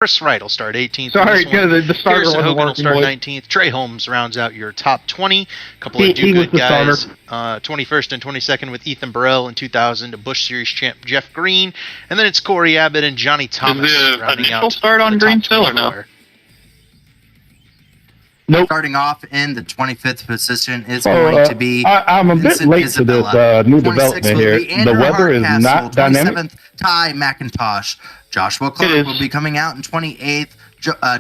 Chris Wright will start 18th. Sorry, the starter Harrison wasn't Hogan will working. start 19th. Trey Holmes rounds out your top 20. A couple of do-good guys. 21st and 22nd with Ethan Burrell in 2000. Busch Series champ Jeff Green. And then it's Corey Abbott and Johnny Thomas rounding out. Start on Green still or no? Nope. Starting off in the 25th position is going to be I'm a bit late Isabella. to this new development here. The weather is not dynamic. Ty McIntosh. Joshua Clark will be coming out in 28th.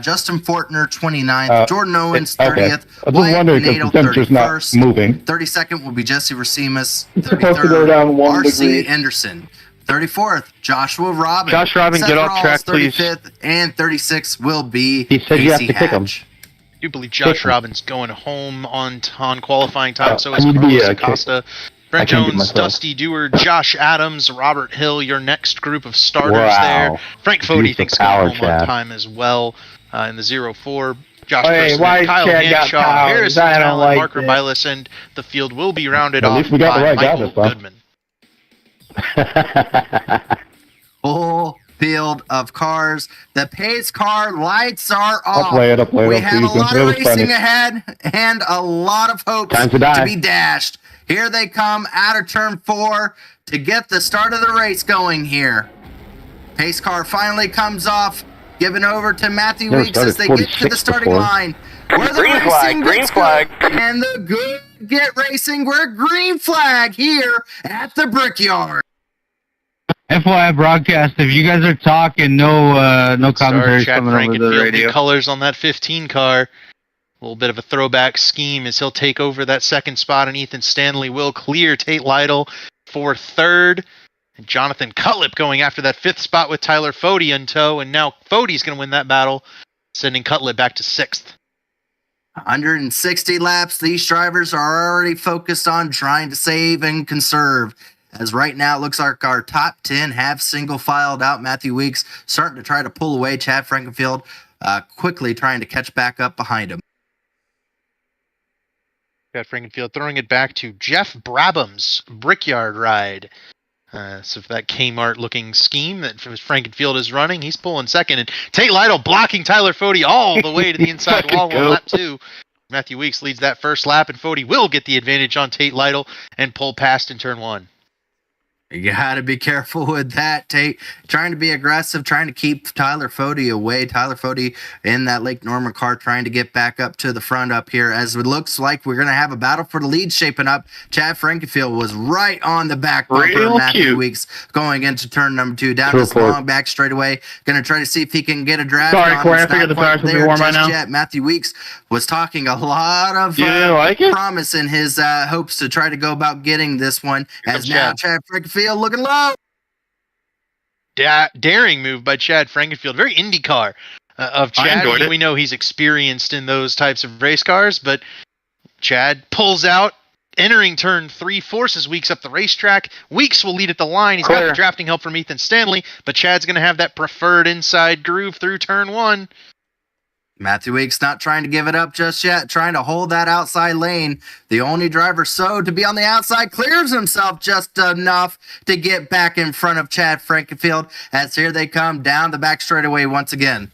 Justin Fortner, 29th. Jordan Owens, 30th. Okay. I was wondering because the temperature's not moving. 32nd will be Jesse Racimus. It's supposed to go down 1 degree. RC Anderson. 34th, Joshua Robin. Josh Robin, get off track, please. 35th, and 36th will be He said you have to kick him. I do believe Josh Robbins going home on qualifying time. So is I need to be Carlos a Acosta. Brent Jones, Dusty Dewar, Josh Adams, Robert Hill, your next group of starters there. Frank Fody thinks going home on time as well in the 0-4. Josh Person, Kyle Hanshaw, Harrison Talon, Mark Rabilis, and the field will be rounded off by Michael Goodman. Full field of cars. The pace car lights are off. I'll play it. We have a lot of racing ahead and a lot of hopes to be dashed. Here they come out of turn 4 to get the start of the race going here. Pace car finally comes off, given over to Matthew Weeks as they get to the starting line. Where the green flag. And the good get racing. We're green flag here at the Brickyard. FYI broadcast, if you guys are talking, no commentary coming over the radio. Colors on that 15 car. A little bit of a throwback scheme as he'll take over that second spot, and Ethan Stanley will clear Tate Lytle for third. And Jonathan Cutlip going after that 5th spot with Tyler Fody in tow, and now Fody's going to win that battle, sending Cutlip back to 6th. 160 laps. These drivers are already focused on trying to save and conserve. As right now, it looks like our top 10 have single-filed out. Matthew Weeks starting to try to pull away. Chad Frankenfield quickly trying to catch back up behind him. Chad Frankenfield throwing it back to Jeff Brabham's Brickyard ride. So for that Kmart-looking scheme that Frankenfield is running, he's pulling second. And Tate Lytle blocking Tyler Fody all the way to the inside wall on lap 2. Matthew Weeks leads that first lap, and Fody will get the advantage on Tate Lytle and pull past in turn 1. You got to be careful with that, Tate. Trying to be aggressive, trying to keep Tyler Fody away. Tyler Fody in that Lake Norman car trying to get back up to the front up here as it looks like we're going to have a battle for the lead shaping up. Chad Frankenfield was right on the back bumper. Matthew Weeks going into turn number 2 down this long back straightaway. Going to try to see if he can get a draft on. Sorry, Corey, I figured the tires would be warm by now. Matthew Weeks was talking a lot of promise in his hopes to try to go about getting this one. As now Chad Frankenfield looking low. Daring move by Chad Frankenfield. Very IndyCar of Chad. We know he's experienced in those types of race cars, but Chad pulls out, entering turn 3, forces Weeks up the racetrack. Weeks will lead at the line. He's got the drafting help from Ethan Stanley, but Chad's going to have that preferred inside groove through turn 1. Matthew Weeks not trying to give it up just yet, trying to hold that outside lane. The only driver to be on the outside clears himself just enough to get back in front of Chad Frankenfield as here they come down the back straightaway once again.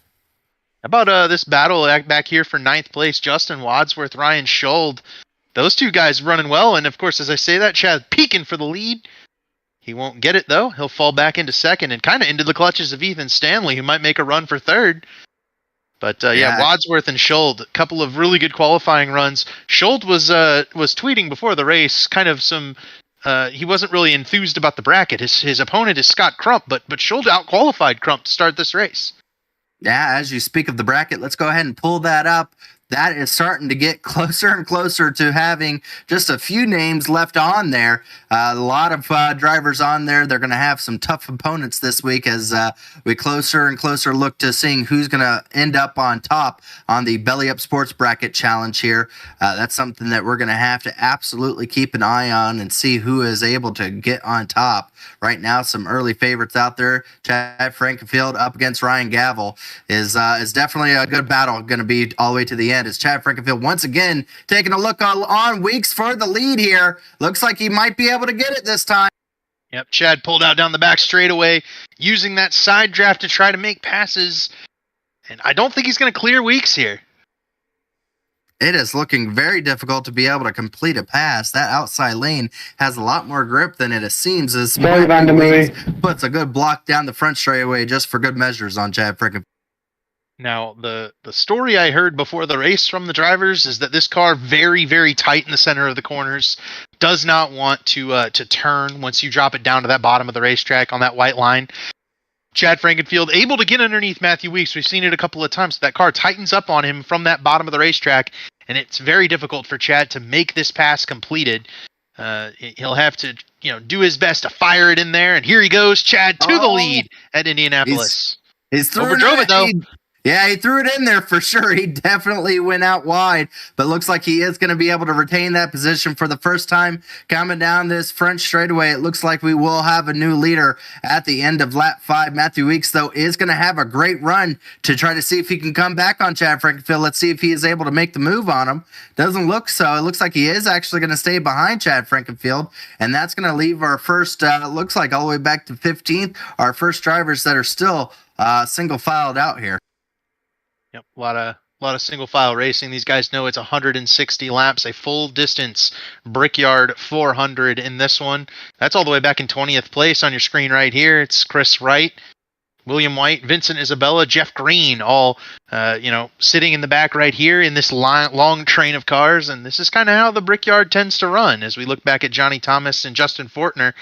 How about this battle back here for 9th place? Justin Wadsworth, Ryan Schold. Those two guys running well, and of course, as I say that, Chad peeking for the lead. He won't get it, though. He'll fall back into 2nd and kind of into the clutches of Ethan Stanley, who might make a run for 3rd. But Wadsworth and Schold, a couple of really good qualifying runs. Schold was tweeting before the race, kind of some. He wasn't really enthused about the bracket. His opponent is Scott Crump, but Schold out-qualified Crump to start this race. Yeah, as you speak of the bracket, let's go ahead and pull that up. That is starting to get closer and closer to having just a few names left on there. A lot of drivers on there. They're going to have some tough opponents this week as we closer and closer look to seeing who's going to end up on top on the Belly Up Sports Bracket Challenge here. That's something that we're going to have to absolutely keep an eye on and see who is able to get on top. Right now, some early favorites out there. Chad Frankenfield up against Ryan Gavel is definitely a good battle. Going to be all the way to the end. As Chad Frankenfield once again taking a look on Weeks for the lead here. Looks like he might be able to get it this time. Yep, Chad pulled out down the back straightaway, using that side draft to try to make passes. And I don't think he's going to clear Weeks here. It is looking very difficult to be able to complete a pass. That outside lane has a lot more grip than it seems. As Weeks puts a good block down the front straightaway just for good measures on Chad Frickin. Now, the story I heard before the race from the drivers is that this car, very, very tight in the center of the corners, does not want to turn once you drop it down to that bottom of the racetrack on that white line. Chad Frankenfield able to get underneath Matthew Weeks. We've seen it a couple of times. That car tightens up on him from that bottom of the racetrack, and it's very difficult for Chad to make this pass completed. He'll have to, do his best to fire it in there, and here he goes, Chad to the lead at Indianapolis. He's overdrove it though. Yeah, he threw it in there for sure. He definitely went out wide, but looks like he is going to be able to retain that position for the first time coming down this front straightaway. It looks like we will have a new leader at the end of lap 5. Matthew Weeks, though, is going to have a great run to try to see if he can come back on Chad Frankenfield. Let's see if he is able to make the move on him. Doesn't look so. It looks like he is actually going to stay behind Chad Frankenfield, and that's going to leave our first, looks like all the way back to 15th, our first drivers that are still single filed out here. Yep, a lot of single file racing. These guys know it's 160 laps, a full distance Brickyard 400 in this one. That's all the way back in 20th place on your screen right here. It's Chris Wright, William White, Vincent Isabella, Jeff Green, all sitting in the back right here in this long train of cars. And this is kind of how the Brickyard tends to run. As we look back at Johnny Thomas and Justin Fortner,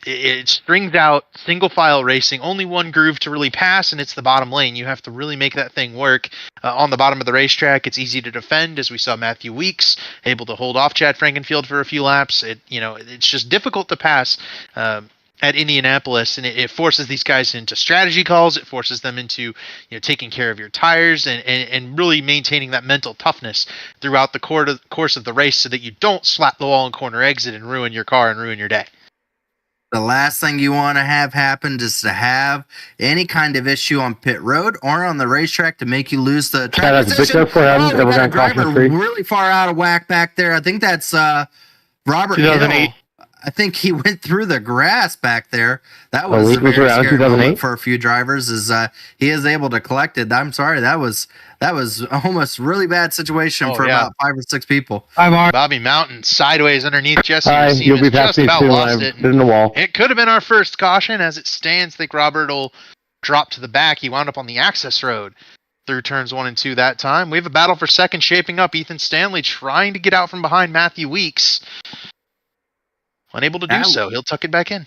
it strings out single file racing, only one groove to really pass, and it's the bottom lane. You have to really make that thing work. On the bottom of the racetrack, it's easy to defend, as we saw Matthew Weeks able to hold off Chad Frankenfield for a few laps. It's just difficult to pass at Indianapolis, and it forces these guys into strategy calls. It forces them into taking care of your tires and really maintaining that mental toughness throughout the course of the race, so that you don't slap the wall and corner exit and ruin your car and ruin your day. The last thing you want to have happen is to have any kind of issue on pit road or on the racetrack to make you lose the track position. Got a driver really far out of whack back there. I think that's Robert 2008. Hill. I think he went through the grass back there. That was a very scary moment for a few drivers. He is able to collect it. I'm sorry, that was almost a really bad situation for about 5 or 6 people. Bobby Mountain sideways underneath Jesse. You'll be just about lost it. In the wall. It could have been our first caution. As it stands, I think Robert will drop to the back. He wound up on the access road through turns 1 and 2 that time. We have a battle for second shaping up. Ethan Stanley trying to get out from behind Matthew Weeks. Unable to do so. He'll tuck it back in.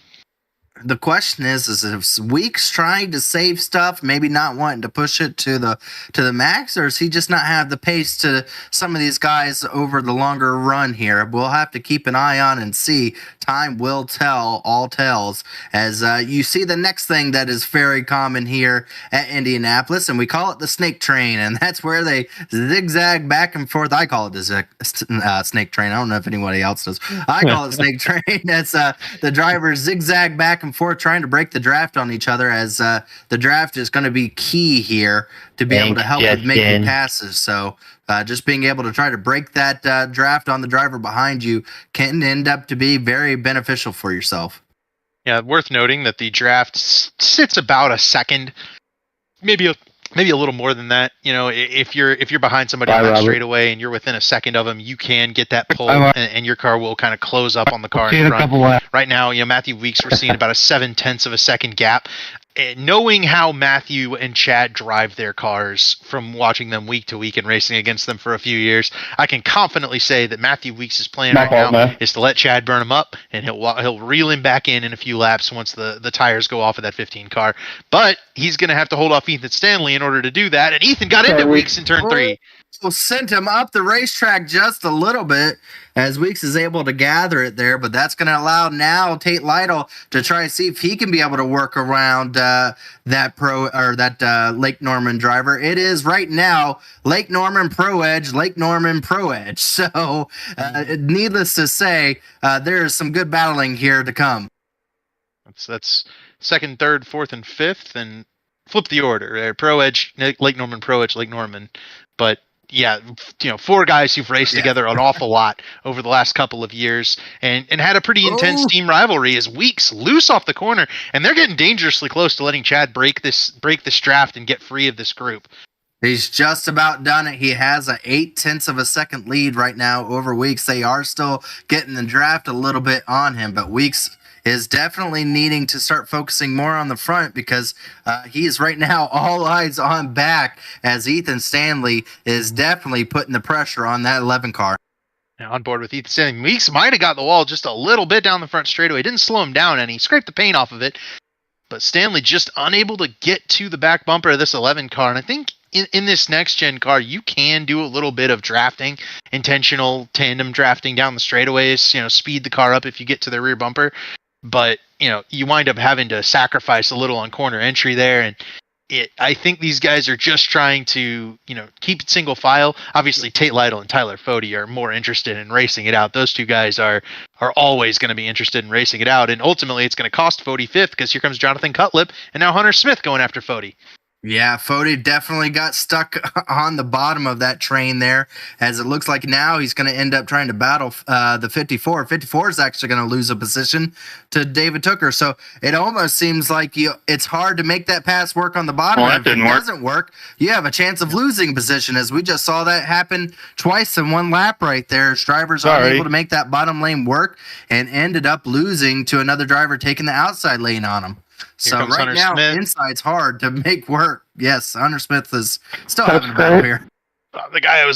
The question is if Weeks trying to save stuff, maybe not wanting to push it to the max, or does he just not have the pace to some of these guys over the longer run here? We'll have to keep an eye on and see. Time will tell all tells, as you see the next thing that is very common here at Indianapolis, and we call it the snake train, and that's where they zigzag back and forth. I call it the snake train. I don't know if anybody else does. I call it snake train. That's the drivers zigzag back and forth trying to break the draft on each other, as the draft is going to be key here to be able to help with making passes. So just being able to try to break that draft on the driver behind you can end up to be very beneficial for yourself. Yeah, worth noting that the draft sits about a second, maybe a little more than that. If you're behind somebody on that straightaway and you're within a second of them, you can get that pull, and your car will kind of close up on the car in front. Right now, Matthew Weeks, we're seeing about a 0.7 of a second gap. And knowing how Matthew and Chad drive their cars from watching them week to week and racing against them for a few years, I can confidently say that Matthew Weeks' plan right now is to let Chad burn him up, and he'll reel him back in a few laps once the tires go off of that 15 car. But he's going to have to hold off Ethan Stanley in order to do that, and Ethan got into Weeks in turn 3. Will send him up the racetrack just a little bit, as Weeks is able to gather it there, but that's going to allow now Tate Lytle to try to see if he can be able to work around that Lake Norman driver. It is right now Lake Norman Pro Edge. So needless to say, there is some good battling here to come. That's second, third, fourth, and fifth, and flip the order. Pro Edge, Lake Norman, Pro Edge, Lake Norman, but yeah, 4 guys who've raced together an awful lot over the last couple of years and had a pretty intense team rivalry as Weeks loose off the corner, and they're getting dangerously close to letting Chad break this draft and get free of this group. He's just about done it. He has a 0.8 of a second lead right now over Weeks. They are still getting the draft a little bit on him, but Weeks is definitely needing to start focusing more on the front because he is right now all eyes on back as Ethan Stanley is definitely putting the pressure on that 11 car. Now on board with Ethan Stanley. Weeks might have got the wall just a little bit down the front straightaway. Didn't slow him down any. Scraped the paint off of it. But Stanley just unable to get to the back bumper of this 11 car. And I think in this next-gen car, you can do a little bit of drafting, intentional tandem drafting down the straightaways, speed the car up if you get to the rear bumper. But, you wind up having to sacrifice a little on corner entry there. And I think these guys are just trying to, keep it single file. Obviously, Tate Lytle and Tyler Fode are more interested in racing it out. Those two guys are always going to be interested in racing it out. And ultimately, it's going to cost Fode 5th because here comes Jonathan Cutlip and now Hunter Smith going after Fode. Yeah, Fode definitely got stuck on the bottom of that train there, as it looks like now he's going to end up trying to battle the 54. 54 is actually going to lose a position to David Tooker, so it almost seems like it's hard to make that pass work on the bottom. Well, if it doesn't work, you have a chance of losing position, as we just saw that happen twice in one lap right there. Drivers aren't able to make that bottom lane work and ended up losing to another driver taking the outside lane on them. So right Hunter now, Smith. inside's hard to make work. Yes, Hunter Smith is still having a battle here. The guy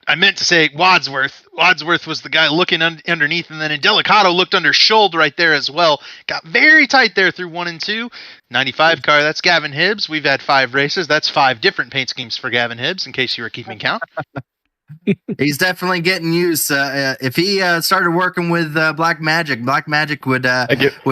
I meant to say Wadsworth. Wadsworth was the guy looking underneath, and then Indelicato looked under Schold right there as well. Got very tight there through 1 and 2. 95 car, that's Gavin Hibbs. We've had 5 races. That's 5 different paint schemes for Gavin Hibbs, in case you were keeping count. He's definitely getting used. If he started working with Black Magic would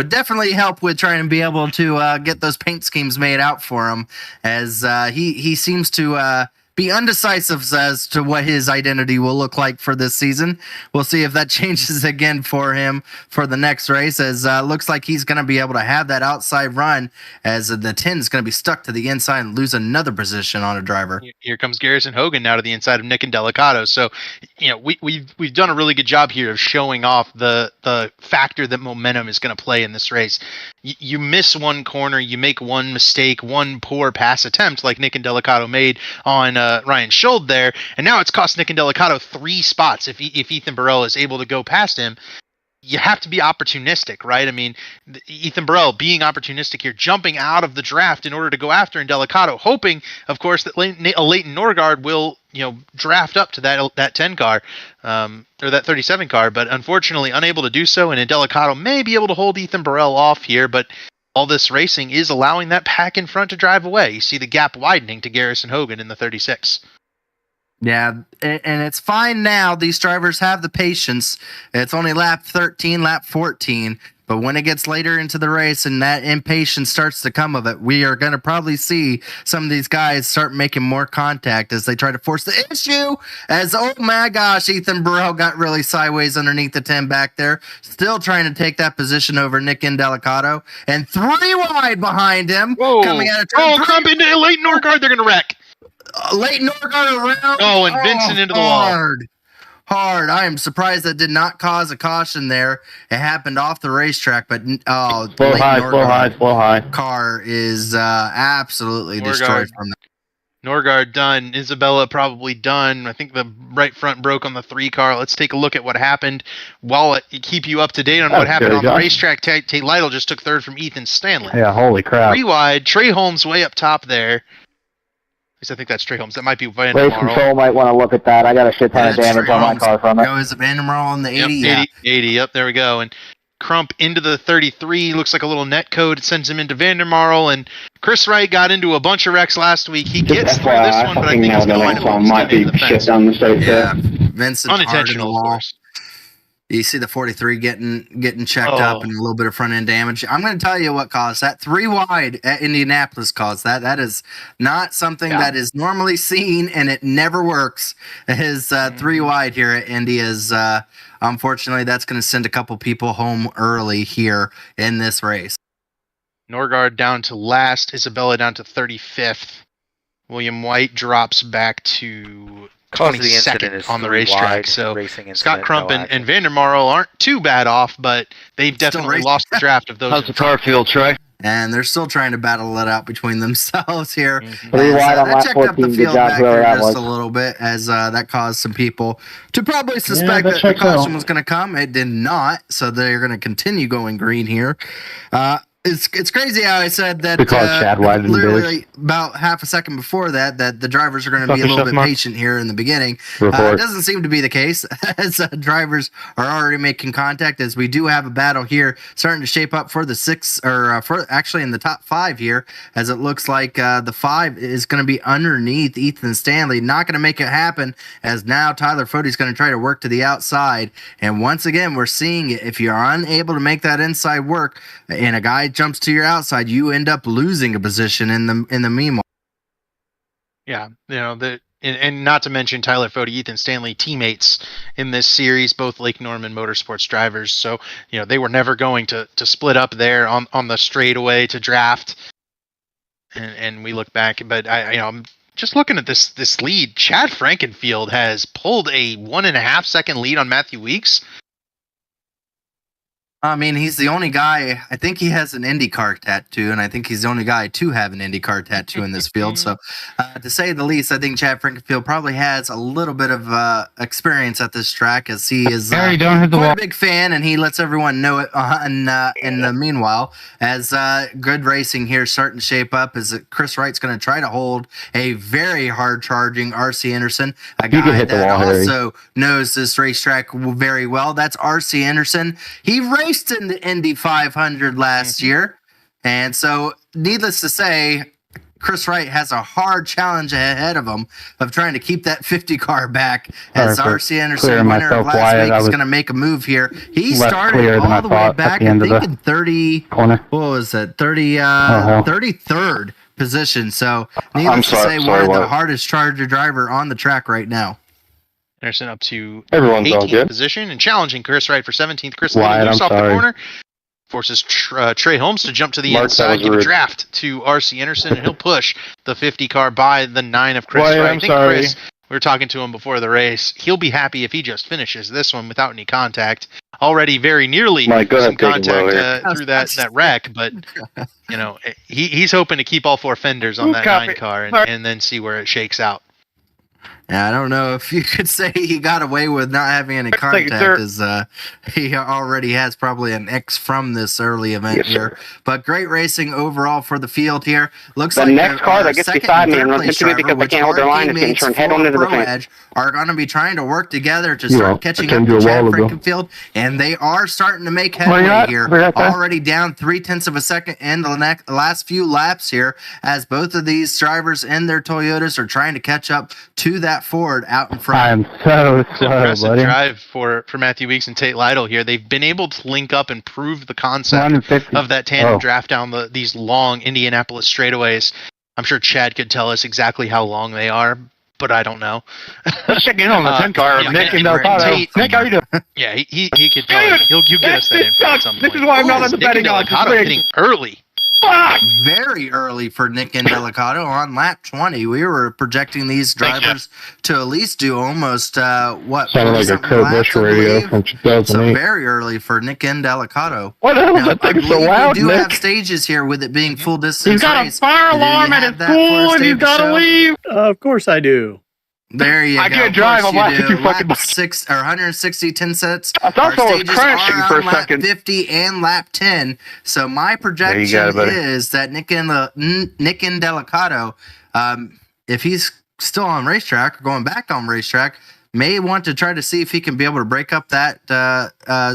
definitely help with trying to be able to get those paint schemes made out for him, as he seems to be undecisive as to what his identity will look like for this season. We'll see if that changes again for him for the next race, as looks like he's going to be able to have that outside run, as the 10 is going to be stuck to the inside and lose another position on a driver. Here comes Garrison Hogan now to the inside of Nick Indelicato. So, we've done a really good job here of showing off the factor that momentum is going to play in this race. You miss one corner, you make one mistake, one poor pass attempt like Nick Indelicato made on Ryan Schold there, and now it's cost Nick Indelicato 3 spots. If Ethan Burrell is able to go past him, you have to be opportunistic, right? I mean, Ethan Burrell being opportunistic here, jumping out of the draft in order to go after Indelicato, hoping, of course, that Leighton Norgard will, draft up to that 10 car, or that 37 car, but unfortunately unable to do so, and Indelicato may be able to hold Ethan Burrell off here, but all this racing is allowing that pack in front to drive away. You see the gap widening to Garrison Hogan in the 36. Yeah, and it's fine now. These drivers have the patience. It's only lap 13, lap 14. But when it gets later into the race and that impatience starts to come of it, we are going to probably see some of these guys start making more contact as they try to force the issue. As, oh my gosh, Ethan Burrell got really sideways underneath the 10 back there. Still trying to take that position over Nick Indelicato. And 3 wide behind him. Whoa. Coming out of turn 3. Crump into Leighton Norgard. They're going to wreck. Leighton Norgard around. Oh, and Vincent into the wall. Hard. I am surprised that did not cause a caution there. It happened off the racetrack, but slow high. Car is absolutely destroyed from that. Norgard done. Isabella probably done. I think the right front broke on the 3 car. Let's take a look at what happened. While it keep you up to date on what happened on the racetrack, Tate Lytle just took 3rd from Ethan Stanley. Yeah, holy crap. 3 wide. Trey Holmes way up top there. At least I think that's Trey Holmes. That might be Van Race Control might want to look at that. I got a shit ton of damage on my car from it. Is it Van der Marl on the 80? Yep, 80. Yep, there we go. And Crump into the 33. Looks like a little net code. It sends him into Van der Marl. And Chris Wright got into a bunch of wrecks last week. He gets through this one, but I think he's going to might be shit down the straight there. Vincent unintentional, of course. You see the 43 getting checked up and a little bit of front end damage. I'm going to tell you what caused that. 3 wide at Indianapolis caused that. That is not something that is normally seen, and it never works. His 3 wide here at Indy is, unfortunately, that's going to send a couple people home early here in this race. Norgard down to last. Isabella down to 35th. William White drops back to 22nd on the racetrack. So Scott Crump and Van der Marel aren't too bad off, but they've definitely lost the draft of those. How's the car feel, Trey? And they're still trying to battle it out between themselves here. Mm-hmm. 3 wide on lap 14. Good job, whoever that was. Just a little bit, as that caused some people to probably suspect that the caution was going to come. It did not, so they're going to continue going green here. It's crazy how I said that literally about half a second before that the drivers are going to be a little bit patient here in the beginning. It doesn't seem to be the case, as drivers are already making contact, as we do have a battle here starting to shape up for the actually in the top 5 here, as it looks like the 5 is going to be underneath Ethan Stanley. Not going to make it happen, as now Tyler Fode's going to try to work to the outside. And once again, we're seeing it. If you're unable to make that inside work and a guy jumps to your outside, you end up losing a position in the meanwhile. Yeah, and not to mention Tyler Fode, Ethan Stanley, teammates in this series, both Lake Norman Motorsports drivers. So they were never going to split up there on the straightaway to draft. And we look back, but I'm just looking at this lead. Chad Frankenfield has pulled a 1.5 second lead on Matthew Weeks. I mean, he's the only guy. I think he has an IndyCar tattoo, and I think he's the only guy to have an IndyCar tattoo in this field. So, to say the least, I think Chad Frankenfield probably has a little bit of experience at this track, as he is quite a big fan, and he lets everyone know it. In the meanwhile, as good racing here starting to shape up, as Chris Wright's going to try to hold a very hard-charging R.C. Anderson, a guy that also knows this racetrack very well. That's R.C. Anderson. He raced in the Indy 500 last year, and so needless to say, Chris Wright has a hard challenge ahead of him of trying to keep that 50 car back, as R.C. Anderson, winner of last week, is going to make a move here. He started all the way back, I think, in 33rd position. So needless to say, one of the hardest Charger driver on the track right now. Anderson up to 18th position and challenging Chris Wright for 17th. Chris loose off the corner. Forces Trey Holmes to jump to the inside, give a draft to R.C. Anderson, and he'll push the 50 car by the 9 of Chris Wright. I think Chris, we were talking to him before the race. He'll be happy if he just finishes this one without any contact. Already very nearly some contact through that wreck, but he's hoping to keep all 4 fenders on that 9 car and then see where it shakes out. Yeah, I don't know if you could say he got away with not having any contact, as he already has probably an X from this early event here. But great racing overall for the field here. Looks like the next car that gets beside me and runs into me because they can't hold their line is going to turn head on into the fence. Are going to be trying to work together to start catching up to Chad Frankenfield, and they are starting to make headway here. Already down 0.3 of a second in the last few laps here, as both of these drivers in their Toyotas are trying to catch up to that Ford out in front. I am so impressive drive for Matthew Weeks and Tate Lytle here. They've been able to link up and prove the concept of that tandem draft down these long Indianapolis straightaways. I'm sure Chad could tell us exactly how long they are, but I don't know. Let's check in on the 10 car. Nick and Delgado. Nick, how you doing? Yeah, he could tell us. He'll get us that info at some point. This is why I'm not on the betting odds. Hitting early. Very early for Nick and Delicato on lap 20. We were projecting these drivers to at least do almost sounded like a Kurt Busch radio from 2008. So very early for Nick and Delicato. What the hell is that thing so loud, we do Nick? have stages here with it being full distance. He's got a fire alarm at his pool and he's got to leave. Of course I do. There you go. I can't drive. I'm laughing too fucking much. 6 or 160 10 sets. I thought I was crashing for a second. Lap 50 and lap 10. So my projection is that Nick and Delicato, if he's still on racetrack or going back on racetrack, may want to try to see if he can be able to break up that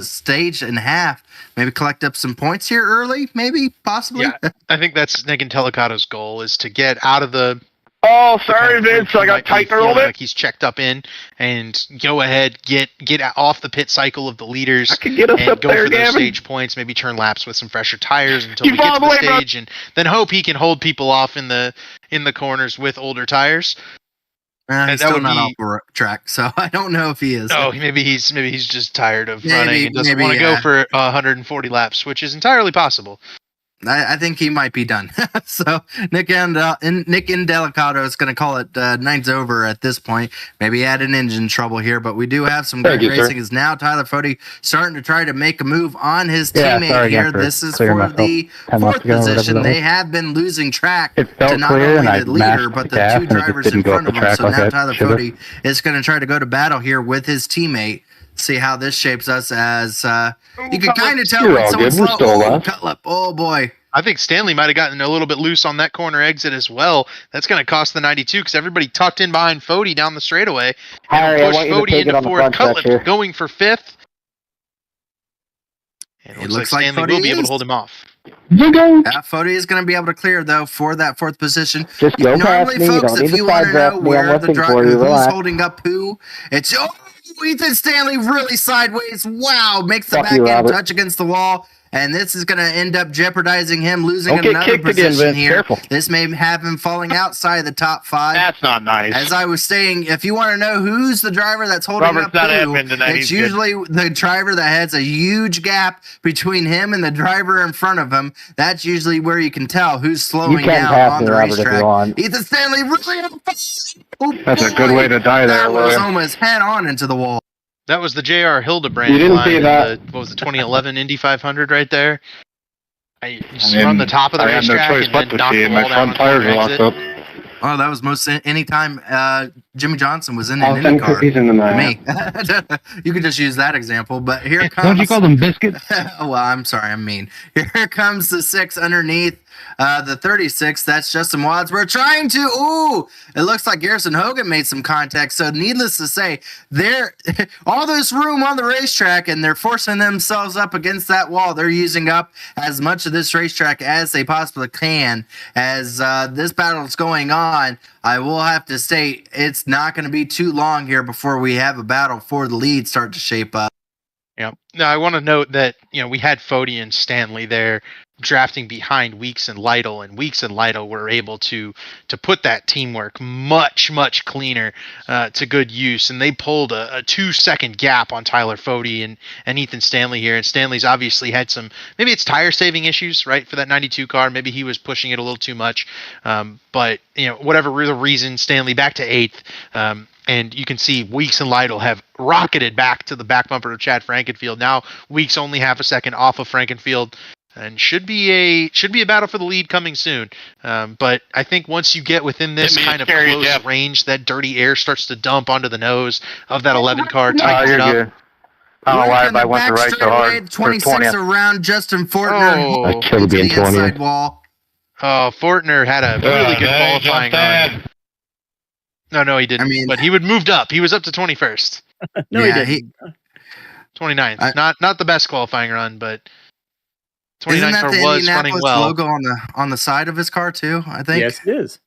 stage in half. Maybe collect up some points here early. Maybe, possibly. Yeah, I think that's Nick and Delicato's goal, is to get out of the. Oh, sorry, Vince. I got tightened a little bit. Like he's checked up in and go ahead, get off the pit cycle of the leaders. I can get us and up go there, for Gavin. those stage points. Maybe turn laps with some fresher tires until we get to the stage, and then hope he can hold people off in the corners with older tires. He's still not off the track, so I don't know if he is. Oh, maybe he's just tired of running and doesn't want to go for 140 laps, which is entirely possible. I think he might be done. So Nick Indelicato is going to call it night's over at this point. Maybe he had an engine trouble here, but we do have some great racing. Is now Tyler Fody starting to try to make a move on his teammate here. This is for the fourth position. They have been losing track to not only the leader, but the two drivers in front of him. So now Tyler Fody is going to try to go to battle here with his teammate. See how this shapes us as you can kind of tell when someone's slow. Cutlip. Oh boy. I think Stanley might have gotten a little bit loose on that corner exit as well. That's going to cost the 92 because everybody tucked in behind Fody down the straightaway. And pushed Fody into fourth. Cutlip going for fifth. And it looks like Stanley will be able to hold him off. Fody is going to be able to clear, though, for that fourth position. Just go past me. Folks, if you want to know where the driver who's holding up who, it's Ethan Stanley really sideways. Wow, makes the back end touch against the wall. And this is going to end up jeopardizing him losing another position here. Careful. This may have him falling outside the top 5. That's not nice. As I was saying, if you want to know who's the driver that's holding up who, it's usually the driver that has a huge gap between him and the driver in front of him. That's usually where you can tell who's slowing down on the racetrack. Ethan Stanley really. That's a good way to die there, That was almost head on into the wall. That was the J.R. Hildebrand line. What was the 2011 Indy 500 right there? From the top of the racetrack and then knocked the wall down. My front tires are locked up. Oh, that was most any time Jimmy Johnson was in an IndyCar. Me. You could just use that example, but here comes... Don't you call them biscuits? Well, I'm sorry, I'm mean. Here comes the 6 underneath. The 36, that's Justin Wads. We're trying to, it looks like Garrison Hogan made some contact. So needless to say, they're all this room on the racetrack and they're forcing themselves up against that wall. They're using up as much of this racetrack as they possibly can. As this battle is going on, I will have to state it's not going to be too long here before we have a battle for the lead start to shape up. Yeah. Now I want to note that, we had Fody and Stanley there drafting behind Weeks and Lytle, and Weeks and Lytle were able to put that teamwork much cleaner to good use, and they pulled a 2-second gap on Tyler Fody and Ethan Stanley here. And Stanley's obviously had some, maybe it's tire saving issues, right, for that 92 car. Maybe he was pushing it a little too much, but whatever the reason, Stanley back to 8th. And you can see Weeks and Lytle have rocketed back to the back bumper of Chad Frankenfield. Now Weeks only half a second off of Frankenfield, and should be a battle for the lead coming soon. But I think once you get within this kind of close range, that dirty air starts to dump onto the nose of that 11 car, tightens it up. Good. I don't know why I went to right so hard. 26 around Justin Fortner. Killed the inside wall. Oh, Fortner had a really good qualifying run. No, he didn't. But he moved up. He was up to 21st. No, he didn't. 29th. Not the best qualifying run, but 29th isn't that car the was Indianapolis running well. Logo on the side of his car too, I think. Yes, it is.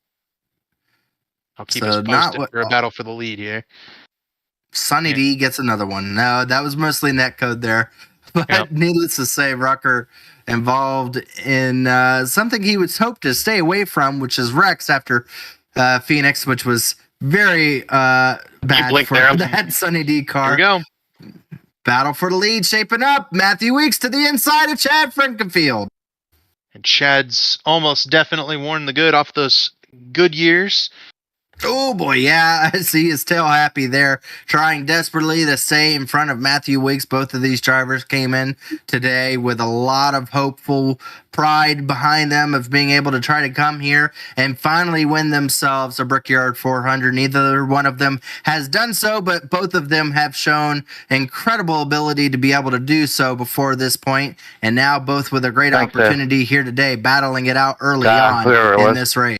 I'll keep us posted for a battle for the lead here. Sonny D gets another one. No, that was mostly netcode there. But needless to say, Rucker involved in something he would hope to stay away from, which is Rex after Phoenix, which was very bad for that Sonny D car. Here we go. Battle for the lead shaping up. Matthew Weeks to the inside of Chad Frankenfield. And Chad's almost definitely worn the good off those good years. Oh boy, yeah, I see his tail happy there, trying desperately to stay in front of Matthew Weeks. Both of these drivers came in today with a lot of hopeful pride behind them of being able to try to come here and finally win themselves a Brickyard 400. Neither one of them has done so, but both of them have shown incredible ability to be able to do so before this point, and now both with a great opportunity here today, battling it out early on in this race.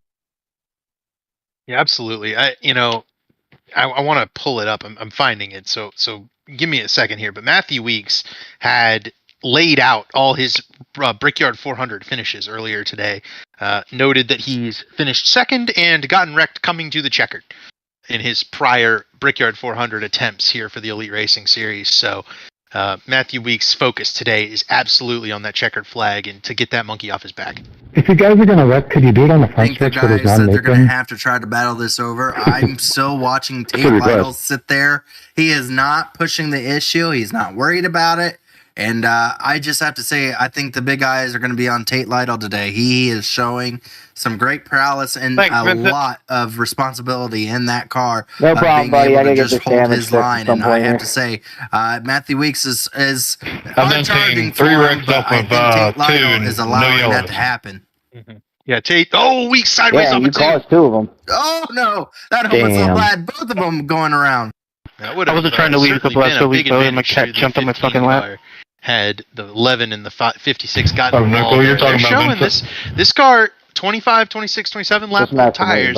Yeah, absolutely. I want to pull it up. I'm finding it. So give me a second here. But Matthew Weeks had laid out all his Brickyard 400 finishes earlier today. Noted that he's finished second and gotten wrecked coming to the checkered in his prior Brickyard 400 attempts here for the Elite Racing Series. So Matthew Weeks' focus today is absolutely on that checkered flag and to get that monkey off his back. If you guys are going to wreck, could you do it on the front stretch? I think the guys that they're going to have to try to battle this over. I'm still watching Tate Vitals sit there. He is not pushing the issue. He's not worried about it. And I just have to say, I think the big eyes are going to be on Tate Lytle today. He is showing some great prowess and lot of responsibility in that car. No problem, buddy. I gotta get just hold his line. And I have to say, Matthew Weeks is charging for him, but I think Tate Lytle is allowing that to happen. Mm-hmm. Yeah, Tate. Oh, Weeks sideways over you caused two of them. Oh, no. That almost glad both of them going around. I wasn't trying to leave a couple last weeks ago, and my cat jumped on my fucking lap. Had the 11 and the 56 gotten involved. You're talking about this car 25, 26, 27 lap tires.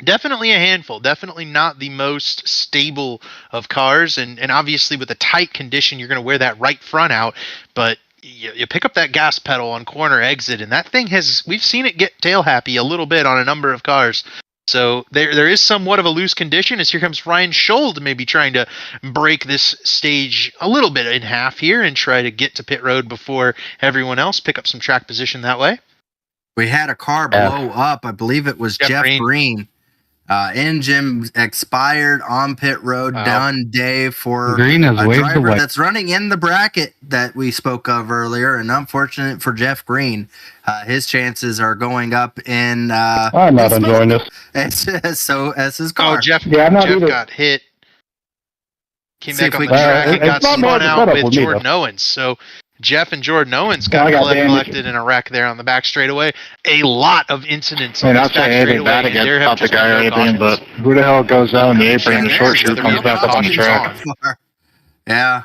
Definitely a handful. Definitely not the most stable of cars, and obviously with a tight condition, you're going to wear that right front out. But you pick up that gas pedal on corner exit, and that thing we've seen it get tail happy a little bit on a number of cars. So there is somewhat of a loose condition as here comes Ryan Schold maybe trying to break this stage a little bit in half here and try to get to pit road before everyone else, pick up some track position that way. We had a car blow up. I believe it was Jeff Green. Engine expired on pit road, done day for Green a driver that's running in the bracket that we spoke of earlier, and unfortunate for Jeff Green. His chances are going up in... I'm not enjoying this. As his car. Oh, Jeff got hit. Came back on the track and got spun out with Jordan Owens. So Jeff and Jordan Owens got collected in a wreck there on the back straightaway. A lot of incidents on the back straightaway. Bad against the guy or anything, but who the hell goes out in the apron and the short shoot comes back up on the track? Yeah.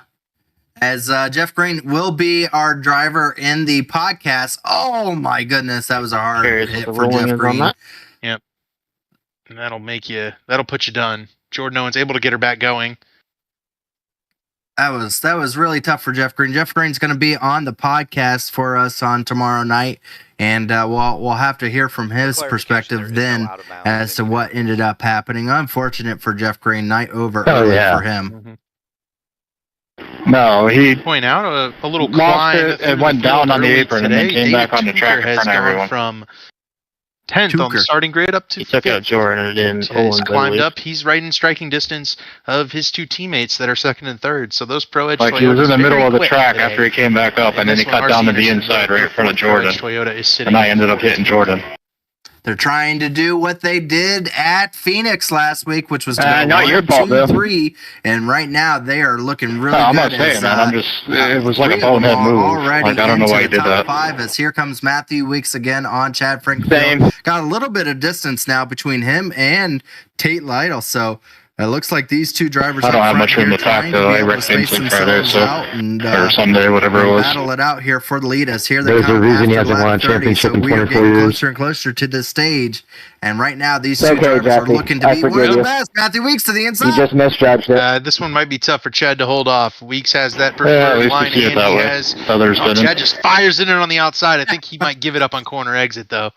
As Jeff Green will be our driver in the podcast. Oh my goodness, that was a hard hit for Jeff Green. Yep. And that'll put you done. Jordan Owens able to get her back going. That was really tough for Jeff Green. Jeff Green's going to be on the podcast for us on tomorrow night, and we'll have to hear from his perspective then as to what ended up happening. Unfortunate for Jeff Green, night over early for him. Mm-hmm. No, he point out a little climb. It went down on the apron and then came back on the track in front of everyone. From 10th on the starting grid up to 5th. He took out Jordan and he's climbed up. He's right in striking distance of his two teammates that are second and third. So those Pro Edge Toyotas, he was in the middle of the track after he came back up, and then he cut down to the inside right in front of Jordan. And I ended up hitting Jordan. They're trying to do what they did at Phoenix last week, which was not your fault, 2-3, and right now they are looking really good. I'm not saying that. It was like a bonehead move. Like, I don't know why he did that. 5 as here comes Matthew Weeks again on Chad Frankfield. Got a little bit of distance now between him and Tate Lytle, so it looks like these two drivers. I don't have much room to talk, though. I wrecked instant Friday, or Sunday, whatever it was. Battle it out here for the lead us. Here they There's come a reason he after hasn't won a championship in 24 years. Closer and closer to the stage, and right now these two drivers are looking to be one of the best. Matthew Weeks to the inside. You just misjudged it. This one might be tough for Chad to hold off. Weeks has that preferred line, and he has. Chad just fires in it on the outside. I think he might give it up on corner exit, though.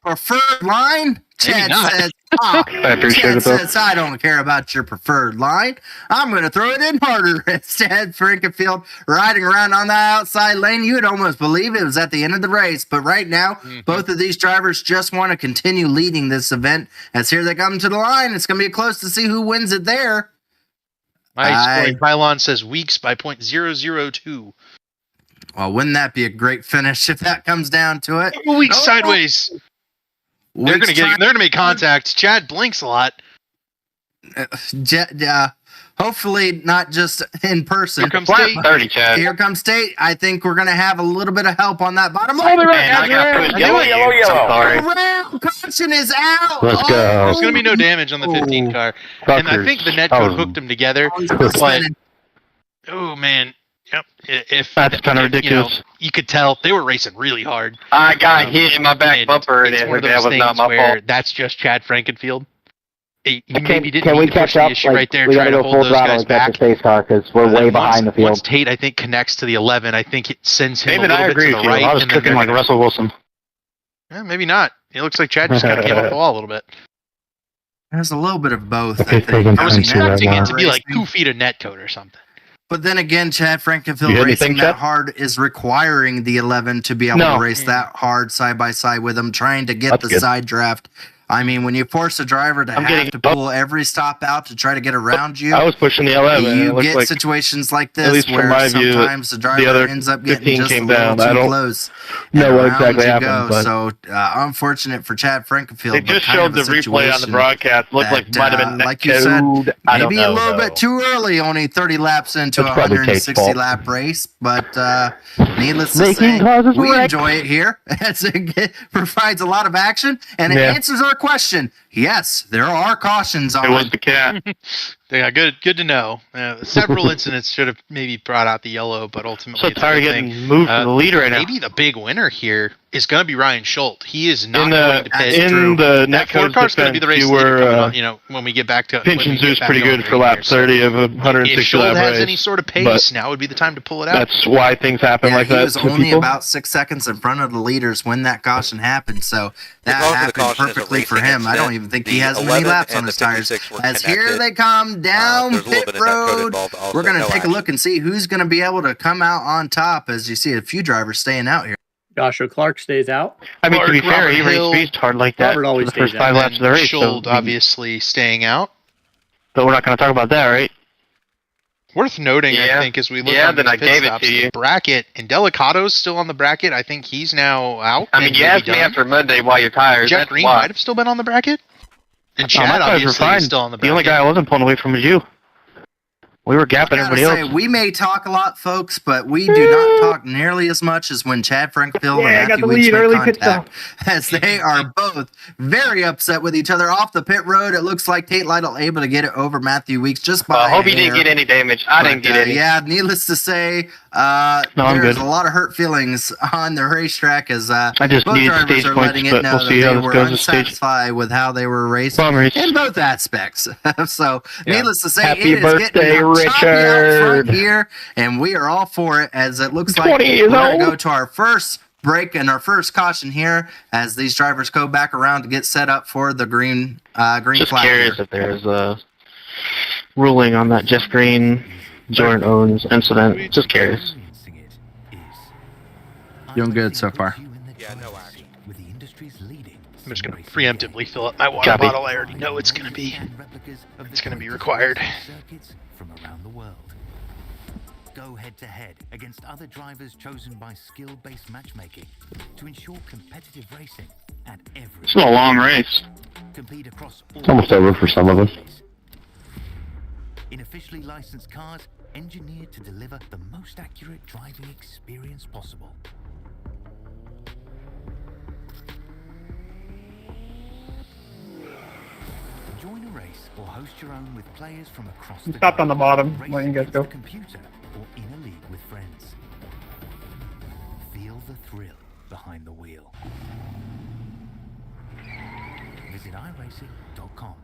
Preferred line? Chad says, I appreciate it, though. Chad says, I don't care about your preferred line. I'm going to throw it in harder. Instead, Frankenfield riding around on that outside lane. You would almost believe it was at the end of the race. But right now, both of these drivers just want to continue leading this event. As here they come to the line. It's going to be close to see who wins it there. My scoring pylon says Weeks by .002. Well, wouldn't that be a great finish if that comes down to it? Weeks sideways. They're gonna make contact. Chad blinks a lot. Hopefully not just in person. Here comes Tate. 30, Chad. Here comes Tate. I think we're gonna have a little bit of help on that bottom line. Yellow. Caution is out. Let's go. There's gonna be no damage on the 15 car, and I think the net code hooked them together. But oh man. Yep. That's kind of ridiculous. You could tell they were racing really hard. I got hit in my back bumper, and that was not my fault. That's just Chad Frankenfield. Can we catch up? Right there, we got to go full throttle and catch the space car because we're way behind the field. Once Tate, I think, connects to the 11, I think it sends him a little bit to the right. I was cooking like Russell Wilson. Maybe not. It looks like Chad just kind of came off the wall a little bit. There's a little bit of both. I think. I was expecting it to be like 2 feet of net code or something. But then again, Chad Frankenfield racing that hard is requiring the 11 to be able to race that hard side by side with him, trying to get the side draft I mean, when you force a driver to have to pull every stop out to try to get around you, I was pushing the 11. You get situations like this where sometimes the driver ends up getting just a little too close. Know what exactly happened. So unfortunate for Chad Frankenfield. They just showed the replay on the broadcast. Looked like might have been like you said, maybe a little bit too early. Only 30 laps into a 160 lap race, but needless to say, we enjoy it here as it provides a lot of action and it answers our question. Yes, there are cautions on. It was the cat. Yeah, good to know. Several incidents should have maybe brought out the yellow, but ultimately, so tired of getting moved to the lead right now. Maybe the big winner here is going to be Ryan Schultz. He is not going to pit. In the that Ford car's going to be the race leader. When we get back to Pinching Zeus pretty good for lap 30 of a 160 if Schultz lap race. has any sort of pace, now would be the time to pull it out. That's why things happen like that. He was only about 6 seconds in front of the leaders when that caution happened, so that happened perfectly for him. I don't even think he has many laps on his tires. As here they come down pit road, we're going to take a look and see who's going to be able to come out on top. As you see, a few drivers staying out here. Joshua Clark stays out. I mean, to be fair, he raced beast hard like that for the first 5 laps of the race. Schultz obviously staying out. But we're not going to talk about that, right? Worth noting, I think, as we look at the pit stops, the bracket, and Delicato's still on the bracket. I think he's now out. I mean, you asked me after Monday why you're tired. Jeff Green might have still been on the bracket. And Chad obviously is still on the bracket. The only guy I wasn't pulling away from was you. We were gapping everybody else. We may talk a lot, folks, but we do not talk nearly as much as when Chad Frankfield and Matthew Weeks make contact, as they are both very upset with each other off the pit road. It looks like Tate Lytle able to get it over Matthew Weeks just by I hope he didn't get any damage. I didn't get any. Yeah, needless to say, there's a lot of hurt feelings on the racetrack as both drivers are letting it know that they were unsatisfied with how they were racing in both aspects. So, needless to say, happy birthday, Richard! Here, and we are all for it as it looks like we're going to go to our first break and our first caution here as these drivers go back around to get set up for the green flag. Just curious if there's a ruling on that Jeff Green, Jordan Owens incident. Just curious. Doing good so far. Yeah, no action. I'm just going to preemptively fill up my water bottle. I already know it's going to be required. From around the world. Go head-to-head against other drivers chosen by skill-based matchmaking to ensure competitive racing at every. It's a long race. Compete across all. It's almost over for some of us. In officially licensed cars, engineered to deliver the most accurate driving experience possible. Join a race or host your own with players from across the stopped on the bottom, letting you guys go. Computer or in a league with friends. Feel the thrill behind the wheel. Visit iRacing.com.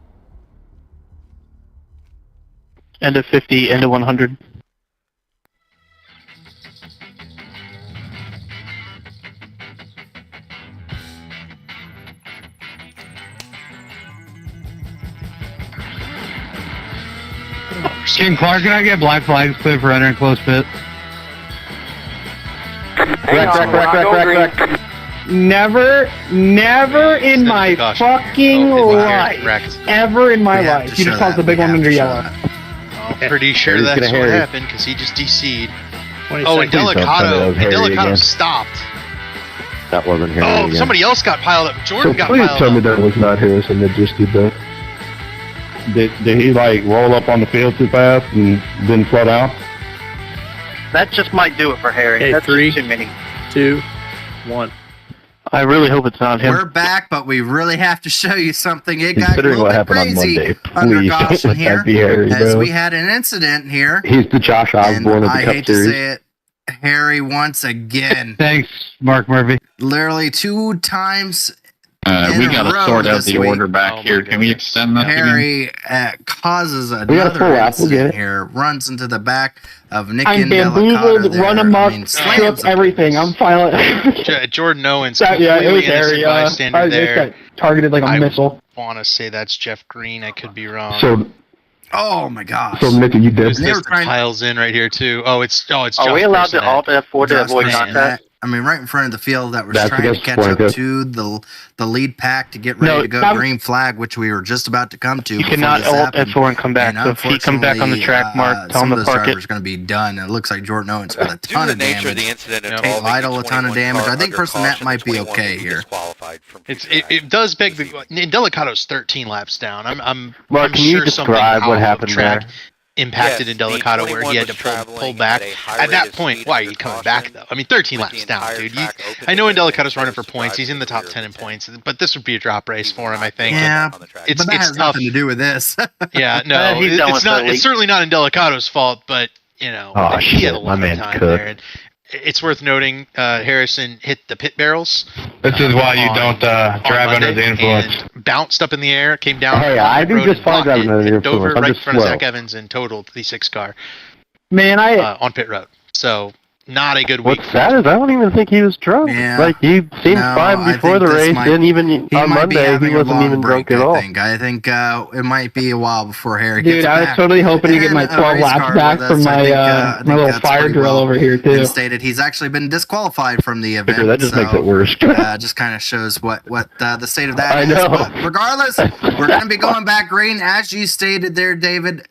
End of 50, end of 100. King Clark, can I get black flags clear for entering close pit? Wreck. Never in my fucking life. Ever in my life. You just caused the big one under yellow. I'm pretty sure that's what happened because he just DC'd. Oh, and Delicato stopped. That wasn't Harry. Oh, somebody else got piled up. Jordan got piled up. Please tell me that was not Harrison that just did that. Did he roll up on the field too fast and then flood out? That just might do it for Harry. Okay, that's 3, too many. 2, 1. I really hope it's not him. We're back, but we really have to show you something. It got a Considering little what bit happened on crazy Monday, under please caution don't let here that be Harry, as bro. we had an incident here. He's the Josh Osborne of the I Cup hate Series. to say it, Harry once again. Thanks, Mark Murphy. Literally 2 times. We got to sort out the order back here. Can we extend that? Harry causes another incident here. Runs into the back of Nick I'm bamboozled, run amok, strip everything. I'm violent. Jordan Owens. Yeah, it was Harry. Bystander I there. just got targeted like a missile. I want to say that's Jeff Green. I could be wrong. So, oh my gosh. So Nick, you did. This piles in right here too. Oh, it's. Are we allowed to alt F4 to avoid contact? right in front of the field that was That's trying to against catch up Blanco. to the lead pack to get ready to go green flag, which we were just about to come to. You cannot ult F4 and come back. So if he comes back on the track, Mark, tell him to park it. Are going to be done. It looks like Jordan Owens with a ton of damage. Due to the nature of the incident Tate Lytle, a ton of damage. I think Personette might be okay here. It does beg the. Delicato's 13 laps down. I'm Can you sure describe what happened track there? impacted in Delicato where he had to pull back. At that point, why are you coming back though? I mean, 13 laps down, dude. I know Delicato's running for points. He's in the top 10 in points, but this would be a drop race for him, I think. Yeah, but that has tough. nothing to do with this. Yeah, no, it's not. It's certainly not in Delicato's fault, but he had a lot of time there. And it's worth noting, Harrison hit the pit barrels. This is why you don't drive under the influence. Bounced up in the air, came down. Hey, I do just fine driving under the influence. Over I'm right in just front of slow. Zach Evans and totaled the 6 car. Man, on pit road. So not a good week. What's sad is I don't even think he was drunk. Yeah. Like he seemed fine before the race, and even on Monday he wasn't even drunk at all. I think it might be a while before Harry Dude, gets I was back. totally hoping to get my 12 laps back from my little fire drill over here too. Stated he's actually been disqualified from the event. That just makes it worse. Just kind of shows what the state of that is. I know. But regardless, we're going to be going back green as you stated there, David.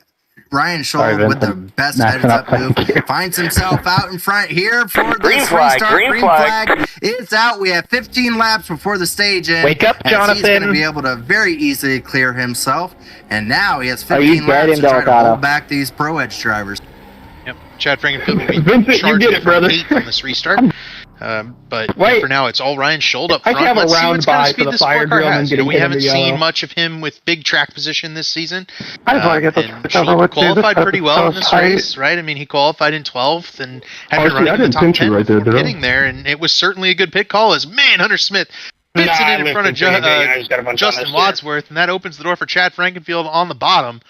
Ryan Scholl with the best heads-up move finds himself out in front here for the restart. Green flag. It's out. We have 15 laps before the stage ends. Wake up, Jonathan. He's going to be able to very easily clear himself. And now he has 15 laps to try to hold back these Pro Edge drivers. Yep. Chad Frankenfield will be charged with 8 on this restart. But for now, it's all Ryan Scholl up front. I have Let's a see round what's going by to speed for the this fire drill and getting We hit in haven't the seen yellow. much of him with big track position this season. I just want to get and Scholl qualified pretty well in this race, right? I mean, he qualified in 12th and had been running in the top 10 before getting there, and it was certainly a good pit call as, man, Hunter Smith fits it in front of Justin Wadsworth, and that opens the door for Chad Frankenfield on the bottom.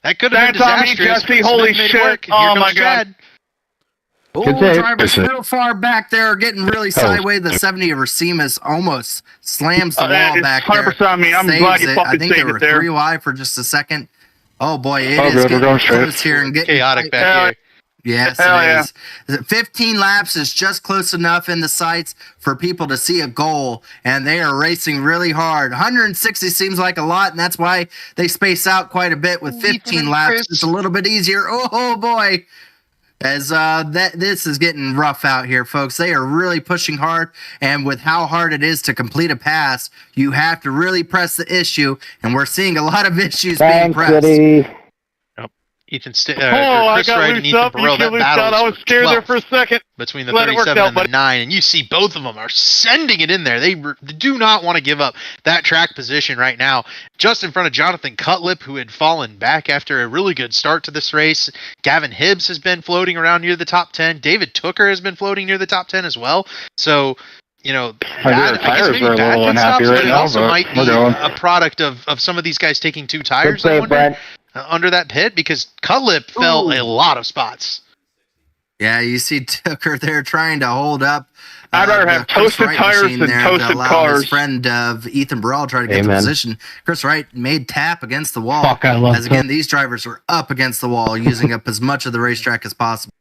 That could have been disastrous. Jesse, holy shit. Oh, my God. Oh, driver's still far back there, getting really sideways. The 70 of Racema's almost slams the wall back there. 100% on me. I'm glad you fucking I think they saved were it there. 3 wide for just a second. Oh boy, it is getting close here and getting chaotic back here. Yes, it is. 15 laps is just close enough in the sights for people to see a goal, and they are racing really hard. 160 seems like a lot, and that's why they space out quite a bit with 15 laps. It's a little bit easier. Oh boy. As this is getting rough out here, folks. They are really pushing hard, and with how hard it is to complete a pass, you have to really press the issue, and we're seeing a lot of issues being pressed. Chris Wright and Ethan Burrell, that battle I was scared there for a second. Between the 37 and the 9, and you see both of them are sending it in there. They do not want to give up that track position right now. Just in front of Jonathan Cutlip, who had fallen back after a really good start to this race. Gavin Hibbs has been floating around near the top 10. David Tooker has been floating near the top 10 as well. So, I guess maybe bad pit stops, but it also might be a product of some of these guys taking 2 tires, I wonder, under that pit, because Cutlip fell a lot of spots. Yeah, you see Tooker there trying to hold up. I'd rather have toasted tires than toasted cars. His friend of Ethan Burrell tried to get the position. Chris Wright made tap against the wall. Fuck, I love as again, these drivers were up against the wall, using up as much of the racetrack as possible.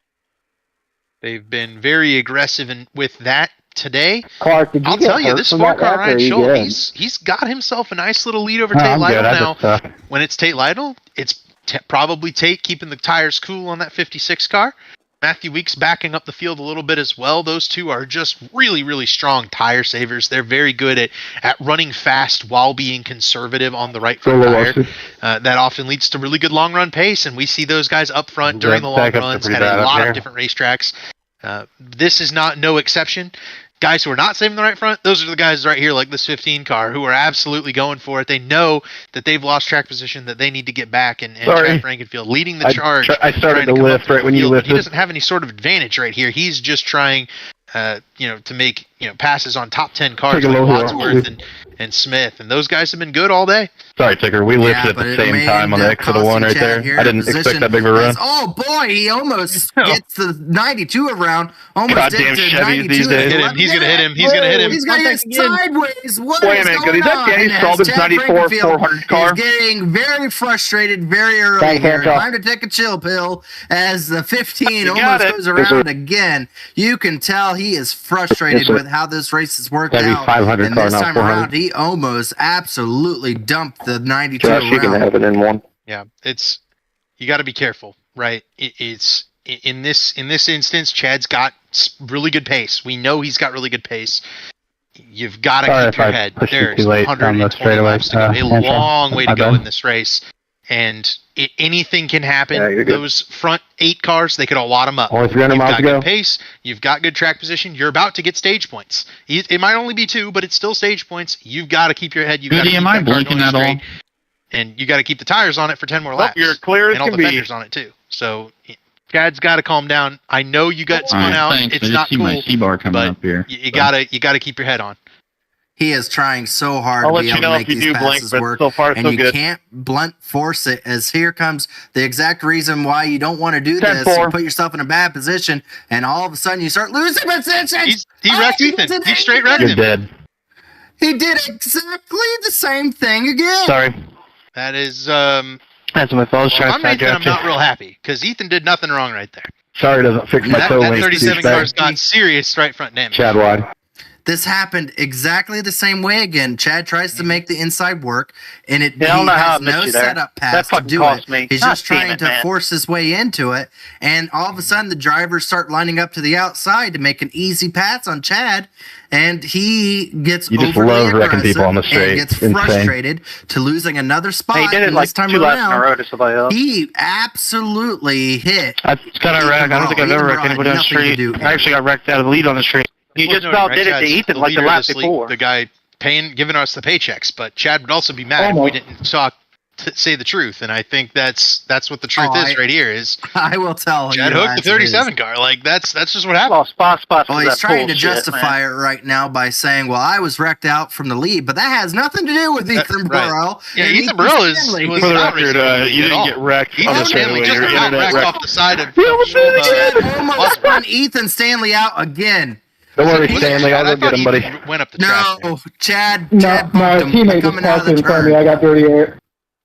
They've been very aggressive with that today. Clark, did you I'll get tell you, hurt this from 4 that car lap, Ryan or you Scholl, good? he's got himself a nice little lead over Tate Lytle now. When it's Tate Lytle, it's probably Tate keeping the tires cool on that 56 car. Matthew Weeks backing up the field a little bit as well. Those two are just really, really strong tire savers. They're very good at running fast while being conservative on the right front tire. That often leads to really good long run pace, and we see those guys up front during the long runs at a lot of different racetracks. This is no exception. Guys who are not saving the right front, those are the guys right here, like this 15 car, who are absolutely going for it. They know that they've lost track position, that they need to get back, and Chad Frankenfield leading the charge. I started to lift right when you lifted. He doesn't have any sort of advantage right here. He's just trying, to make passes on top 10 cars like Wadsworth and Smith, and those guys have been good all day. Sorry, Ticker. We lifted at the same time on the exit of 1 right there. I didn't expect that big of a run. Oh boy, he almost gets the 92 around. Almost goddamn Chevys these days. He's gonna hit him. He's gonna hit him. He's gonna hit sideways. What Wait a is minute, going is that Danny Stallman's 94 400 car? He's getting very frustrated very early here. Time to take a chill pill as the 15 almost goes around again. You can tell he is frustrated with how this race has worked out. 500 And car, this not time 400. around, he almost absolutely dumped the 92 Josh, you can around. have it in one. Yeah, you got to be careful, right? It's in this instance, Chad's got really good pace. We know he's got really good pace. You've got to keep your head. There's 120 laps to go. A long way to go in this race, and anything can happen. Those front 8 cars, they could all wad them up. Only 300 miles to go. You've got good pace. You've got good track position. You're about to get stage points. It might only be 2, but it's still stage points. You've got to keep your head. You've got to keep that car going straight. And you got to keep the tires on it for 10 more laps. You're clear as and all can the be. fenders on it too. So Chad's got to calm down. I know you got spun out. Thanks. It's I not just see cool, my C-bar coming but up here. you gotta keep your head on. He is trying so hard I'll to let be you able to know make if you these do blink, passes but work, so far, and so you good. can't blunt force it. As here comes the exact reason why you don't want to do this. You put yourself in a bad position, and all of a sudden you start losing position. He wrecked Ethan. He straight wrecked him. You're dead. He did exactly the same thing again. Sorry. That is That's my fault. I'm Nathan, I'm not real happy because Ethan did nothing wrong right there. Sorry, it doesn't fix my That toe link. 37 car's got serious right front damage. Chad wide. This happened exactly the same way again. Chad tries to make the inside work, and he don't know how has I missed no you there. setup pass That to fucking do cost it. me. He's God just damn trying it, to man. force his way into it, and all of a sudden the drivers start lining up to the outside to make an easy pass on Chad, and he gets You just overly love wrecking aggressive people on the straight. and gets Insane. frustrated to losing another spot. He did it and like this time 2 laps in a around, row to somebody else. he absolutely hit. It's kind of wrecked. I don't think I've ever wrecked anybody on the street. I actually got wrecked out of the lead on the street. You just about did it to Ethan like the lap before. The guy giving us the paychecks, but Chad would also be mad if we didn't say the truth, and I think that's what the truth is right here. Is I will tell Chad you, hooked the 37 car. Like that's just what happened. Lost spots. Well, he's trying to justify it right now by saying, "Well, I was wrecked out from the lead," but that has nothing to do with Ethan Burrell. Yeah, Ethan Burrell was For the record, you didn't get wrecked on the straightaway. Just Your got internet wrecked wrecked. off the side of. Chad almost spun Ethan Stanley out again. Don't worry, Stanley. I'll go get him, buddy. Went up the track. No, Chad My bumped him teammate just coming out passed of the in front of me. turn. I got dirty air.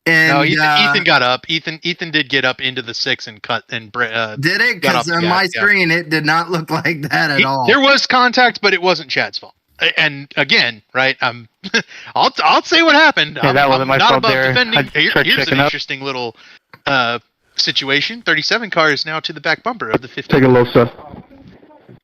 And, No, Ethan got up. Ethan did get up into the 6 and cut and did it? got off Because the on gas, my yeah. screen, it did not look like that at all. There was contact, but it wasn't Chad's fault. And again, right? I'll say what happened. Yeah, that wasn't I'm my not fault above there. defending. I Here's tried an checking up. interesting little situation. 37 car is now to the back bumper of the 50. Take a low stuff.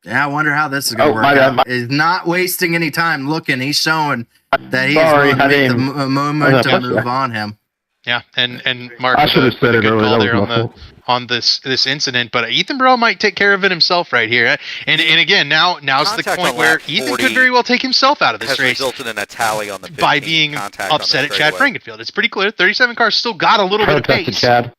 Yeah, I wonder how this is going to work my bad, out. He's not wasting any time looking. He's showing that he's Sorry, willing to I make the didn't- momentum move on him. Yeah, and Mark, I should have said it good earlier. call That there was my fault. on this incident, but Ethan Burrell might take care of it himself right here. And again, now's the Contact point on where lap Ethan 40 could very well take himself out of this has race resulted in a tally on the 15 by being contact on the upset at Chad straightaway. Frankenfield. It's pretty clear. 37 car's still got a little bit of Protested pace. Chad.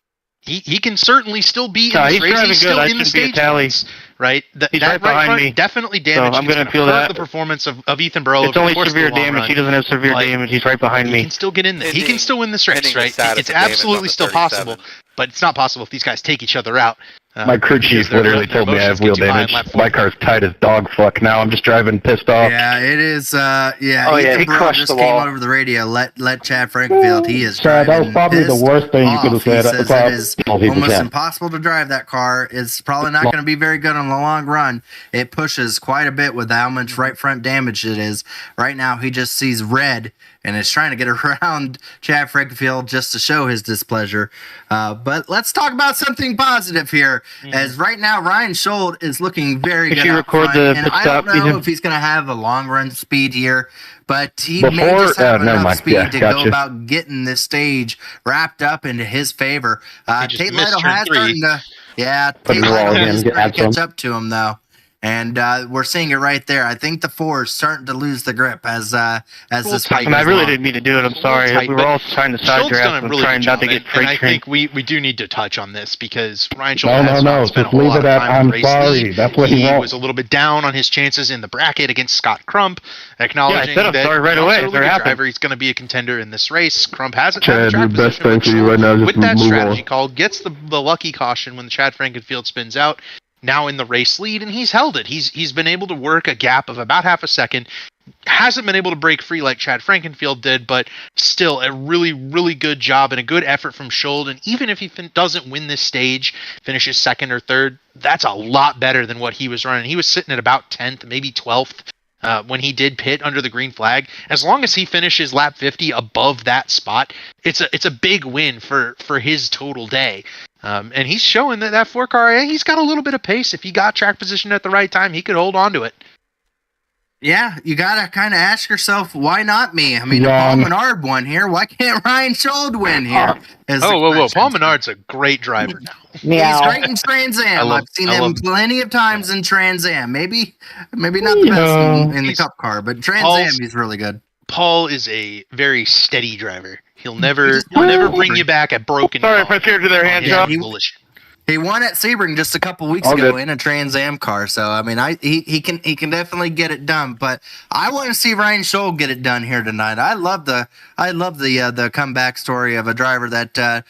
He can certainly still be in No, this he's race. driving He's good. still I in the shouldn't be a stage tally. points, right? He's That right behind front me. definitely damaged. I'm gonna It's feel hurt that. the performance of Ethan Burrell. It's over the only course of the severe long damage. run. He doesn't have severe Like, damage. He's right behind He me. can still get in there. He can Pending- still win this race, pending the right? status It's of damage on absolutely the still 37. possible, but it's not possible if these guys take each other out. My crew chief literally told me I have wheel damage. My car's tight as dog fuck now. I'm just driving pissed off. Yeah, it is. Oh, yeah, Ethan he Burrell crushed just the came wall. over the radio. Let Chad Frankenfield. He is Chad, that was driving probably the pissed worst thing you could have off. said. He That's says all it is people almost can. impossible to drive that car. It's probably not going to be very good on the long run. It pushes quite a bit with how much right front damage it is. Right now, he just sees red and is trying to get around Chad Frankenfield just to show his displeasure. But let's talk about something positive here. As right now, Ryan Schold is looking very Did good. you up record front, the and pit I stop, don't know Ethan? if he's going to have a long run speed here, but he may Before- just have never enough mind. speed Yeah, to go gotcha. about getting this stage wrapped up into his favor. He just Tate missed Lytle turn has 3. starting to, Put Tate it all Lytle again, is get starting to some. catch up to him though. And we're seeing it right there. I think the 4 is starting to lose the grip as this fight And I goes really on. didn't mean to do it. I'm sorry. Tight, We were but all trying to Schultz side done draft. a I'm really trying good not job, to get and freight I trained. think we do need to touch on this because Ryan Schultz No, has no, not spent just a whole leave lot it of at, time in I'm the race sorry. lead. That's what he wants. was a little bit down on his chances in the bracket against Scott Crump, acknowledging Yeah, I said I'm that sorry right Crump's away. a really They're good happening. driver. He's going to be a contender in this race. Crump hasn't had Chad, the track the best position, thing for you right now is just with that move strategy on. call, gets the lucky caution when the Chad Frankenfield spins out. now in the race lead, and he's held it. He's been able to work a gap of about half a second. Hasn't been able to break free like Chad Frankenfield did, but still a really, really good job and a good effort from Schold. And even if he doesn't win this stage, finishes second or third, that's a lot better than what he was running. He was sitting at about 10th, maybe 12th when he did pit under the green flag. As long as he finishes lap 50 above that spot, it's a big win for his total day. And he's showing that 4-car, he's got a little bit of pace. If he got track position at the right time, he could hold on to it. Yeah, you gotta kind of ask yourself, why not me? I mean, Paul Menard won here. Why can't Ryan Schold win here? Whoa! Paul Menard's a great driver now. He's great in Trans Am. I've seen him plenty of times in Trans Am. Maybe not the best in the Cup car, but Trans Am he's really good. Paul is a very steady driver. He'll never bring you back a broken. Sorry, press here to their hands up. He won at Sebring just a couple weeks ago in a Trans Am car, so I mean, he can definitely get it done. But I want to see Ryan Schold get it done here tonight. I love the comeback story of a driver that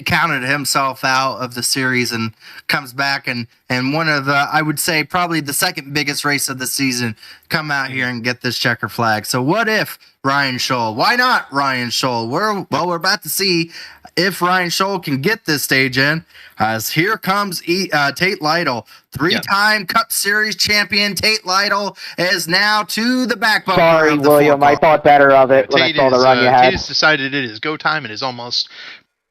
counted himself out of the series and comes back and one of the, I would say probably the second biggest race of the season, come out here and get this checker flag. So what if Ryan Schold? Why not Ryan Schold? We're about to see if Ryan Schold can get this stage in, as here comes Tate Lytle, three-time Cup Series champion. Tate Lytle is now to the backbone. Sorry, William, I thought better of it when I saw the run you had. Tate has decided it is go time. It is almost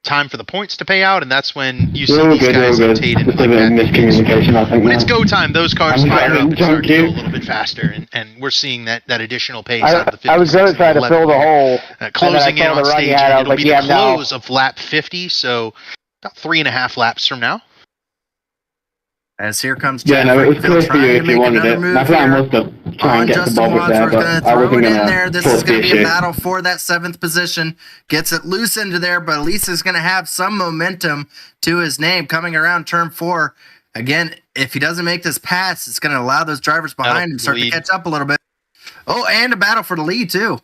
time for the points to pay out, and that's when you see these guys like Tate and miscommunication, I think. When it's go time, those cars fire up and start to go a little bit faster, and we're seeing that additional pace out of the 56. I was going to try to fill the hole. Closing in on stage, and it'll be the close of lap 50, so about 3.5 laps from now. As here comes Chad it was clear for you if you wanted it. My plan was to try and get the ball with that, but I wasn't going to. This is going to be a battle for that 7th position. Gets it loose into there, but at least he's going to have some momentum to his name coming around turn 4. Again, if he doesn't make this pass, it's going to allow those drivers behind him to start to catch up a little bit. Oh, and a battle for the lead, too.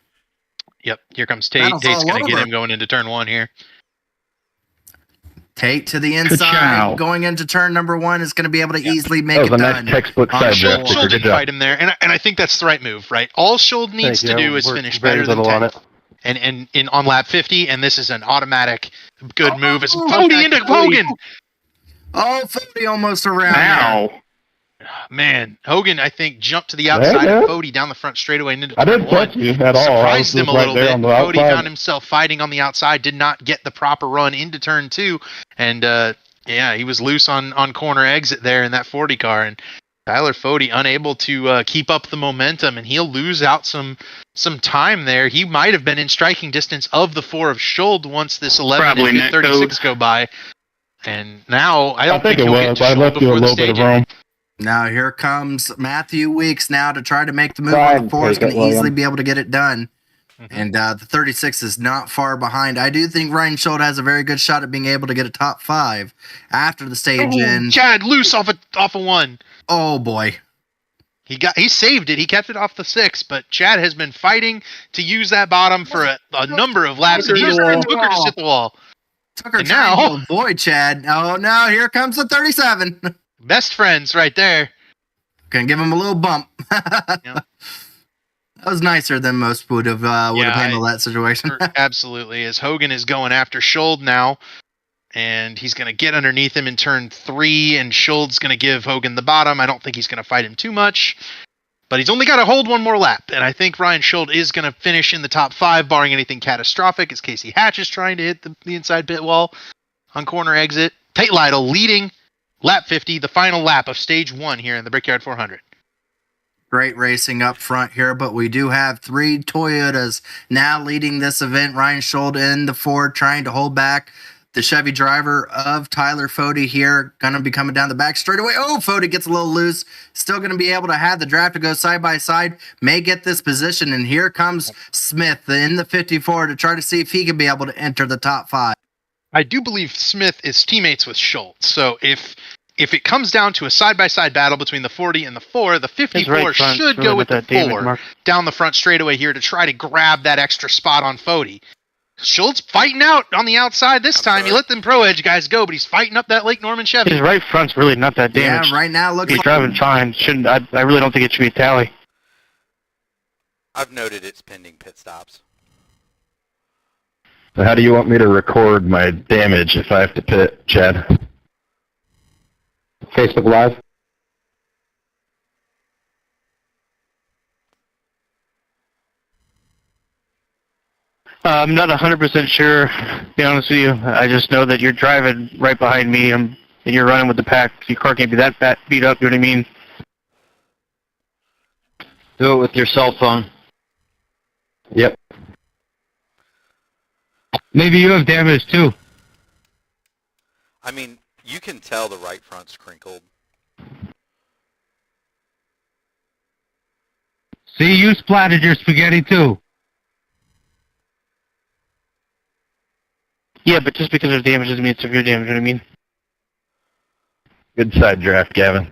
Yep, here comes Tate. Tate's going to get him going into turn 1 here. Tate to the inside, going into turn number 1 is going to be able to easily make it done. Nice textbook side Schold did fight him there, and I think that's the right move, right? All Schold needs to do is finish better than 10th, and on lap 50, and this is an automatic good move. It's Fody into Hogan. Oh, Fody almost around. Wow. Man, Hogan, I think, jumped to the outside of Fody down the front straightaway and into I didn't touch you at all. Surprised him a little bit. Fody found himself fighting on the outside, did not get the proper run into turn 2, and he was loose on corner exit there in that 40 car, and Tyler Fody unable to keep up the momentum, and he'll lose out some time there. He might have been in striking distance of the 4 of Schold once this 11 and 36 go by, and now I don't think he'll get to Schold before the stage. Now here comes Matthew Weeks now to try to make the move on the 4. Is going to easily be able to get it done. And the 36 is not far behind. I do think Ryan Schold has a very good shot at being able to get a top 5 after the stage ends. Chad loose off a 1. Oh boy. He saved it. He kept it off the 6, but Chad has been fighting to use that bottom for a number of laps, and he's took her to hit the wall. Took her trying to avoid Chad. Oh no, here comes the 37. Best friends right there. Gonna give him a little bump. That was nicer than most would have handled that situation. Absolutely. As Hogan is going after Schold now, and he's going to get underneath him in turn 3, and Schold's going to give Hogan the bottom. I don't think he's going to fight him too much, but he's only got to hold one more lap, and I think Ryan Schold is going to finish in the top 5, barring anything catastrophic, as Casey Hatch is trying to hit the inside pit wall on corner exit. Tate Lytle leading lap 50, the final lap of stage 1 here in the Brickyard 400. Great racing up front here, but we do have 3 Toyotas now leading this event. Ryan Schold in the Ford trying to hold back the Chevy driver of Tyler Fody here. Going to be coming down the back straightaway. Oh, Fody gets a little loose. Still going to be able to have the draft to go side by side. May get this position, and here comes Smith in the 54 to try to see if he can be able to enter the top 5. I do believe Smith is teammates with Schold, so if it comes down to a side-by-side battle between the 40 and the 4, the 54 should go with the 4 down the front straightaway here to try to grab that extra spot on Fody. Schultz fighting out on the outside this time. He let them Pro Edge guys go, but he's fighting up that Lake Norman Chevy. His right front's really not that damaged. Yeah, right now looks he's driving fine. I really don't think it should be a tally. I've noted it's pending pit stops. So how do you want me to record my damage if I have to pit, Chad? Facebook Live? I'm not 100% sure, to be honest with you. I just know that you're driving right behind me and you're running with the pack. Your car can't be that beat up, you know what I mean? Do it with your cell phone. Yep. Maybe you have damage too. I mean, you can tell the right front's crinkled. See, you splattered your spaghetti too. Yeah, but just because there's damage doesn't mean it's severe damage, you know what I mean? Good side draft, Gavin.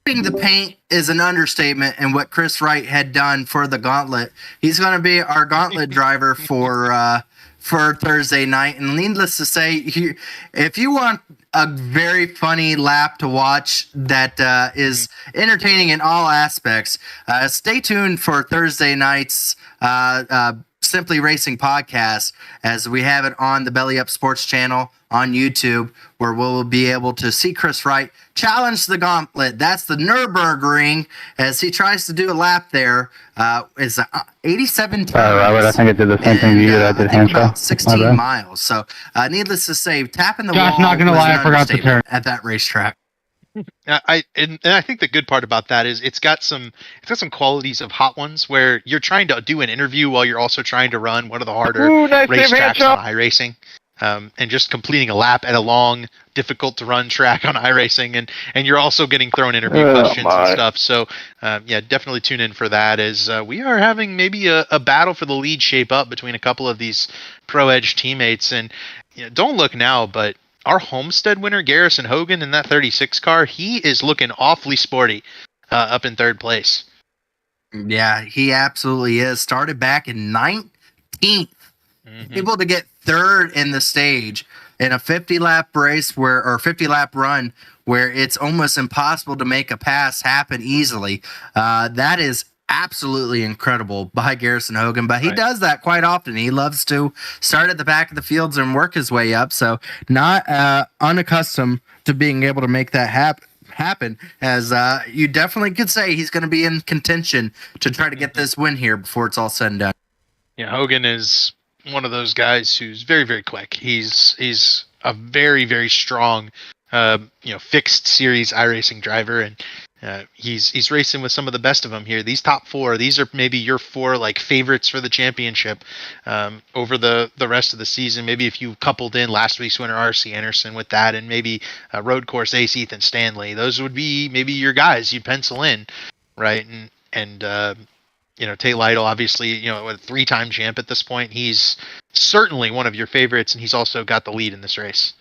The paint is an understatement in what Chris Wright had done for the gauntlet. He's going to be our gauntlet driver for Thursday night. And needless to say, if you want a very funny lap to watch that is entertaining in all aspects, stay tuned for Thursday night's Simply Racing podcast, as we have it on the Belly Up Sports channel on YouTube, where we'll be able to see Chris Wright challenge the gauntlet. That's the Nürburgring, as he tries to do a lap there. Is 87 times. Robert, I think I did the same thing to you that I did hand about 16 miles. So, needless to say, tapping the Josh, wall. not gonna lie, I forgot to turn at that racetrack. I think the good part about that is it's got some qualities of Hot Ones where you're trying to do an interview while you're also trying to run one of the harder racetracks on iRacing, and just completing a lap at a long, difficult to run track on iRacing, and you're also getting thrown interview questions and stuff. So yeah, definitely tune in for that, as we are having maybe a battle for the lead shape up between a couple of these Pro Edge teammates. And don't look now, but our Homestead winner, Garrison Hogan, in that 36 car, he is looking awfully sporty up in third place. Yeah, he absolutely is. Started back in 19th. Able to get third in the stage in a 50-lap race or 50-lap run where it's almost impossible to make a pass happen easily. That is absolutely incredible by Garrison Hogan, but he does that quite often. He loves to start at the back of the fields and work his way up, so not unaccustomed to being able to make that happen, as you definitely could say he's going to be in contention to try to get this win here before it's all said and done. Yeah, Hogan is one of those guys who's very, very quick. He's a very, very strong fixed series iRacing driver, and he's racing with some of the best of them here. These top four, these are maybe your four like favorites for the championship over the rest of the season. Maybe if you coupled in last week's winner RC Anderson with that, and maybe road course ace Ethan Stanley, those would be maybe your guys you'd pencil in, right? And Tate Lytle, obviously, a 3-time champ at this point. He's certainly one of your favorites, and he's also got the lead in this race.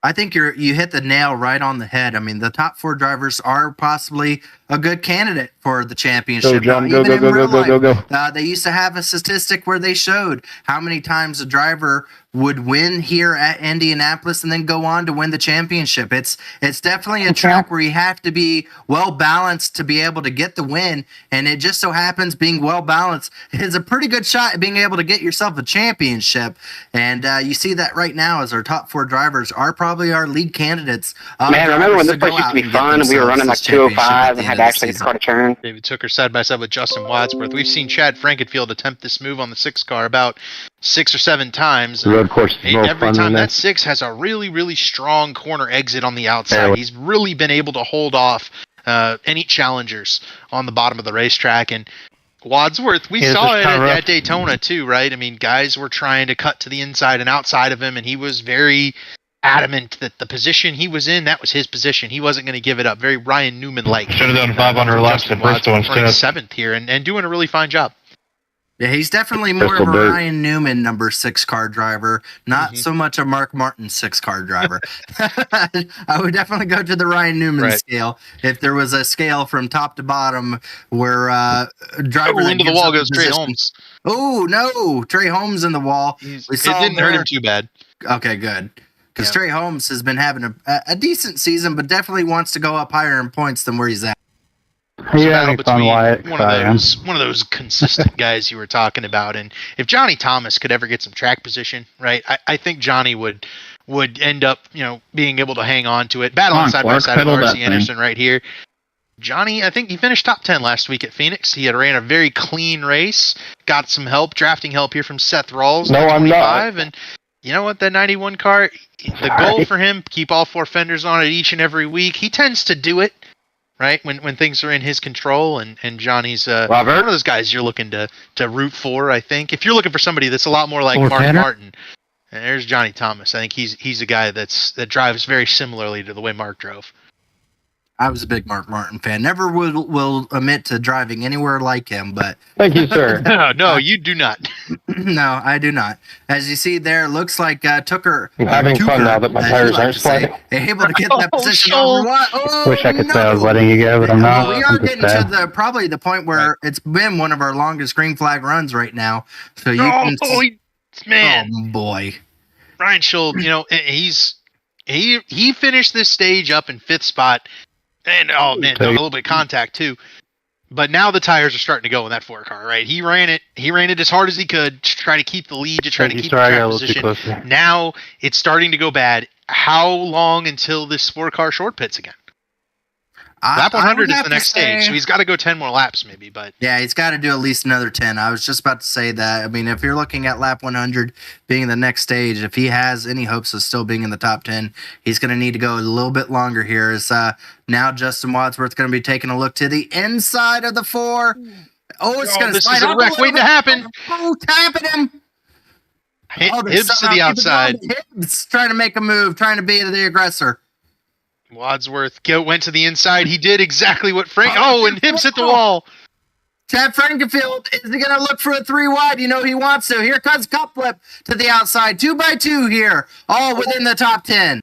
I think you hit the nail right on the head. I mean, the top four drivers are possibly a good candidate for the championship. Go, John, go. They used to have a statistic where they showed how many times a driver would win here at Indianapolis and then go on to win the championship. It's definitely a track where you have to be well balanced to be able to get the win, and it just so happens being well balanced is a pretty good shot at being able to get yourself a championship. And you see that right now, as our top four drivers are probably our lead candidates. Man, remember when this place used to be fun and we were running like 205 and had to actually get the car to turn? David Tooker side by side with Justin Wadsworth. We've seen Chad Frankenfield attempt this move on the 6 car about 6 or 7 times. The road course is more every fun time than that 6 has a really, really strong corner exit on the outside. He's really been able to hold off any challengers on the bottom of the racetrack. And Wadsworth, we Yeah, saw it's it kinda rough. at Daytona too, right? I mean, guys were trying to cut to the inside and outside of him, and he was very adamant that the position he was in, that was his position. He wasn't going to give it up. Very Ryan Newman-like. Should have done 500 laps at Bristol instead. 7th here and doing a really fine job. Yeah, he's definitely more of a Ryan Newman number 6 car driver, not so much a Mark Martin 6 car driver. I would definitely go to the Ryan Newman scale. If there was a scale from top to bottom where driver into the wall goes Trey Holmes. Oh no, Trey Holmes in the wall. It didn't hurt him too bad. Okay, good. Because Trey Holmes has been having a decent season, but definitely wants to go up higher in points than where he's at. Yeah, one of those consistent guys you were talking about, and if Johnny Thomas could ever get some track position, right, I think Johnny would end up, being able to hang on to it, battling side by side with R.C. Anderson right here. Johnny, I think he finished top 10 last week at Phoenix. He had ran a very clean race, got some help, drafting help here from Seth Rawls. No, I'm not. And you know what, that 91 car, the goal for him, keep all 4 fenders on it each and every week. He tends to do it. Right, when things are in his control, and Johnny's one of those guys you're looking to root for. I think if you're looking for somebody that's a lot more like Mark Martin, there's Johnny Thomas. I think he's a guy that drives very similarly to the way Mark drove. I was a big Mark Martin fan. Never will admit to driving anywhere like him, but thank you, sir. No, you do not. No, I do not. As you see there, looks like Tucker. I'm having fun now that my tires aren't sliding. Able to get that position over. Wish I could say I was letting you go, but I'm not. We are getting to probably the point where it's been one of our longest green flag runs right now. So you can. Man, oh boy, Ryan Schuld. He finished this stage up in 5th spot. And, a little bit of contact, too. But now the tires are starting to go in that 4 car, right? He ran it as hard as he could to try to keep the lead, to try to keep the track position. Now it's starting to go bad. How long until this 4 car short pits again? Lap 100 is the next stage, so he's got to go 10 more laps maybe. But yeah, he's got to do at least another 10. I was just about to say that. I mean, if you're looking at lap 100 being the next stage, if he has any hopes of still being in the top 10, he's going to need to go a little bit longer here. As now Justin Wadsworth going to be taking a look to the inside of the 4. Oh, it's going to slide. This is a wreck waiting to happen. Oh, tapping him. Hibbs to the outside. Hibbs trying to make a move, trying to be the aggressor. Wadsworth went to the inside. He did exactly what Frank. Oh, and Hibbs hit the wall. Chad Frankenfield, is he going to look for a 3 wide? You know he wants to. Here comes Cutlip to the outside. 2x2 here, all within the top 10.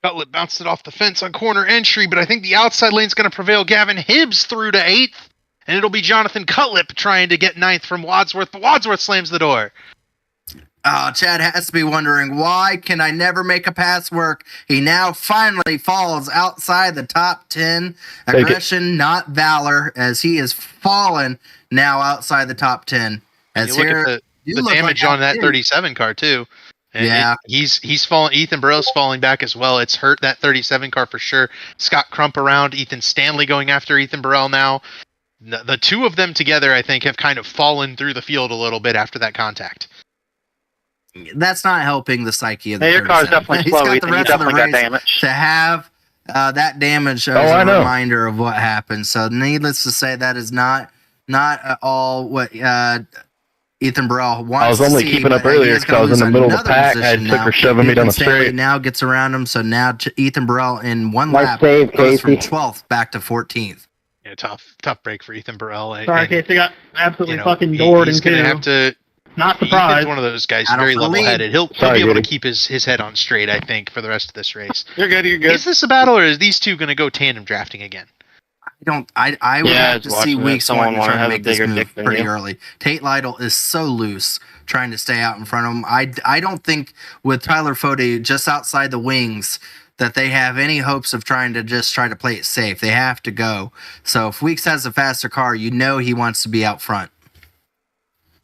Cutlip bounced it off the fence on corner entry, but I think the outside lane's going to prevail. Gavin Hibbs through to 8th, and it'll be Jonathan Cutlip trying to get 9th from Wadsworth, but Wadsworth slams the door. Chad has to be wondering, why can I never make a pass work? He now finally falls outside the top 10. Aggression, not valor, as he is fallen now outside the top 10. As you look at the damage on that 37 car, too. And he's falling. Ethan Burrell's falling back as well. It's hurt that 37 car for sure. Scott Crump around. Ethan Stanley going after Ethan Burrell now. The 2 of them together, I think, have kind of fallen through the field a little bit after that contact. That's not helping the psyche of the your car's definitely slow, Ethan. You definitely got damage. To have that damage as a reminder of what happened. So needless to say, that is not at all what Ethan Burrell wants. I was only keeping up earlier because I was in the middle of the pack. I had Tucker shoving me down the straight. Now gets around him, so now Ethan Burrell in 1 lap goes from 12th back to 14th. Yeah, tough break for Ethan Burrell. Sorry, Casey got absolutely fucking doored. He's going to have to. Not surprised. He's one of those guys, very level-headed. He'll be able to keep his head on straight, I think, for the rest of this race. You're good. Is this a battle, or is these 2 going to go tandem drafting again? I would have to see Weeks 1 trying to make this move pretty early. Tate Lytle is so loose trying to stay out in front of him. I don't think with Tyler Fode just outside the wings that they have any hopes of trying to play it safe. They have to go. So if Weeks has a faster car, he wants to be out front.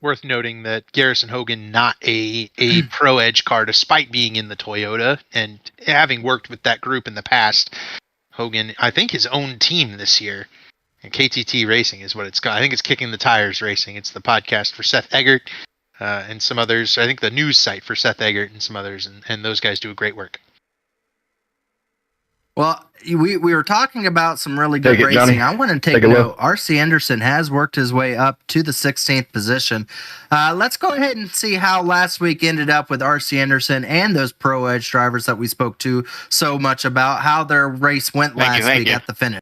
Worth noting that Garrison Hogan, not a Pro Edge car, despite being in the Toyota and having worked with that group in the past. Hogan, I think his own team this year, and KTT Racing is what it's got. I think it's Kicking the Tires Racing. It's the podcast for Seth Eggert and some others. I think the news site for Seth Eggert and some others, and those guys do a great work. Well, we were talking about some really good Take it, racing. Johnny. I want to take Take a note. look. RC Anderson has worked his way up to the 16th position. Let's go ahead and see how last week ended up with RC Anderson and those Pro Edge drivers that we spoke to so much about, how their race went last week at the finish.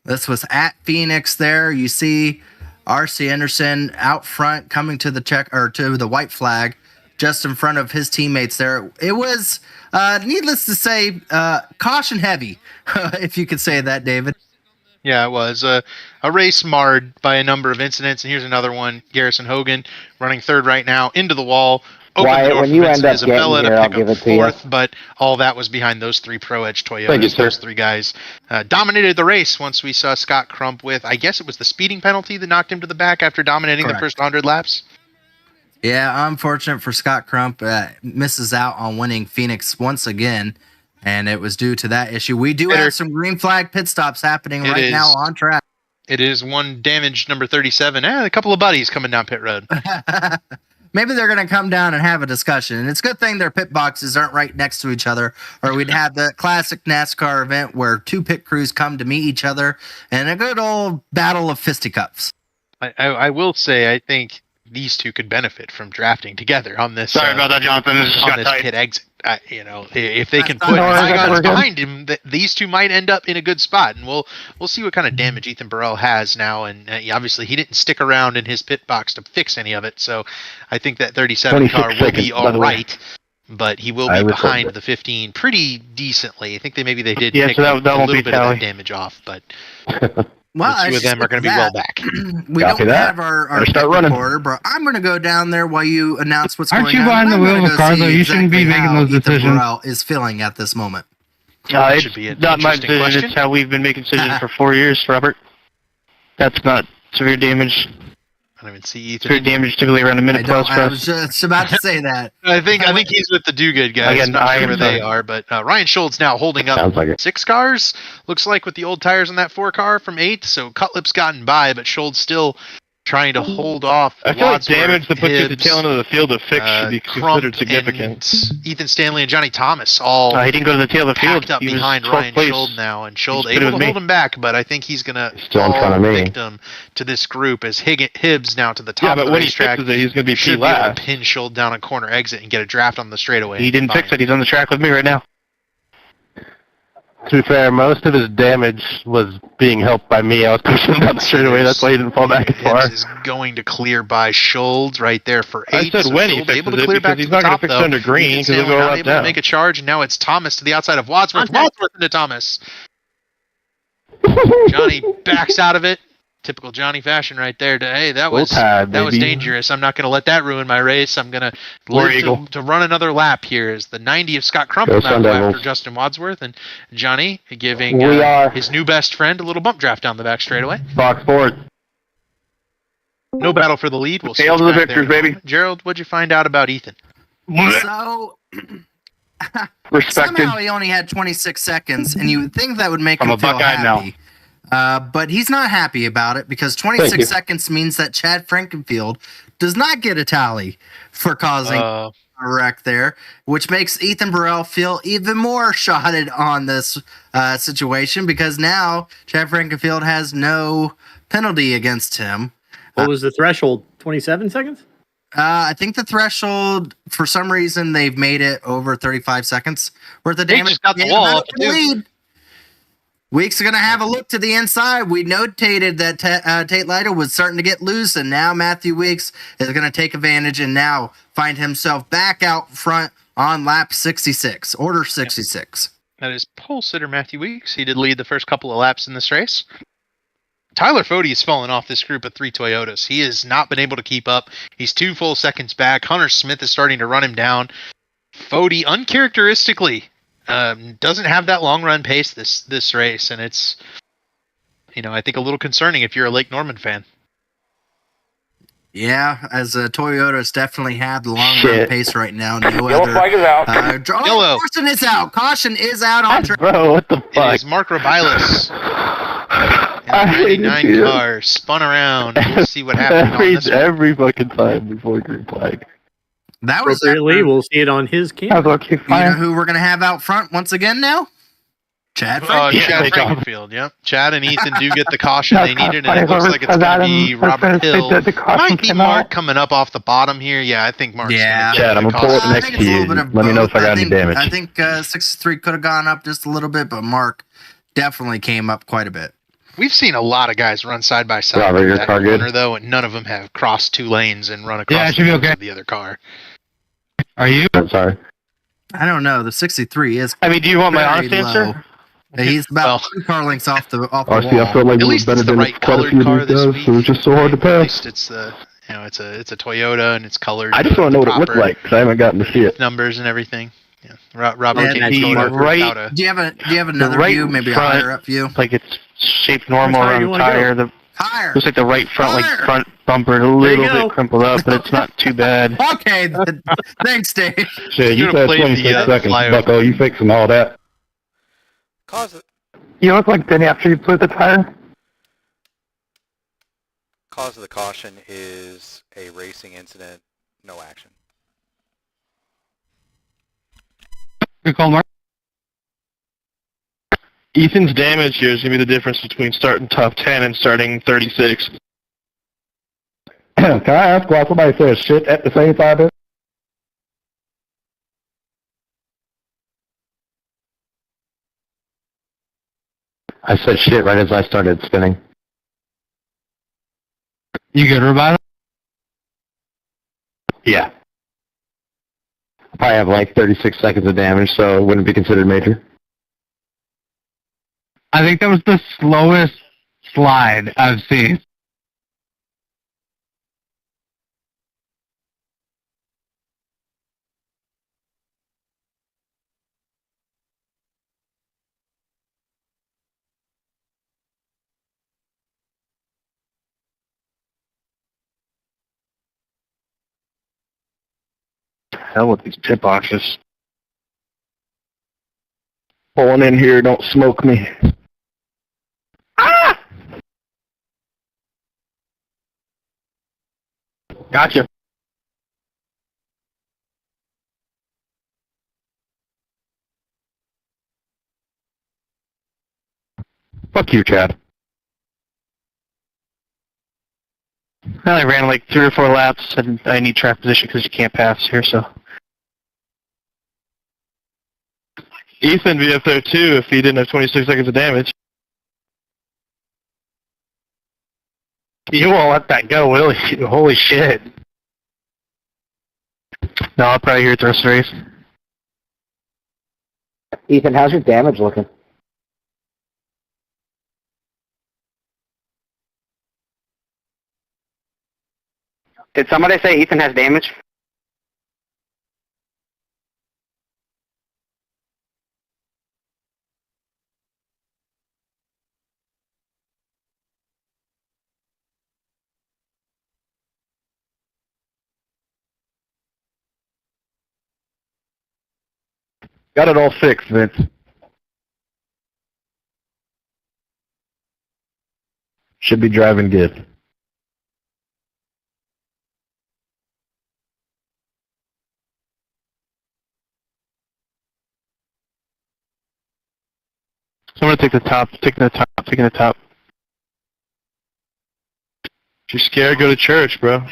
This was at Phoenix there. You see RC Anderson out front coming to the to the white flag just in front of his teammates there. It was, needless to say, caution heavy, if you could say that, David. Yeah, it was a race marred by a number of incidents, and here's another one. Garrison Hogan running third right now into the wall. Wyatt, when you end up getting here, I'll give it to you. Fourth, but all that was behind those three Pro Edge Toyotas. Those three guys dominated the race once we saw Scott Crump with, I guess it was the speeding penalty that knocked him to the back after dominating the first 100 laps. Yeah, unfortunate for Scott Crump. Misses out on winning Phoenix once again, and it was due to that issue. We do have some green flag pit stops happening right now on track. It is one damaged number 37. A couple of buddies coming down pit road. Maybe they're going to come down and have a discussion. And it's a good thing their pit boxes aren't right next to each other, or we'd have the classic NASCAR event where two pit crews come to meet each other and a good old battle of fisticuffs. I will say, I think these two could benefit from drafting together on this. Sorry about that, Jonathan. This just on got this tight. pit exit. If they can put guys behind him, these two might end up in a good spot, and we'll see what kind of damage Ethan Burrell has now. And obviously, he didn't stick around in his pit box to fix any of it, so I think that 37 car will be all right. But he will be behind the 15 pretty decently. I think they did pick a little bit of that damage off, but. Well, the two of them are going to be well back. We don't have our reporter, but I'm going to go down there while you announce what's going on. Aren't you behind the wheel of a car, though? You shouldn't be making those decisions. Burrell is feeling at this moment. It's not my decision. It's how we've been making decisions for 4 years, Robert. That's not severe damage. I don't even see Ethan. Severe damage typically around a minute plus. I was just about to say that. I think he's with the Do-Good guys. Again, not sure where they are, but Ryan Schultz now holding up 6 cars. Looks like with the old tires on that 4 car from 8. So Cutlip's gotten by, but Schultz still trying to hold off. I feel like damage that puts you at the tail end of the field to fix should be considered significant. Ethan Stanley and Johnny Thomas all he didn't go to the tail of the field. Up he behind was Ryan place. Schultz now, and Schultz able to hold him back, but I think he's going to still in front of me. Victim to this group as Hibbs now to the top of the when racetrack. he fixes it, he's going to be should last. be able to pin Schultz down a corner exit and get a draft on the straightaway. He didn't fix it. He's on the track with me right now. To be fair, most of his damage was being helped by me. I was pushing him down the straightaway. That's why he didn't fall back as far. Hibbs is going to clear by Schultz right there for 8. I said so when he Schultz able to fixes clear it back because he's to not the going top, to fix though. it under green because he'll Stanley go not left able to down. make a charge, and now it's Thomas to the outside of Wadsworth. Wadsworth into Thomas. Johnny backs out of it. Typical Johnny fashion right there. That was dangerous. I'm not going to let that ruin my race. I'm going to live to run another lap here. As the 90 of Scott Crump now after Justin Wadsworth, and Johnny giving his new best friend a little bump draft down the back straightaway. Box forward. No battle for the lead. We'll Hail to the victors, baby. Gerald, what'd you find out about Ethan? So Respected. somehow he only had 26 seconds, and you would think that would make him a feel Buckeye happy. But he's not happy about it because 26 seconds means that Chad Frankenfield does not get a tally for causing a wreck there, which makes Ethan Burrell feel even more shotted on this situation because now Chad Frankenfield has no penalty against him. What was the threshold? 27 seconds? I think the threshold, for some reason, they've made it over 35 seconds worth of damage. Just got the wall up lead. Weeks are going to have a look to the inside. We notated that Tate Lytle was starting to get loose, and now Matthew Weeks is going to take advantage and now find himself back out front on lap 66, order 66. That is pole sitter Matthew Weeks. He did lead the first couple of laps in this race. Tyler Fody has fallen off this group of 3 Toyotas. He has not been able to keep up. He's 2 full seconds back. Hunter Smith is starting to run him down. Fody, uncharacteristically, doesn't have that long run pace this race, and it's, I think a little concerning if you're a Lake Norman fan. Yeah, as Toyotas definitely have the long run pace right now. No Yellow other. flag is out. Yellow. Caution is out. Caution is out on track. Bro, what the fuck? It is Mark Robilas. And the 99 car spun around. We'll see what happens on this one. Every fucking time before green flag. That was appropriately. We'll see it on his camera. You know who we're going to have out front once again now? Chad Chad Frankenfield, yep. Chad and Ethan do get the caution they needed, and it looks like it's going to be Robert Hill. Might be Mark coming up off the bottom here. Yeah, I think Mark's going to get Chad, I'm going to pull it next to you. Let me know if I got any damage. I think 63 could have gone up just a little bit, but Mark definitely came up quite a bit. We've seen a lot of guys run side by side Robert, your car good? Though, and none of them have crossed 2 lanes and run across the other car. Are you? I'm sorry. I don't know. The 63 is. I mean, do you want my honest answer? He's about 2 car lengths off the wall. I feel like at least it's the right colored car this week. So it was just so hard to pass. At least it's it's a Toyota and it's colored. I just want to know what it looked like because I haven't gotten to see it. Numbers and everything. Yeah, Robert can right. Do you have another view? Maybe a higher up view. Like it's shaped normal around the tire. The higher. Looks like the right front, front bumper, a little bit crumpled up, but it's not too bad. Okay, thanks, Dave. Shit, you said 26 seconds, Bucko. You fixing all that? You look like Denny after you put the tire. Cause of the caution is a racing incident, no action. Good call, Mark. Ethan's damage here is going to be the difference between starting top 10 and starting 36. Can I ask why somebody says shit at the same time? I said shit right as I started spinning. You good, Roboto? Yeah. I probably have like 36 seconds of damage, so it wouldn't be considered major. I think that was the slowest slide I've seen. Hell with these pit boxes. Pulling in here, don't smoke me. Ah! Gotcha. Fuck you, Chad. I only ran like 3 or 4 laps, and I need track position because you can't pass here, so. Ethan would be up there too if he didn't have 26 seconds of damage. You won't let that go, will you? Holy shit. No, I'll probably hear it the rest of the race. Ethan, how's your damage looking? Did somebody say Ethan has damage? Got it all fixed, Vince. Should be driving good. So I'm going to take the top, taking the top. If you're scared, go to church, bro.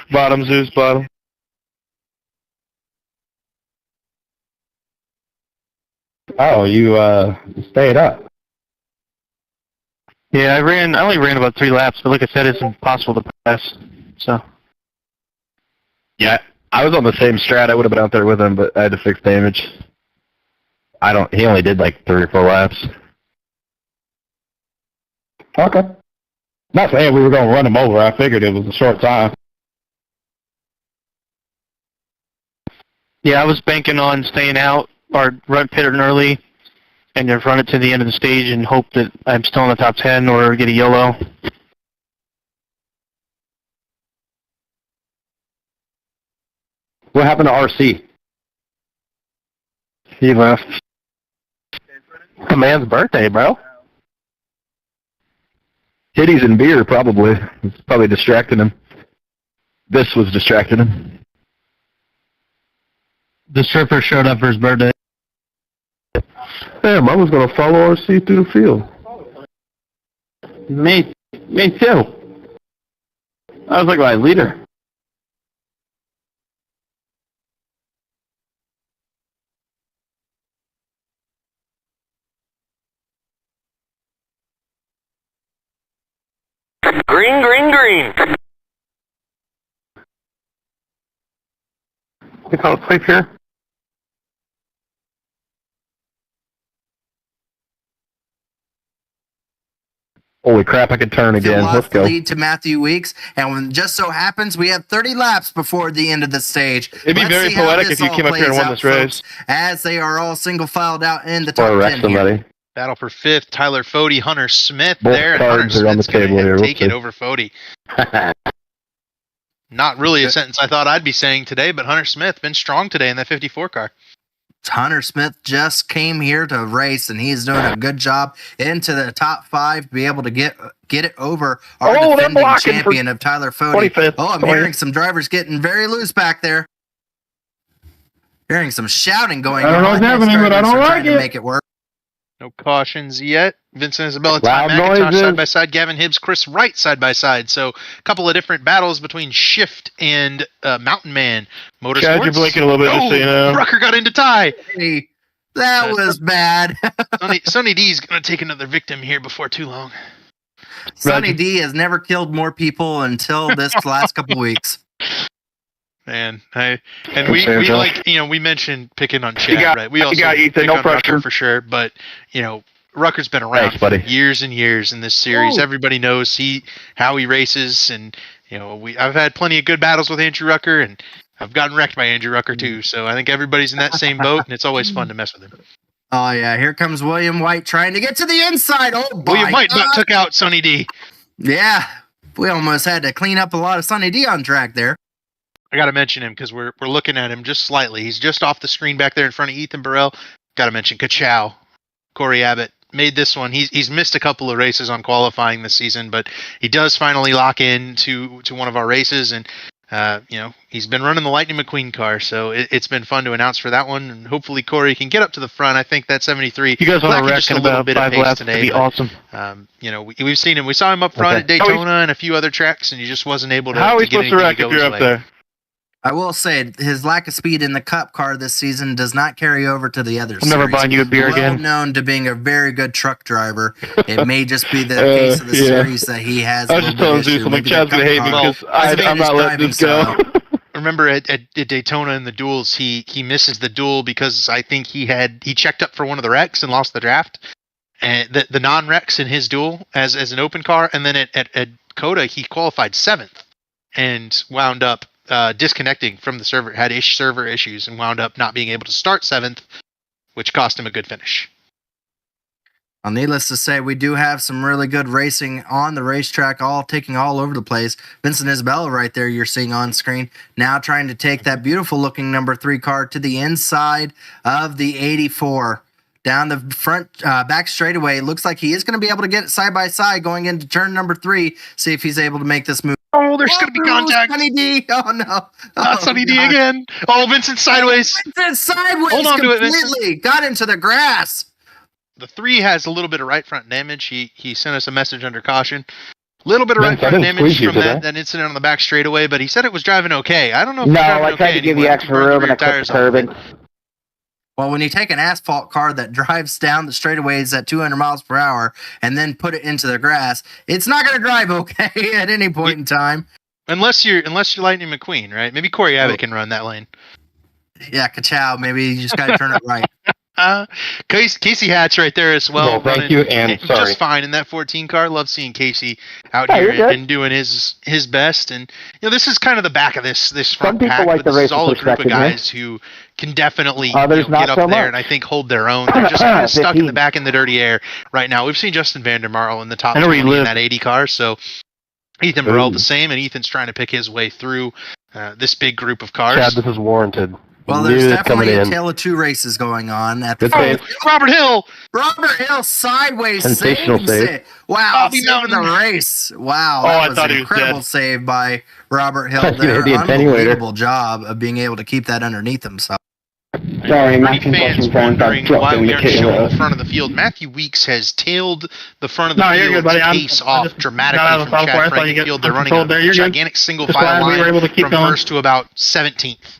Bottom, Zeus, bottom. Oh, you stayed up. Yeah, I only ran about 3 laps, but like I said, it's impossible to pass, so. Yeah, I was on the same strat. I would have been out there with him, but I had to fix damage. He only did like 3 or 4 laps. Okay. Not saying we were going to run him over. I figured it was a short time. Yeah, I was banking on staying out or pitting early and just run it to the end of the stage and hope that I'm still in the top 10 or get a yellow. What happened to RC? He left. The man's birthday, bro. Titties and beer, probably. It's probably distracting him. This was distracting him. The stripper showed up for his birthday. Damn, I was going to follow RC through the field. Me too. I was like my leader. Green, green, green. You found a pipe here? Holy crap, I can turn again. Let's go. Lead to Matthew Weeks, and when just so happens we have 30 laps before the end of the stage. It'd be very poetic if you came up here and won this race. As they are all single filed out in the top Or wreck 10 somebody. here. Battle for 5th, Tyler Fody, Hunter Smith Both there. And Hunter cards are on the Smith's gonna table here. take it over Fody. Not really a sentence I thought I'd be saying today, but Hunter Smith been strong today in that 54 car. Hunter Smith just came here to race, and he's doing a good job into the top 5 to be able to get it over our defending champion of Tyler Fody. Oh, I'm hearing some drivers getting very loose back there. Hearing some shouting going on. I don't know what's happening, but I don't like to it. make it work. No cautions yet. Vincent Isabella, Loud Ty McIntosh noises. side by side, Gavin Hibbs, Chris Wright side by side. So a couple of different battles between Shift and Mountain Man Motorsports. Chad, you're blinking a little bit, just so you know. Rucker got into Ty. Hey, that was bad. Sonny D's going to take another victim here before too long. Sonny D has never killed more people until this last couple weeks. Man, we like, we mentioned picking on Chad, right? We also Ethan, pick no on pressure. Rucker for sure, but Rucker's been around Thanks, buddy. for years and years in this series. Ooh. Everybody knows how he races, and I've had plenty of good battles with Andrew Rucker, and I've gotten wrecked by Andrew Rucker too. So I think everybody's in that same boat, and it's always fun to mess with him. Oh yeah, here comes William White trying to get to the inside. Oh boy, William White took out Sonny D. Yeah, we almost had to clean up a lot of Sonny D on track there. I got to mention him because we're looking at him just slightly. He's just off the screen back there in front of Ethan Burrell. Got to mention Kachow, Corey Abbott. Made this one. He's missed a couple of races on qualifying this season, but he does finally lock in to one of our races, and he's been running the Lightning McQueen car, so it's been fun to announce for that one, and hopefully Corey can get up to the front. I think that 73. You guys want to wreck just in a little about bit of 5 pace laps today. to be but, awesome. We've seen him. We saw him up front at Daytona and a few other tracks, and he just wasn't able to. How are we to get supposed to anything wreck go if you're his up way. there? I will say his lack of speed in the Cup car this season does not carry over to the other I'm never series. buying you a beer again. Known to being a very good truck driver. It may just be the case of the series that he has. I was just telling Zeus, I'm like, Chad's going to hate me because I'm not letting this go. Remember at Daytona in the duels, he misses the duel because I think he checked up for one of the wrecks and lost the draft, and the non-wrecks in his duel as an open car, and then at COTA he qualified 7th and wound up disconnecting from the server, had server issues, and wound up not being able to start 7th, which cost him a good finish. Well, needless to say, we do have some really good racing on the racetrack, taking all over the place. Vincent Isabella right there you're seeing on screen, now trying to take that beautiful-looking number 3 car to the inside of the 84. Down the front, back straightaway. Looks like he is going to be able to get it side by side going into turn number 3, see if he's able to make this move. Oh, there's going to be contact. Sonny D. Oh, no. Not Sonny D again. Oh, Vincent sideways. Vincent sideways. Hold on to it, completely. Vincent. Got into the grass. The 3 has a little bit of right front damage. He sent us a message under caution. A little bit of right front damage from that incident on the back straightaway, but he said it was driving okay. I don't know if I tried to give you extra room and I clipped the curb. Well, when you take an asphalt car that drives down the straightaways at 200 miles per hour and then put it into the grass, it's not going to drive okay at any point in time. Unless you're Lightning McQueen, right? Maybe Corey Abbott can run that lane. Yeah, Kachow. Maybe you just got to turn it right. Casey Hatch right there as well. Thank you, and sorry. Just fine in that 14 car. Love seeing Casey out here and doing his best. And this is kind of the back of this front pack. Like but this is all a group of guys who can definitely get up there and I think hold their own. They're just kind of stuck in the back in the dirty air right now. We've seen Justin Vandermarl in the top 20 in that 80 car. So Ethan Burrell the same, and Ethan's trying to pick his way through this big group of cars. Chad, this is warranted. Well, there's definitely a tale of 2 races going on at the Robert Hill. Robert Hill sideways sensational saves save. it. Wow, saving the race. Wow, that was an incredible save by Robert Hill there. The Unbelievable job of being able to keep that underneath himself. Sorry, Many Matthew fans Boston fans wondering dropped why in we the aren't showing killer. the front of the field. Matthew Weeks has tailed the front of the you're field good, buddy. pace off got out dramatically of from the Chad I thought you got Frankenfield. They're running controlled there. a You're good. gigantic single Just file glad we were line able to keep from going. first to about 17th.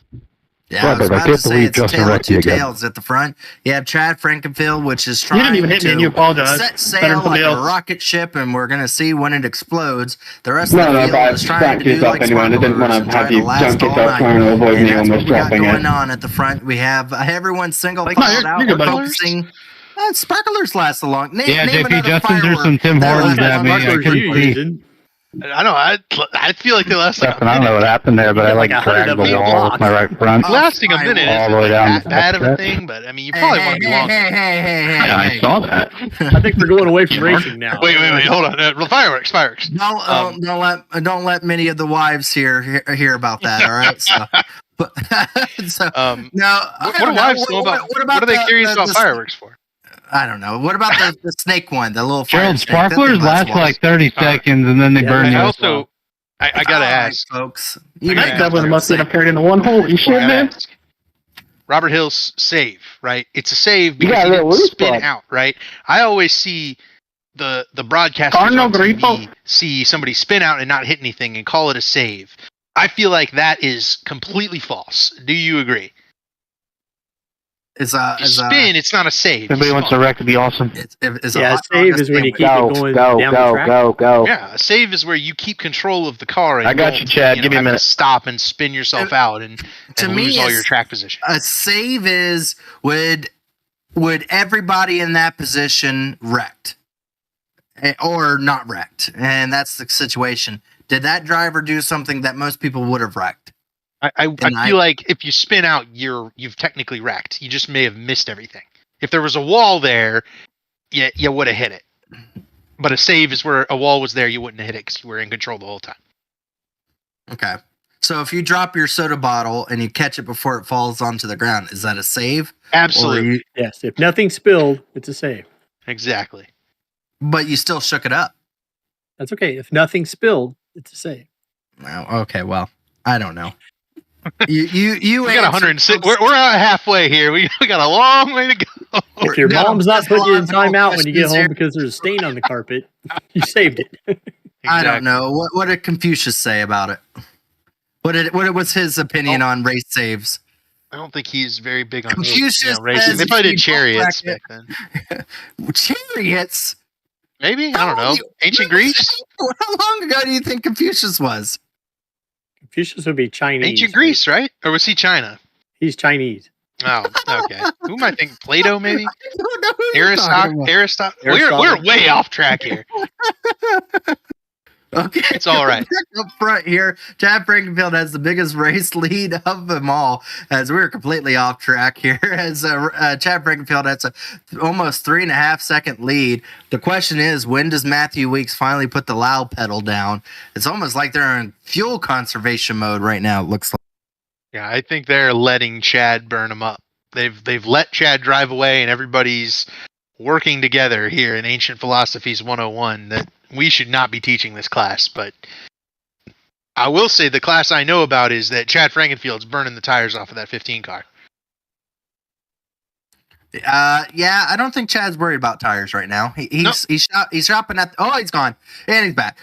Yeah, I was But I about can't to say believe it's a Justin tale of wrecked two you again. tails at the front. You have Chad Frankenfield, which is You trying didn't even hit me, and you to apologized. set Better sail than like somebody a else. rocket ship, and we're going to see when it explodes. The rest of No, the but field I is trying backed to do yourself like anyway, and I didn't want sparklers to and try have to you last junk all yourself night. trying to avoid And me that's almost what we got dropping going it. on at the front. We have everyone single Like, filed out. you're good, We're buddy. focusing. Sparklers last a long. Name Yeah, name JP another Justin threw firework some Tim that Hortons lasts at me. I Sparklers couldn't you see. using. I know. I feel like they last like a Justin, I don't know minute. what happened there, but I like like 100 dragged of the them wall blocked. with my right front. Lasting a fine. minute All isn't the way like down that the bad of a stretch. thing, but I mean, you probably want to be longer. Yeah, I saw that. I think we're going away from racing now. Wait, hold on. Fireworks. Don't let many of the wives hear about that. All right. So, but so now, What do wives know about? What are they curious about fireworks for? I don't know. What about the snake one? The little fire Gerald, snake? That sparklers thing last for like 30 seconds and then they burn I you. also, I gotta ask, folks. You That guys Dublin must get appeared into one hole. You should, man. Robert Hill's save, right? It's a save You because got he a little didn't loose spin bud. out, right? I always see the broadcasters Cardinal on TV Grifo. see somebody spin out and not hit anything and call it a save. I feel like that is completely false. Do you agree? It's If you spin, it's not a save. If anybody It's wants fun. to wreck, it'd be awesome. It's Yeah, a a hot save dog is when you sandwich. keep it going down the track. go. Yeah, a save is where you keep control of the car. And I got don't, you, Chad. Give me a have to minute. Stop and spin yourself out and To me, lose all it's- your track position. A save is would everybody in that position wrecked or not wrecked, and that's the situation. Did that driver do something that most people would have wrecked? I feel like if you spin out, you've technically wrecked. You just may have missed everything. If there was a wall there, you would have hit it. But a save is where a wall was there, you wouldn't have hit it because you were in control the whole time. Okay. So if you drop your soda bottle and you catch it before it falls onto the ground, is that a save? Absolutely. Yes, if nothing spilled, it's a save. Exactly. But you still shook it up. That's okay. If nothing spilled, it's a save. Well, okay, well, I don't know. You We got 106. We're out halfway here. We got a long way to go. If your No, mom's not just putting you in one more timeout when you get question home here. because there's a stain on the carpet, you saved it. I don't know. What did Confucius say about it? What was his opinion on race saves? I don't think he's very big on Confucius racing. says They probably if did you don't chariots wreck back it- then. Chariots? Maybe? I don't know. Ancient Greece? How long ago do you think Confucius was? Confucius would be Chinese. Ancient Greece, right? Or was he China? He's Chinese. Oh, okay. Who am I thinking? Plato, maybe? I don't know who you're talking about. Aristotle? Aristotle. We're way off track here. Okay, It's all right. Up front here, Chad Frankenfield has the biggest race lead of them all, as we're completely off track here. As Chad Frankenfield has a almost 3.5 second lead. The question is, when does Matthew Weeks finally put the loud pedal down? It's almost like they're in fuel conservation mode right now. It looks like. Yeah, I think they're letting Chad burn him up. They've let Chad drive away, and everybody's working together here in Ancient Philosophies 101 that we should not be teaching this class, but I will say the class I know about is that Chad Frankenfield's burning the tires off of that 15 car. Yeah, I don't think Chad's worried about tires right now. He's shopping at. Oh, he's gone, and he's back.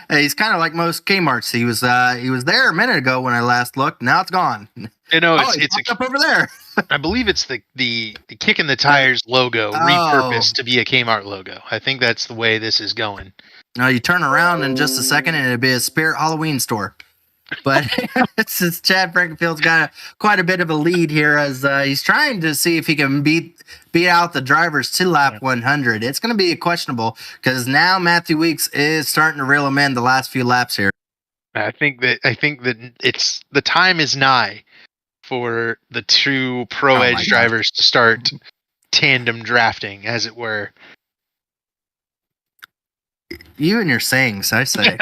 He's kind of like most Kmart's. He was there a minute ago when I last looked. Now it's gone. You know, It's up over there. I believe it's the kick in the tires logo repurposed to be a Kmart logo. I think that's the way this is going. No, you turn around in just a second and it'd be a Spirit Halloween store. But since Chad Frankenfield's got quite a bit of a lead here, as he's trying to see if he can beat out the drivers to lap 100. It's going to be questionable because now Matthew Weeks is starting to reel him in the last few laps here. I think that it's the time is nigh for the two Pro Edge drivers to start tandem drafting, as it were. You and your sayings, I say.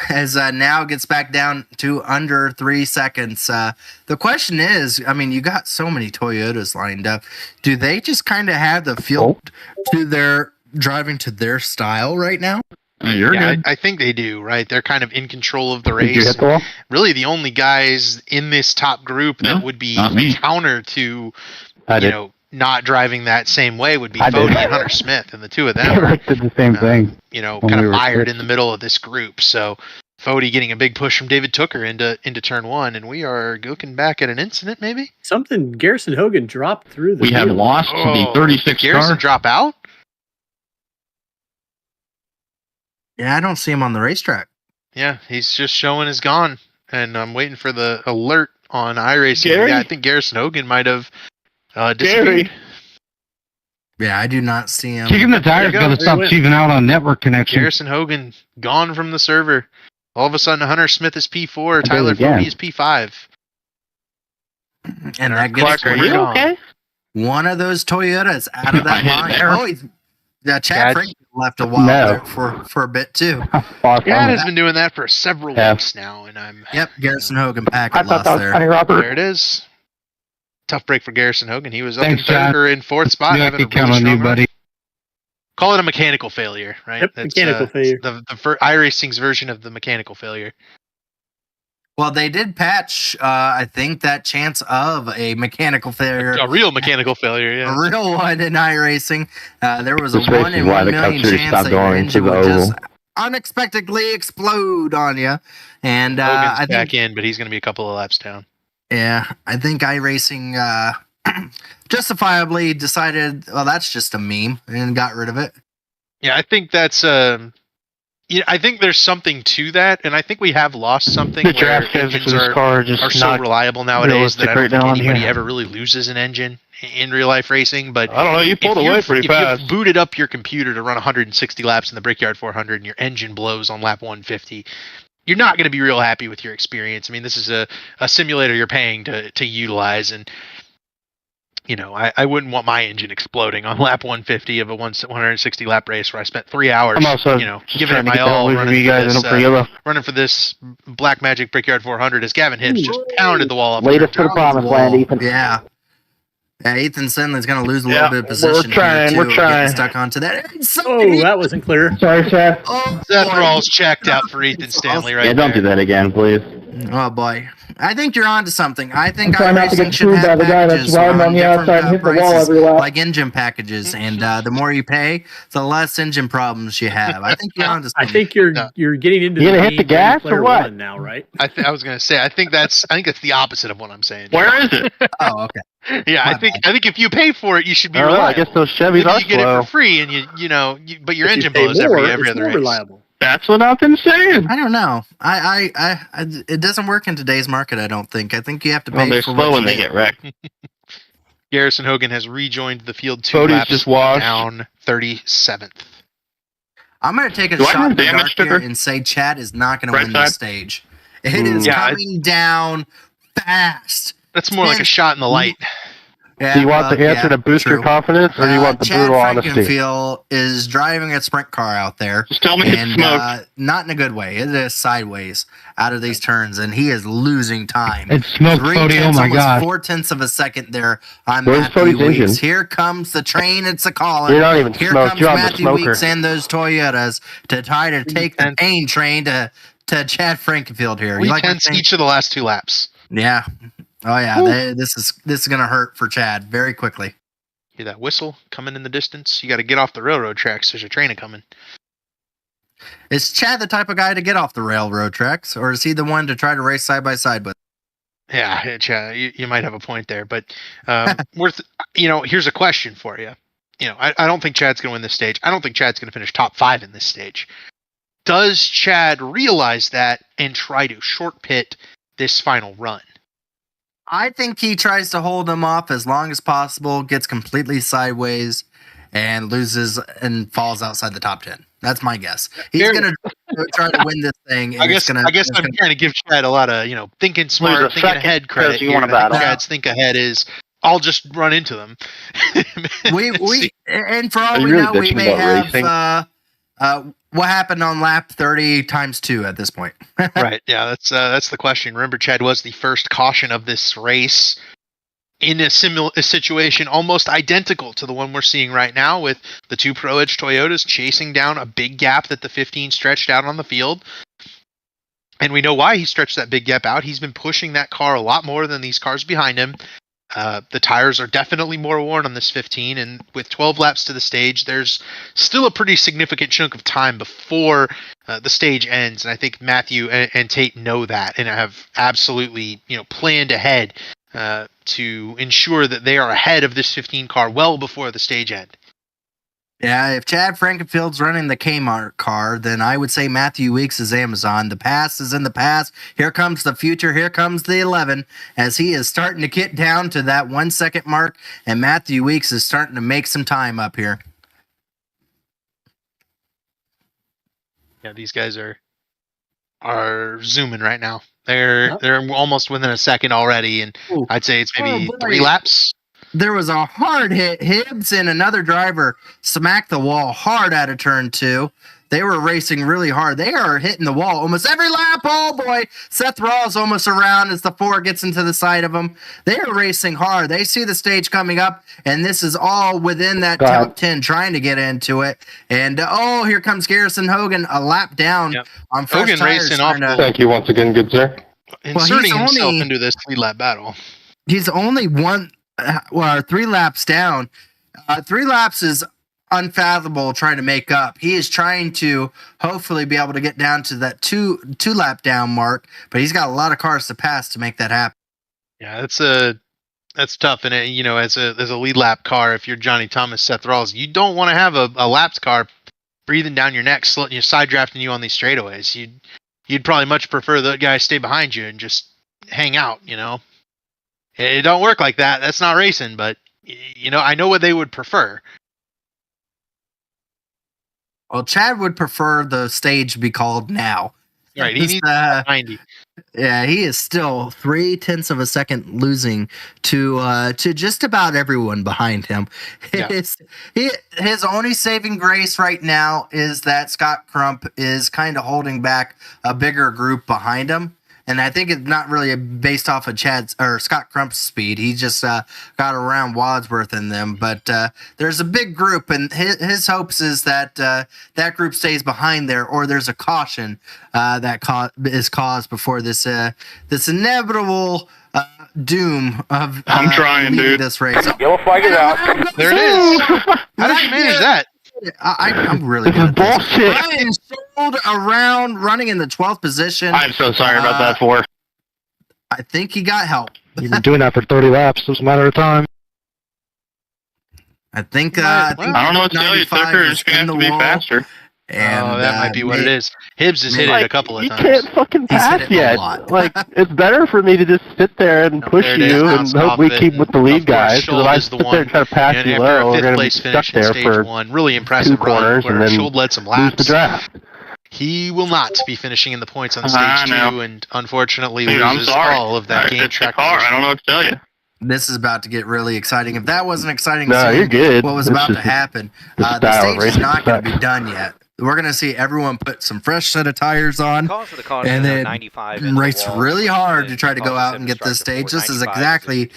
As now gets back down to under 3 seconds. The question is, I mean, you got so many Toyotas lined up. Do they just kind of have the field to their driving to their style right now? You're good. I think they do, right? They're kind of in control of the Did you race. hit the wall? Really, the only guys in this top group No, that would be not me. counter to, I did. not driving that same way would be I did. Fody and Hunter Smith, and the two of them They are, did the same thing. when kind we of were mired kids. in the middle of this group. So Fody getting a big push from David Tooker into turn one, and we are looking back at an incident, maybe? Something Garrison Hogan dropped through the We have field. lost the 36 Garrison car. drop out? Yeah, I don't see him on the racetrack. Yeah, he's just showing his gone, and I'm waiting for the alert on iRacing. Gary? Yeah, I think Garrison Hogan might have Gary. disappeared. Yeah, I do not see him. Kicking the tires There you got go. to stop cheating out on network connection. Garrison Hogan gone from the server. All of a sudden, Hunter Smith is P4, Tyler again. Fody is P5. And that gets Clark, are you okay? one of those Toyotas out of that I hit line. there. Oh, Chad Chad- Frank left a while No. there for a bit too. Far from Chad it. has been doing that for several Yeah. weeks now, and I'm Yep, Garrison Hogan I packet thought lost that was there. funny, Robert. there it is. Tough break for Garrison Hogan. He was up Thanks, in third Chad. or in fourth spot. Yeah, I having a can count really on you, strong run. buddy. Call it a mechanical failure, right? Yep, mechanical failure. The iRacing's version of the mechanical failure. Well, they did patch, I think, that chance of a mechanical failure. A real mechanical failure, yeah. A real one in iRacing. There was This a race 1 is in why 1 the Cup million Series chance stopped that your going engine to the would just oval. unexpectedly explode on you. And Hogan's I think, back in, but he's going to be a couple of laps down. yeah, I think iRacing justifiably decided, well, that's just a meme, and got rid of it. Yeah, I think that's I think there's something to that, and I think we have lost something The where draft physics engines of this car are just are so not reliable nowadays realistic that I don't right think now on anybody here. ever really loses an engine in real life racing. But I don't know. You pulled away pretty if fast. you've booted up your computer to run 160 laps in the Brickyard 400 and your engine blows on lap 150, you're not going to be real happy with your experience. I mean, this is a simulator you're paying to utilize, and I wouldn't want my engine exploding on lap 150 of a 160 lap race where I spent 3 hours, I'm also just giving it trying to my get that all, loser running you for guys this, and up for yellow. running for this Black Magic Brickyard 400 as Gavin Hibbs just pounded the wall up. Latest to the promised land, Ethan. Yeah. Yeah, Ethan Sinley's going to lose a Yeah, little bit of position trying, here, we're too, trying. getting stuck onto that. Oh, that wasn't clear. Sorry, Chad. Oh, Seth boy. Rawls checked out for Ethan Stanley right Yeah, don't there. do that again, please. Oh, boy. I think you're onto something. I think I'm trying not to iRacing get should screwed by have the guy that's packages riding on the different, outside and hitting the wall prices, every lap. like engine packages, and the more you pay, the less engine problems you have. I think you're onto I something. think you're No. you're getting into You the gonna hit the Being Ready gas or Player what? One now, right? I was gonna say I think that's the opposite of what I'm saying. Where is it? Oh, okay. Yeah, My I think if you pay for it, you should be I don't know, I reliable. guess those Chevys Maybe are you get it slow. for free, and but your If you engine pay blows more, every it's other more race. reliable. That's what I've been saying. I don't know. I it doesn't work in today's market. I don't think. I think you have to pay Well, they're for slow what when you they get wrecked. Garrison Hogan has rejoined the field 2 Cody's laps just washed. down 37th. I'm going to take a Do I shot have in the damage dark here sticker? and say Chad is not going to Right win this side? stage. It is Yeah, coming down fast. That's more like a shot in the light. Yeah, Do you want the answer to boost your true. confidence, or do you want the Chad brutal honesty? Frankenfield is driving a sprint car out there. Just tell me it's and smoked. not in a good way. It is sideways out of these turns, and he is losing time. It's smoked, Cody. Oh my god. 4/10 of a second there on Where's Matthew Cody's Weeks. engine? Here comes the train. It's a calling. You're not even Here smoked. comes You're on the Matthew smoker. Weeks and those Toyotas to try to take the pain train to Chad Frankenfield here. We You like my tense thing? each of the last 2 laps. Yeah. Oh yeah. This is gonna hurt for Chad very quickly. Hear that whistle coming in the distance? You got to get off the railroad tracks. There's a train coming. Is Chad the type of guy to get off the railroad tracks, or is he the one to try to race side by side with? Yeah, Chad, you might have a point there, but here's a question for you. I don't think Chad's going to win this stage. I don't think Chad's going to finish top 5 in this stage. Does Chad realize that and try to short pit this final run? I think he tries to hold him off as long as possible, gets completely sideways, and loses and falls outside the top 10. That's my guess. He's going to try to win this thing. And I guess I'm trying to give Chad a lot of thinking smart, Lose a thinking second ahead credit. because you here, want and I a think battle. Chad's think ahead is I'll just run into them. we and for all Are you we really know, we bitching may about have what happened on lap 30 times 2 at this point. Right. Yeah, that's the question. Remember, Chad was the first caution of this race. in a similar situation, almost identical to the one we're seeing right now, with the two Pro Edge Toyotas chasing down a big gap that the 15 stretched out on the field. And we know why he stretched that big gap out. He's been pushing that car a lot more than these cars behind him. The tires are definitely more worn on this 15, and with 12 laps to the stage, there's still a pretty significant chunk of time before the stage ends. And I think Matthew and Tate know that and have absolutely, planned ahead to ensure that they are ahead of this 15 car well before the stage end. Yeah, if Chad Frankenfield's running the Kmart car, then I would say Matthew Weeks is Amazon. The past is in the past. Here comes the future. Here comes the 11, as he is starting to get down to that 1 second mark, and Matthew Weeks is starting to make some time up here. Yeah, these guys are zooming right now. They're almost within a second already, and I'd say it's maybe 3 laps. There was a hard hit. Hibbs and another driver smacked the wall hard out of turn 2. They were racing really hard. They are hitting the wall almost every lap. Oh, boy. Seth Rawls almost around as the 4 gets into the side of them. They are racing hard. They see the stage coming up, and this is all within that top 10 trying to get into it. And, here comes Garrison Hogan, a lap down on fresh Hogan tires. racing off. Thank you once again, good sir. Inserting himself into this 3-lap battle. He's only 3 laps down. 3 laps is unfathomable trying to make up. He is trying to hopefully be able to get down to that two lap down mark, but he's got a lot of cars to pass to make that happen. Yeah, that's tough. And as a lead lap car, if you're Johnny Thomas, Seth Rawls, you don't want to have a lapped car breathing down your neck, side drafting you on these straightaways. You'd probably much prefer the guy stay behind you and just hang out. It don't work like that. That's not racing, but I know what they would prefer. Well, Chad would prefer the stage be called now. Right, he needs 90. Yeah, he is still 0.3 of a second losing to just about everyone behind him. His only saving grace right now is that Scott Crump is kind of holding back a bigger group behind him. And I think it's not really based off of Scott Crump's speed. He just got around Wadsworth in them. But there's a big group, and his hopes is that that group stays behind there, or there's a caution that is caused before this inevitable doom of I'm trying, dude. This race. Yellow flag is out. There it is. How did you manage that? I'm really good. Bullshit. Ryan sold around, running in the 12th position. I'm so sorry about that, for. I think he got help. You've been doing that for 30 laps. It's a matter of time. I think. I don't know what to tell you. Tucker is going to have to be faster. And that might be what it is. Hibbs has hit it a couple of times. You can't fucking pass yet. It's better for me to just sit there and push you and hope we keep with the lead guys. Because if I sit there and try to pass you low, we're going to be stuck there for really impressive 2 corners and then Scholl led some laps. lose the draft. He will not be finishing in the points on stage 2, and unfortunately loses all of that game track. I don't know what to tell you. This is about to get really exciting. If that wasn't exciting, you're good. What was about to happen? The stage is not going to be done yet. We're going to see everyone put some fresh set of tires on and then race really hard to try to go out and get this stage. This is exactly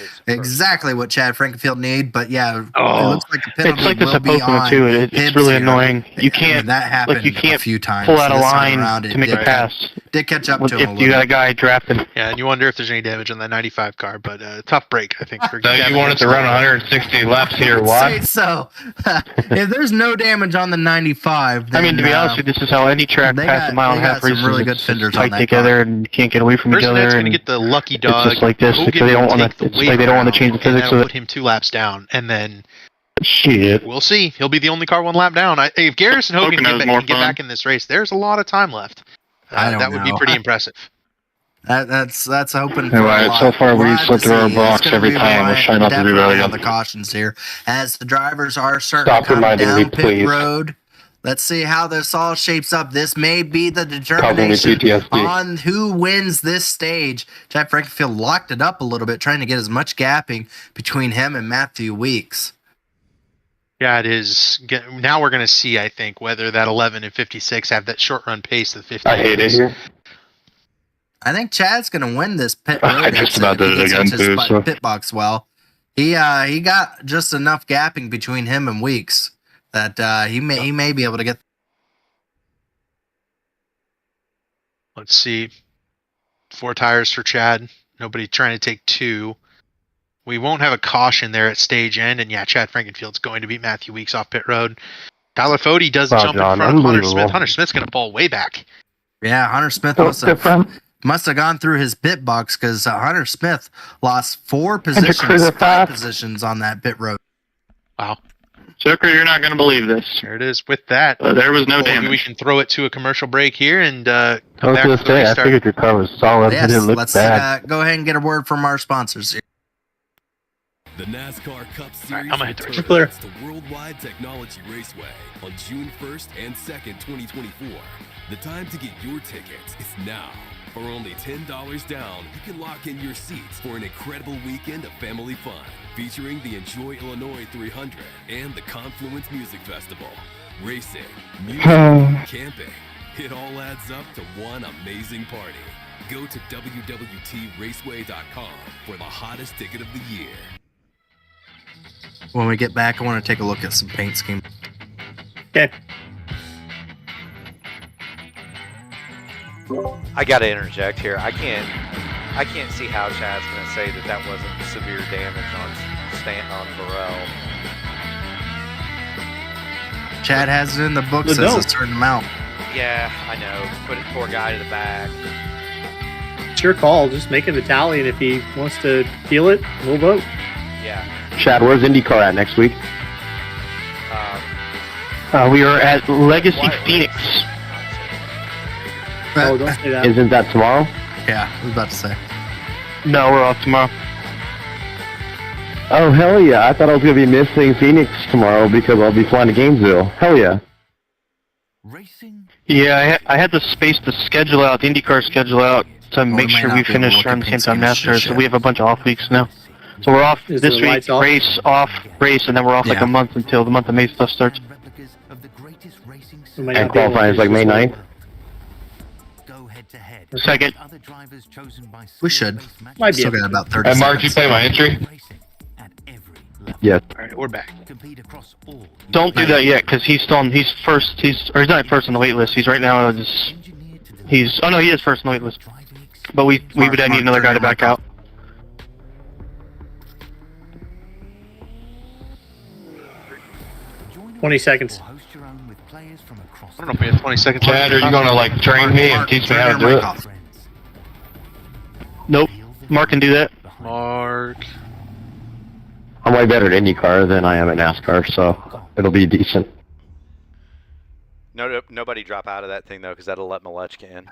what Chad Frankenfield need. But yeah, it looks like the penalty will be on. It's really annoying. You can't. That happened you can't a few times. Pull out a line to make a pass. Did catch up to him. If you got a guy drafting. Yeah, and you wonder if there's any damage on that 95 car. But tough break, I think. For so you wanted to run 160 laps here? Why? So if there's no damage on the 95, then, to be honest with you, this is how any track past a mile and a half races. Really good fenders tight together, and you can't get away from each other. Going to get the lucky dog. It's just like this because they don't want to. They don't want to change the physics of it. Put him 2 laps down, and then shit. We'll see. He'll be the only car 1 lap down. If Garrison Hogan can get back in this race, there's a lot of time left. That would be pretty impressive. That's hoping for anyway, so far we've slipped through our box every time. We'll try not to do that again. The cautions here as the drivers are starting to come down pit road. Let's see how this all shapes up. This may be the determination on who wins this stage. Chad Frankenfield locked it up a little bit, trying to get as much gapping between him and Matthew Weeks. Yeah, it is. Now we're going to see, I think, whether that 11 and 56 have that short run pace of 50. I hate it here. I think Chad's going to win this pit road. I just about did it again, too. Pit box well. He got just enough gapping between him and Weeks that he may be able to get. Let's see. 4 tires for Chad. Nobody trying to take 2. We won't have a caution there at stage end, and yeah, Chad Frankenfield's going to beat Matthew Weeks off pit road. Tyler Fode does jump in front of Hunter Smith. Hunter Smith's going to fall way back. Yeah, Hunter Smith must have gone through his pit box because Hunter Smith lost 5 positions on that pit road. Wow. Zucker, you're not going to believe this. There it is. With that, there was no damage. We can throw it to a commercial break here and come back to the restart. I figured your car was solid. Yes, it didn't look let's bad. Go ahead and get a word from our sponsors here. The NASCAR Cup Series returns to Worldwide Technology Raceway on June 1st and 2nd, 2024. The time to get your tickets is now. For only $10 down, you can lock in your seats for an incredible weekend of family fun, featuring the Enjoy Illinois 300 and the Confluence Music Festival. Racing, music, camping, it all adds up to one amazing party. Go to www.raceway.com for the hottest ticket of the year. When we get back, I want to take a look at some paint scheme. Okay. I got to interject here. I can't see how Chad's going to say that wasn't severe damage on Burrell. Chad has it in the books as a certain amount. Yeah, I know. Put it poor guy to the back. It's your call. Just make it a tally, and if he wants to feel it, we'll vote. Yeah. Chad, where's IndyCar at next week? We are at Legacy Phoenix. Oh, don't say that. Isn't that tomorrow? Yeah, I was about to say. No, we're off tomorrow. Oh, hell yeah. I thought I was going to be missing Phoenix tomorrow because I'll be flying to Gainesville. Hell yeah. Yeah, I had to space the schedule out, the IndyCar schedule out, to make sure we finish around the same time NASCAR, so we have a bunch of off weeks now. So we're off this week, race, and then we're off like a month until the month of May stuff starts. And qualifying is like May 9th? Second. We should. Might be still got about 30 seconds. Mark, you play my entry? Yes. All right, we're back. Don't do that yet, because he's not first on the wait list. He's right now, he is first on the wait list. But we would need another guy to back out. $20 seconds. I don't know if we have 20 seconds. Chad, are you going to like train me and teach me how to do it? Nope. Mark can do that. Mark. I'm way better at IndyCar than I am at NASCAR, so it'll be decent. Nobody drop out of that thing though, because that'll let Malechka in.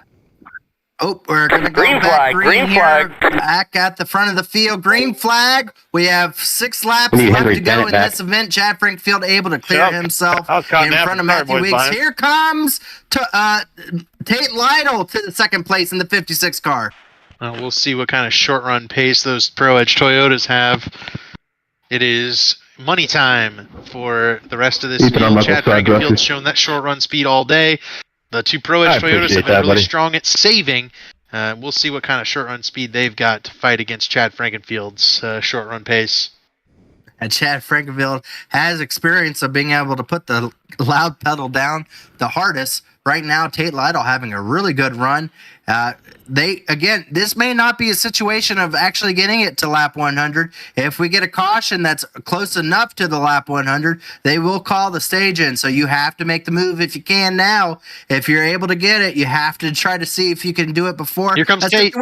Oh, we're going to go back green flag. Back at the front of the field. Green flag. We have 6 laps left to go in this event. Chad Frankfield able to clear himself in front of Matthew Weeks. Here comes Tate Lytle to the second place in the 56 car. We'll see what kind of short run pace those Pro Edge Toyotas have. It is money time for the rest of this field. Chad Frankfield's shown that short run speed all day. The 2 Pro Edge Toyotas have been really strong at saving. We'll see what kind of short run speed they've got to fight against Chad Frankenfield's short run pace. And Chad Frankenfield has experience of being able to put the loud pedal down the hardest. Right now, Tate Lytle having a really good run. This may not be a situation of actually getting it to lap 100. If we get a caution that's close enough to the lap 100, they will call the stage in. So you have to make the move if you can now. If you're able to get it, you have to try to see if you can do it before. Here comes Tate.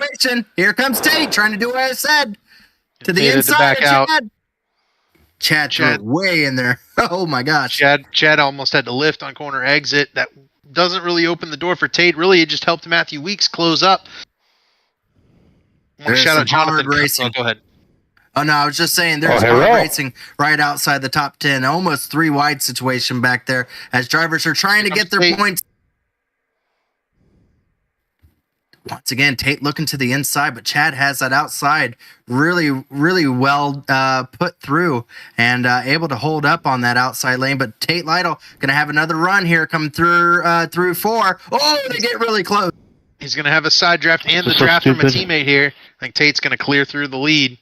Here comes Tate trying to do what I said. To the inside of Chad threw it way in there. Oh my gosh. Chad almost had to lift on corner exit. That doesn't really open the door for Tate. Really, it just helped Matthew Weeks close up. Shout out Jonathan Racing. Go ahead. Oh no, I was just saying there's racing right outside the top 10. Almost 3 wide situation back there as drivers are trying to get their points. Once again, Tate looking to the inside, but Chad has that outside really, really well put through and able to hold up on that outside lane. But Tate Lytle going to have another run here come through 4. Oh, they get really close. He's going to have a side draft and the draft from a teammate here. I think Tate's going to clear through the lead.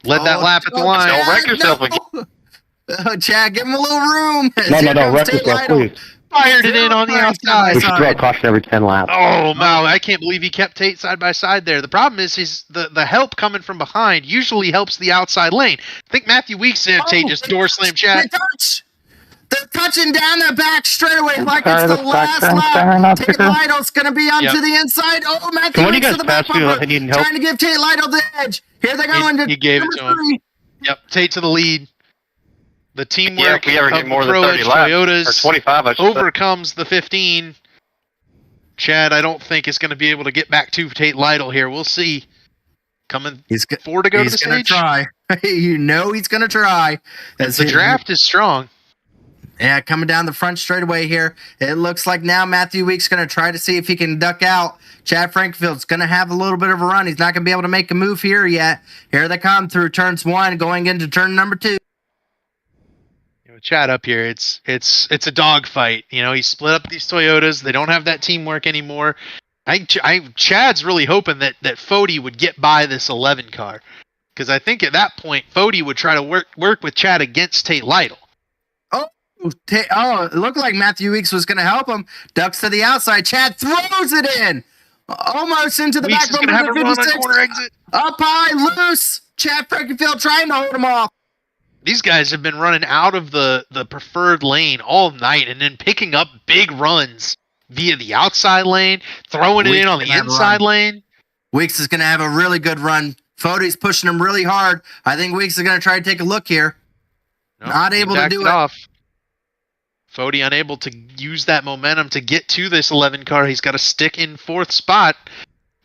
Led that lap at the line. Don't wreck yourself again. Chad, give him a little room. No, wreck yourself, please. Fired it in on the outside. We should throw a caution every 10 laps. Oh, wow. I can't believe he kept Tate side by side there. The problem is the help coming from behind usually helps the outside lane. I think Matthew Weeks there, Tate just door slammed Chad. They're touching down the back straightaway like it's the last lap. Tate Lytle's going to be onto the inside. Oh, Matthew Weeks to the back bumper. Trying to give Tate Lytle the edge. Here they go into he gave it to him. Yep, Tate to the lead. The teamwork if we ever get more than 30 laps, Toyotas or 25, I should overcomes the 15. Chad, I don't think is going to be able to get back to Tate Lytle here. We'll see. Coming four to go to the stage. He's going to try. You know he's going to try. The draft is strong. Yeah, coming down the front straightaway here. It looks like now Matthew Weeks going to try to see if he can duck out. Chad Frankfield's going to have a little bit of a run. He's not going to be able to make a move here yet. Here they come through turns 1, going into turn number 2. Chad up here, it's a dogfight. You know, he split up these Toyotas. They don't have that teamwork anymore. Chad's really hoping that Fody would get by this 11 car, because I think at that point Fody would try to work with Chad against Tate Lytle. It looked like Matthew Weeks was going to help him. Ducks to the outside. Chad throws it in, almost into the Weeks back bumper. Have a run on corner exit. Up high, loose. Chad Frankenfield trying to hold him off. These guys have been running out of the preferred lane all night and then picking up big runs via the outside lane, throwing it in on the inside lane. Weeks is going to have a really good run. Fody's pushing him really hard. I think Weeks is going to try to take a look here. Not able to do it. Off. Fody unable to use that momentum to get to this 11 car. He's got to stick in 4th spot.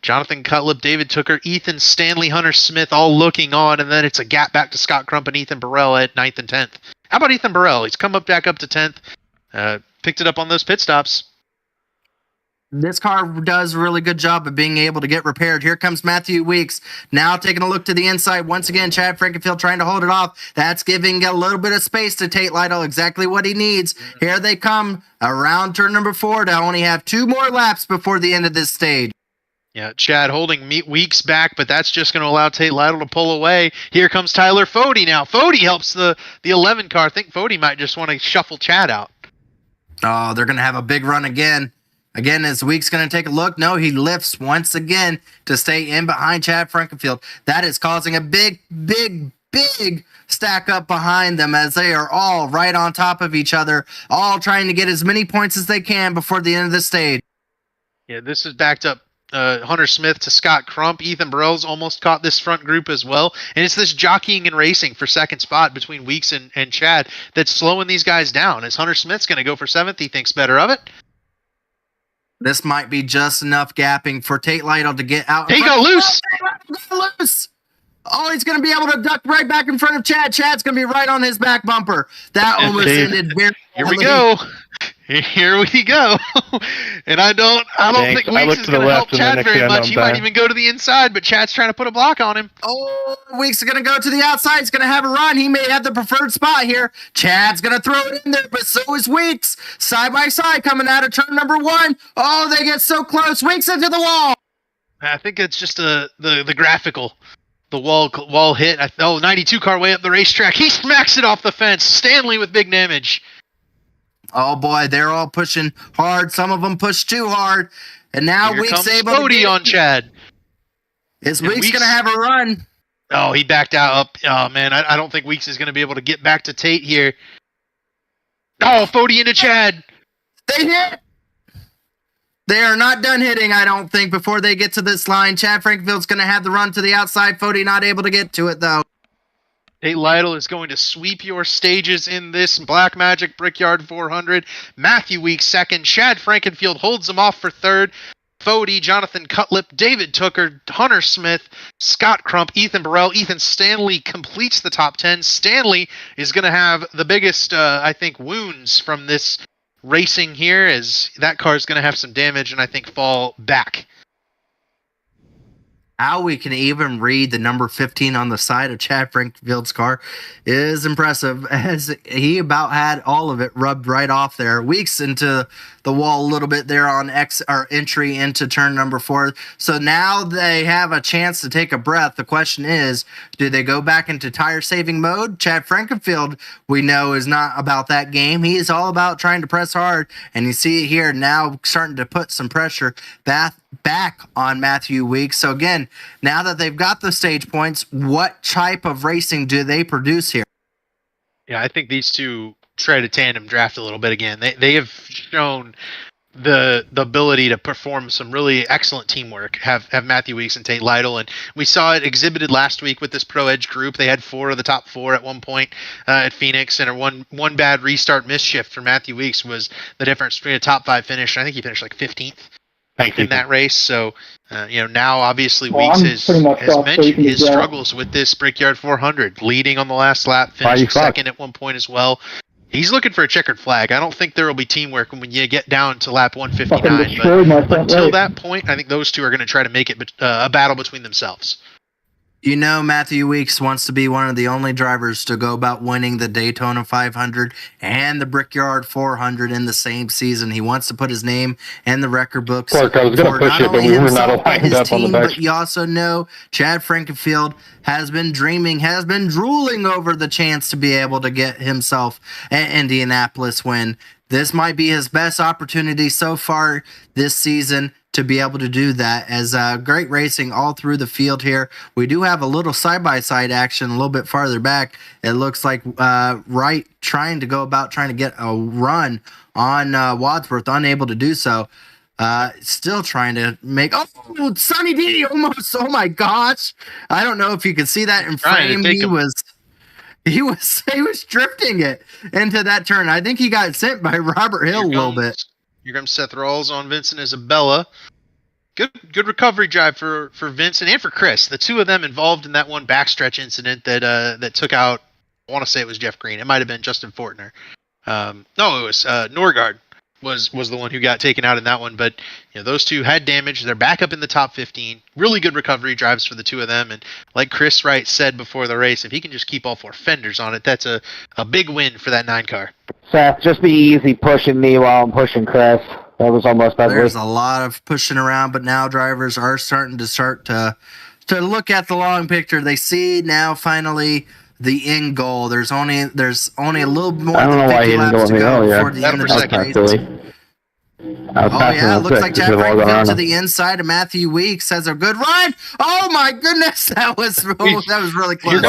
Jonathan Cutlip, David Tooker, Ethan Stanley, Hunter Smith all looking on, and then it's a gap back to Scott Crump and Ethan Burrell at 9th and 10th. How about Ethan Burrell? He's come back up to 10th, picked it up on those pit stops. This car does a really good job of being able to get repaired. Here comes Matthew Weeks. Now taking a look to the inside. Once again, Chad Frankenfield trying to hold it off. That's giving a little bit of space to Tate Lytle, exactly what he needs. Here they come around turn number 4 to only have 2 more laps before the end of this stage. Yeah, Chad holding Weeks back, but that's just going to allow Tate Lytle to pull away. Here comes Tyler Fody now. Fody helps the 11 car. I think Fody might just want to shuffle Chad out. Oh, they're going to have a big run again. Again, is Weeks going to take a look? No, he lifts once again to stay in behind Chad Frankenfield. That is causing a big stack up behind them as they are all right on top of each other, all trying to get as many points as they can before the end of the stage. Yeah, this is backed up. Hunter Smith to Scott Crump. Ethan Burrell's almost caught this front group as well. And it's this jockeying and racing for second spot between Weeks and Chad that's slowing these guys down. As Hunter Smith's going to go for 7th, he thinks better of it. This might be just enough gapping for Tate Lytle to get out. He got loose. Oh, he's going to be able to duck right back in front of Chad. Chad's going to be right on his back bumper. That almost ended very Here we go. Here we go. And I don't think Weeks is going to help Chad very much. He might even go to the inside, but Chad's trying to put a block on him. Oh, Weeks is going to go to the outside. He's going to have a run. He may have the preferred spot here. Chad's going to throw it in there, but so is Weeks. Side by side coming out of turn number 1. Oh, they get so close. Weeks into the wall. I think it's just the graphical. The wall hit. 92 car way up the racetrack. He smacks it off the fence. Stanley with big damage. Oh boy, they're all pushing hard. Some of them push too hard, and now Weeks able to get on Chad. Is Weeks going to have a run? Oh, he backed out. Oh man, I don't think Weeks is going to be able to get back to Tate here. Oh, Fody into Chad. They hit. They are not done hitting, I don't think, before they get to this line. Chad Frankfield's going to have the run to the outside. Fody not able to get to it though. Tate Lytle is going to sweep your stages in this Black Magic Brickyard 400. Matthew Weeks 2nd. Chad Frankenfield holds him off for 3rd. Fody, Jonathan Cutlip, David Tooker, Hunter Smith, Scott Crump, Ethan Burrell. Ethan Stanley completes the top 10. Stanley is going to have the biggest, I think, wounds from this racing here, as that car is going to have some damage and I think fall back. how we can even read the number 15 on the side of Chad Frankfield's car is impressive, as he about had all of it rubbed right off there. Weeks into the wall a little bit there on entry into turn number 4. So now they have a chance to take a breath. The question is, do they go back into tire saving mode? Chad Frankenfield, we know, is not about that game. He is all about trying to press hard, and you see it here now starting to put some pressure back on Matthew Weeks. So again, now that they've got the stage points, what type of racing do they produce here? Yeah, I think these two try to tandem draft a little bit again. They have shown the ability to perform some really excellent teamwork. Have Matthew Weeks and Tate Lytle, and we saw it exhibited last week with this Pro Edge group. They had 4 of the top 4 at one point at Phoenix, and one bad restart misshift for Matthew Weeks was the difference between a top 5 finish. I think he finished like 15th in that race. So now obviously Weeks has mentioned his struggles with this Brickyard 400, leading on the last lap, finishing second at one point as well. He's looking for a checkered flag. I don't think there will be teamwork when you get down to lap 159. But until that point, I think those two are going to try to make it a battle between themselves. Matthew Weeks wants to be one of the only drivers to go about winning the Daytona 500 and the Brickyard 400 in the same season. He wants to put his name in the record books. Clark, I was going to push it, but we were not aligned up on the back. But you also know Chad Frankenfield has been drooling over the chance to be able to get himself an Indianapolis win. This might be his best opportunity so far this season to be able to do that, as great racing all through the field here. We do have a little side-by-side action a little bit farther back. It looks like Wright trying to get a run on Wadsworth, unable to do so. Still trying to make... Oh, Sonny D almost... Oh, my gosh. I don't know if you can see that in frame. He was drifting it into that turn. I think he got sent by Robert Hill a little bit. Here comes Seth Rawls on Vincent Isabella. Good recovery drive for Vincent and for Chris. The two of them involved in that one backstretch incident that took out, I want to say it was Jeff Green. It might have been Justin Fortner. No, it was Norgard was the one who got taken out in that one. But those two had damage. They're back up in the top 15. Really good recovery drives for the two of them. And like Chris Wright said before the race, if he can just keep all 4 fenders on it, that's a big win for that 9 car. Seth, just be easy pushing me while I'm pushing Chris. That was almost ugly. There's a lot of pushing around, but now drivers are starting to look at the long picture. They see now finally the end goal. There's only a little more than 50 laps to go before the end of the race. It looks like Chad Frankfield to the inside of Matthew Weeks has a good run. Oh my goodness, that was really close.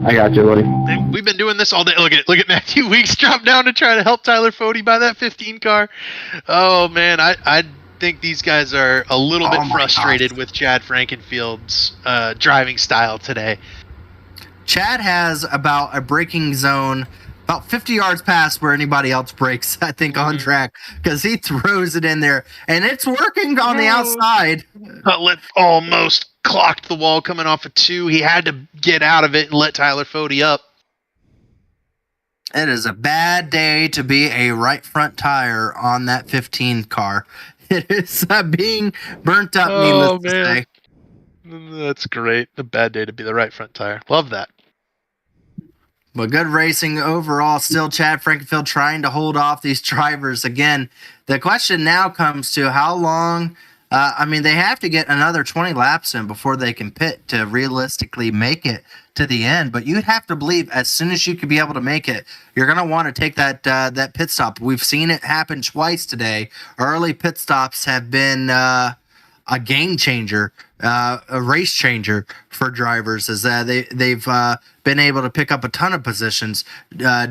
I got you, buddy. We've been doing this all day. Look at Matthew Weeks drop down to try to help Tyler Fode by that 15 car. Oh man, I think these guys are a little bit frustrated with Chad Frankenfield's driving style today. Chad has about a braking zone about 50 yards past where anybody else breaks, I think, on track, because he throws it in there, and it's working on the outside. Cutlet almost clocked the wall coming off of 2. He had to get out of it and let Tyler Fode up. It is a bad day to be a right front tire on that 15 car. It is being burnt up, needless to say. That's great. A bad day to be the right front tire. Love that. But good racing overall. Still Chad Frankenfield trying to hold off these drivers. Again, the question now comes to how long... they have to get another 20 laps in before they can pit to realistically make it to the end. But you'd have to believe as soon as you could be able to make it, you're going to want to take that pit stop. We've seen it happen twice today. Early pit stops have been a game changer, a race changer for drivers, as they've been able to pick up a ton of positions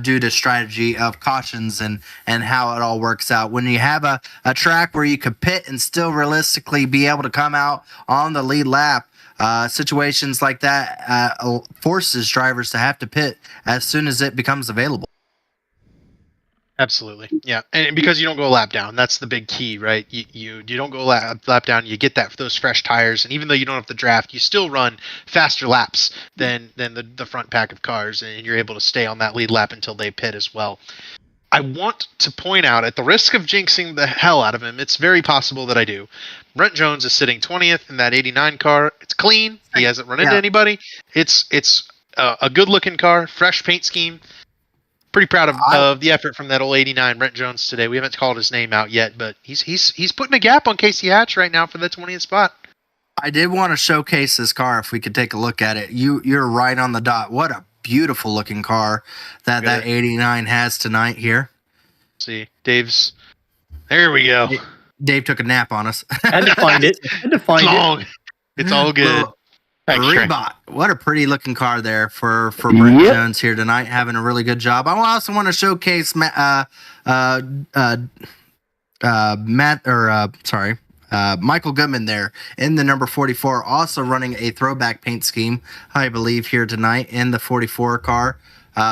due to strategy of cautions and how it all works out. When you have a track where you could pit and still realistically be able to come out on the lead lap, situations like that forces drivers to have to pit as soon as it becomes available. Absolutely. Yeah. And because you don't go a lap down, that's the big key, right? You don't go a lap down, you get those fresh tires, and even though you don't have the draft, you still run faster laps than the front pack of cars, and you're able to stay on that lead lap until they pit as well. I want to point out, at the risk of jinxing the hell out of him, it's very possible that I do. Brent Jones is sitting 20th in that 89 car. It's clean. He hasn't run into anybody. It's a good-looking car, fresh paint scheme. Pretty proud of the effort from that old 89 Brent Jones today. We haven't called his name out yet, but he's putting a gap on Casey Hatch right now for the 20th spot. I did want to showcase this car if we could take a look at it. You're right on the dot. What a beautiful looking car that 89 has tonight here. See, Dave's. There we go. Dave took a nap on us. Had to find it. It's all good. Rebot. What a pretty looking car there for Brent Jones here tonight, having a really good job. I also want to showcase Michael Goodman there in the number 44, also running a throwback paint scheme, I believe, here tonight in the 44 car.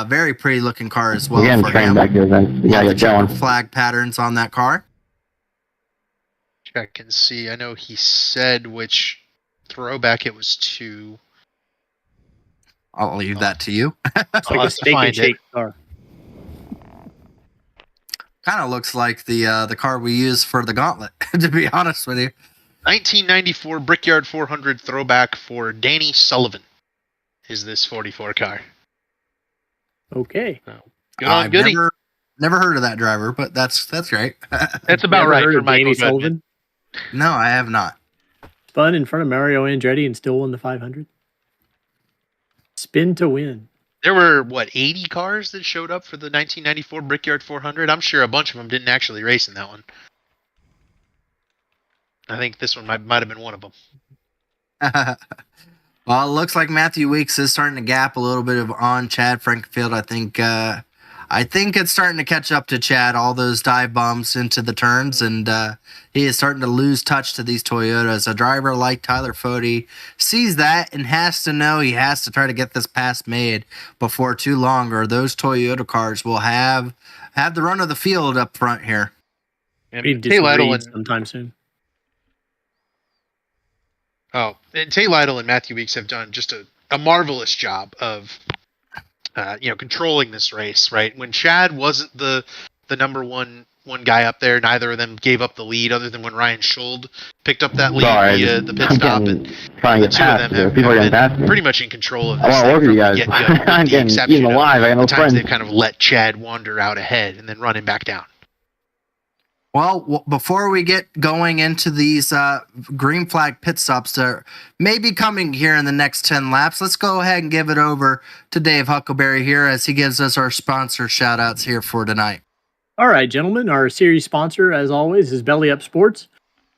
Very pretty looking car as well for him. Back there, then. The flag patterns on that car. Check and see. I know he said which throwback it was to. I'll leave that to you. It's like a steak and shake car. Kind of looks like the car we use for the gauntlet, to be honest with you. 1994 Brickyard 400 throwback for Danny Sullivan is this 44 car. Okay. Good on Goody. Never heard of that driver, but that's great. That's about right for Michael Sullivan. No, I have not. Spun in front of Mario Andretti and still won the 500. Spin to win. There were, 80 cars that showed up for the 1994 Brickyard 400? I'm sure a bunch of them didn't actually race in that one. I think this one might have been one of them. Well, it looks like Matthew Weeks is starting to gap a little bit on Chad Frankfield. I think it's starting to catch up to Chad, all those dive bombs into the turns, and he is starting to lose touch to these Toyotas. A driver like Tyler Fode sees that and has to know he has to try to get this pass made before too long, or those Toyota cars will have the run of the field up front here. And Tay Lytle sometime soon. Oh, and Tay Lytle and Matthew Weeks have done just a marvelous job of controlling this race, right? When Chad wasn't the number one guy up there, neither of them gave up the lead, other than when Ryan Schold picked up that lead via the pit stop. And the two of them have been pretty much in control of this. I want to work with you guys. I'm getting even alive. I got no friends. They've kind of let Chad wander out ahead and then run him back down. Well, before we get going into these green flag pit stops that may be coming here in the next 10 laps, let's go ahead and give it over to Dave Huckleberry here as he gives us our sponsor shout-outs here for tonight. All right, gentlemen. Our series sponsor, as always, is Belly Up Sports,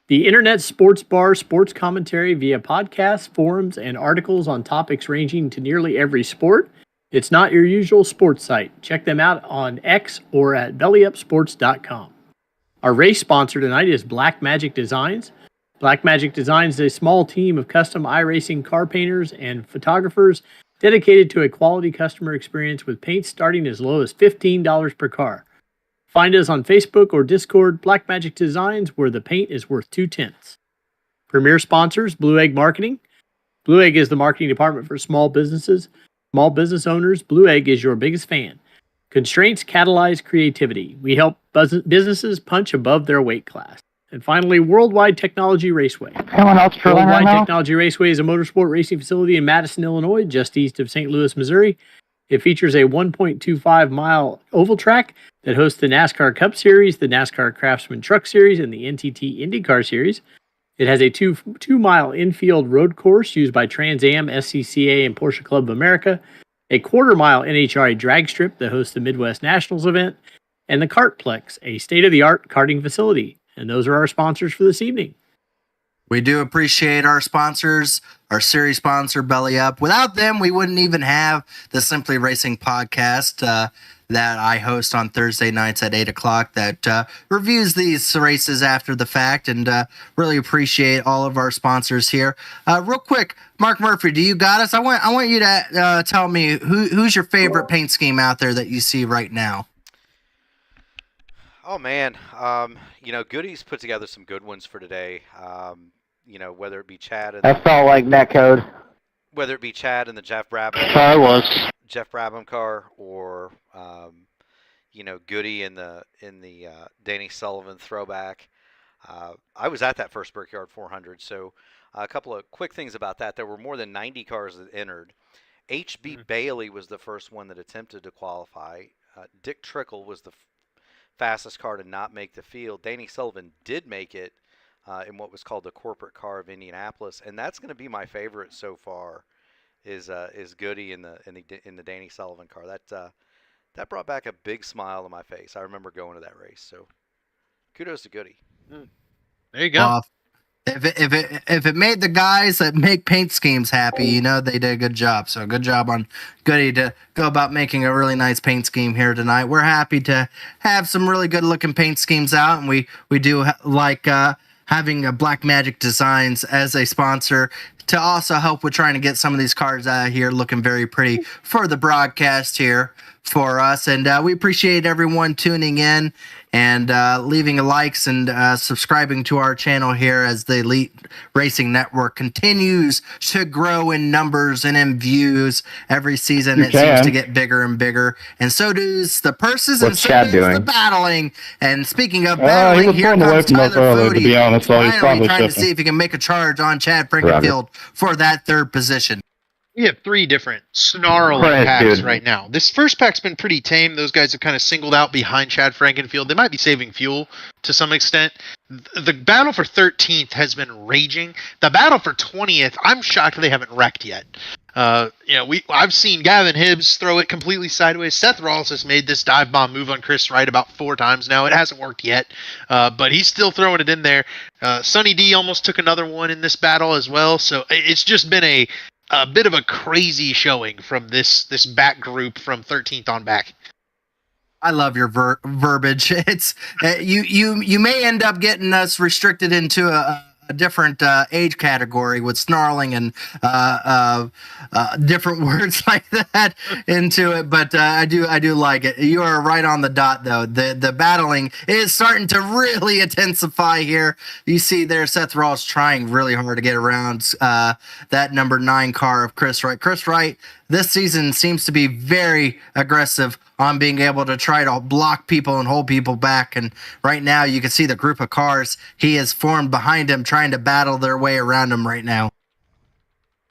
the internet sports bar sports commentary via podcasts, forums, and articles on topics ranging to nearly every sport. It's not your usual sports site. Check them out on X or at bellyupsports.com. Our race sponsor tonight is Black Magic Designs. Black Magic Designs is a small team of custom iRacing car painters and photographers dedicated to a quality customer experience with paint starting as low as $15 per car. Find us on Facebook or Discord, Black Magic Designs, where the paint is worth 2/10. Premier sponsors, Blue Egg Marketing. Blue Egg is the marketing department for small businesses. Small business owners, Blue Egg is your biggest fan. Constraints catalyze creativity. We help businesses punch above their weight class. And finally, Worldwide Technology Raceway. Worldwide Technology Raceway is a motorsport racing facility in Madison, Illinois, just east of St. Louis, Missouri. It features a 1.25-mile oval track that hosts the NASCAR Cup Series, the NASCAR Craftsman Truck Series, and the NTT IndyCar Series. It has a 2-mile infield road course used by Trans Am, SCCA, and Porsche Club of America, a quarter-mile NHRA drag strip that hosts the Midwest Nationals event, and the Kartplex, a state-of-the-art karting facility. And those are our sponsors for this evening. We do appreciate our sponsors, our series sponsor, Belly Up. Without them, we wouldn't even have the Simply Racing podcast that I host on Thursday nights at 8 o'clock that reviews these races after the fact, and really appreciate all of our sponsors here. Real quick, Mark Murphy, do you got us? I want you to tell me who's your favorite paint scheme out there that you see right now? Oh, man. Goody's put together some good ones for today. Whether it be Chad and I felt like netcode. Whether it be Chad and the Jeff Brabham. I was. Jeff Brabham car, or Goody in the Danny Sullivan throwback. I was at that first Brickyard 400, so a couple of quick things about that. There were more than 90 cars that entered. H.B. Bailey was the first one that attempted to qualify. Dick Trickle was the fastest car to not make the field. Danny Sullivan did make it in what was called the corporate car of Indianapolis, and that's going to be my favorite so far. Is Goody in the Danny Sullivan car. That brought back a big smile to my face. I remember going to that race. So kudos to Goody. There you go. If it made the guys that make paint schemes happy, they did a good job. So good job on Goody to go about making a really nice paint scheme here tonight. We're happy to have some really good looking paint schemes out, and we do like having Black Magic Designs as a sponsor to also help with trying to get some of these cars out here looking very pretty for the broadcast here for us. And we appreciate everyone tuning in and leaving likes and subscribing to our channel here as the Elite Racing Network continues to grow in numbers and in views. Every season it seems to get bigger and bigger, and so does the purses. What's and so Chad does doing? The battling. And speaking of battling, here comes Tyler Fody, to be honest, so he's finally probably trying to shifting. see if he can make a charge on Chad Frankenfield for that third position. We have 3 different snarling packs right now. This first pack's been pretty tame. Those guys have kind of singled out behind Chad Frankenfield. They might be saving fuel to some extent. The battle for 13th has been raging. The battle for 20th, I'm shocked they haven't wrecked yet. I've seen Gavin Hibbs throw it completely sideways. Seth Rawls has made this dive bomb move on Chris Wright about 4 times now. It hasn't worked yet, but he's still throwing it in there. Sonny D almost took another one in this battle as well. So it's just been a bit of a crazy showing from this back group from 13th on back. I love your verbiage. It's you may end up getting us restricted into a different age category with snarling and different words like that into it, but I do like it. You are right on the dot, though. The battling is starting to really intensify here. You see there, Seth Rawls trying really hard to get around that number 9 car of Chris Wright. Chris Wright this season seems to be very aggressive on being able to try to block people and hold people back. And right now you can see the group of cars he has formed behind him trying to battle their way around him right now.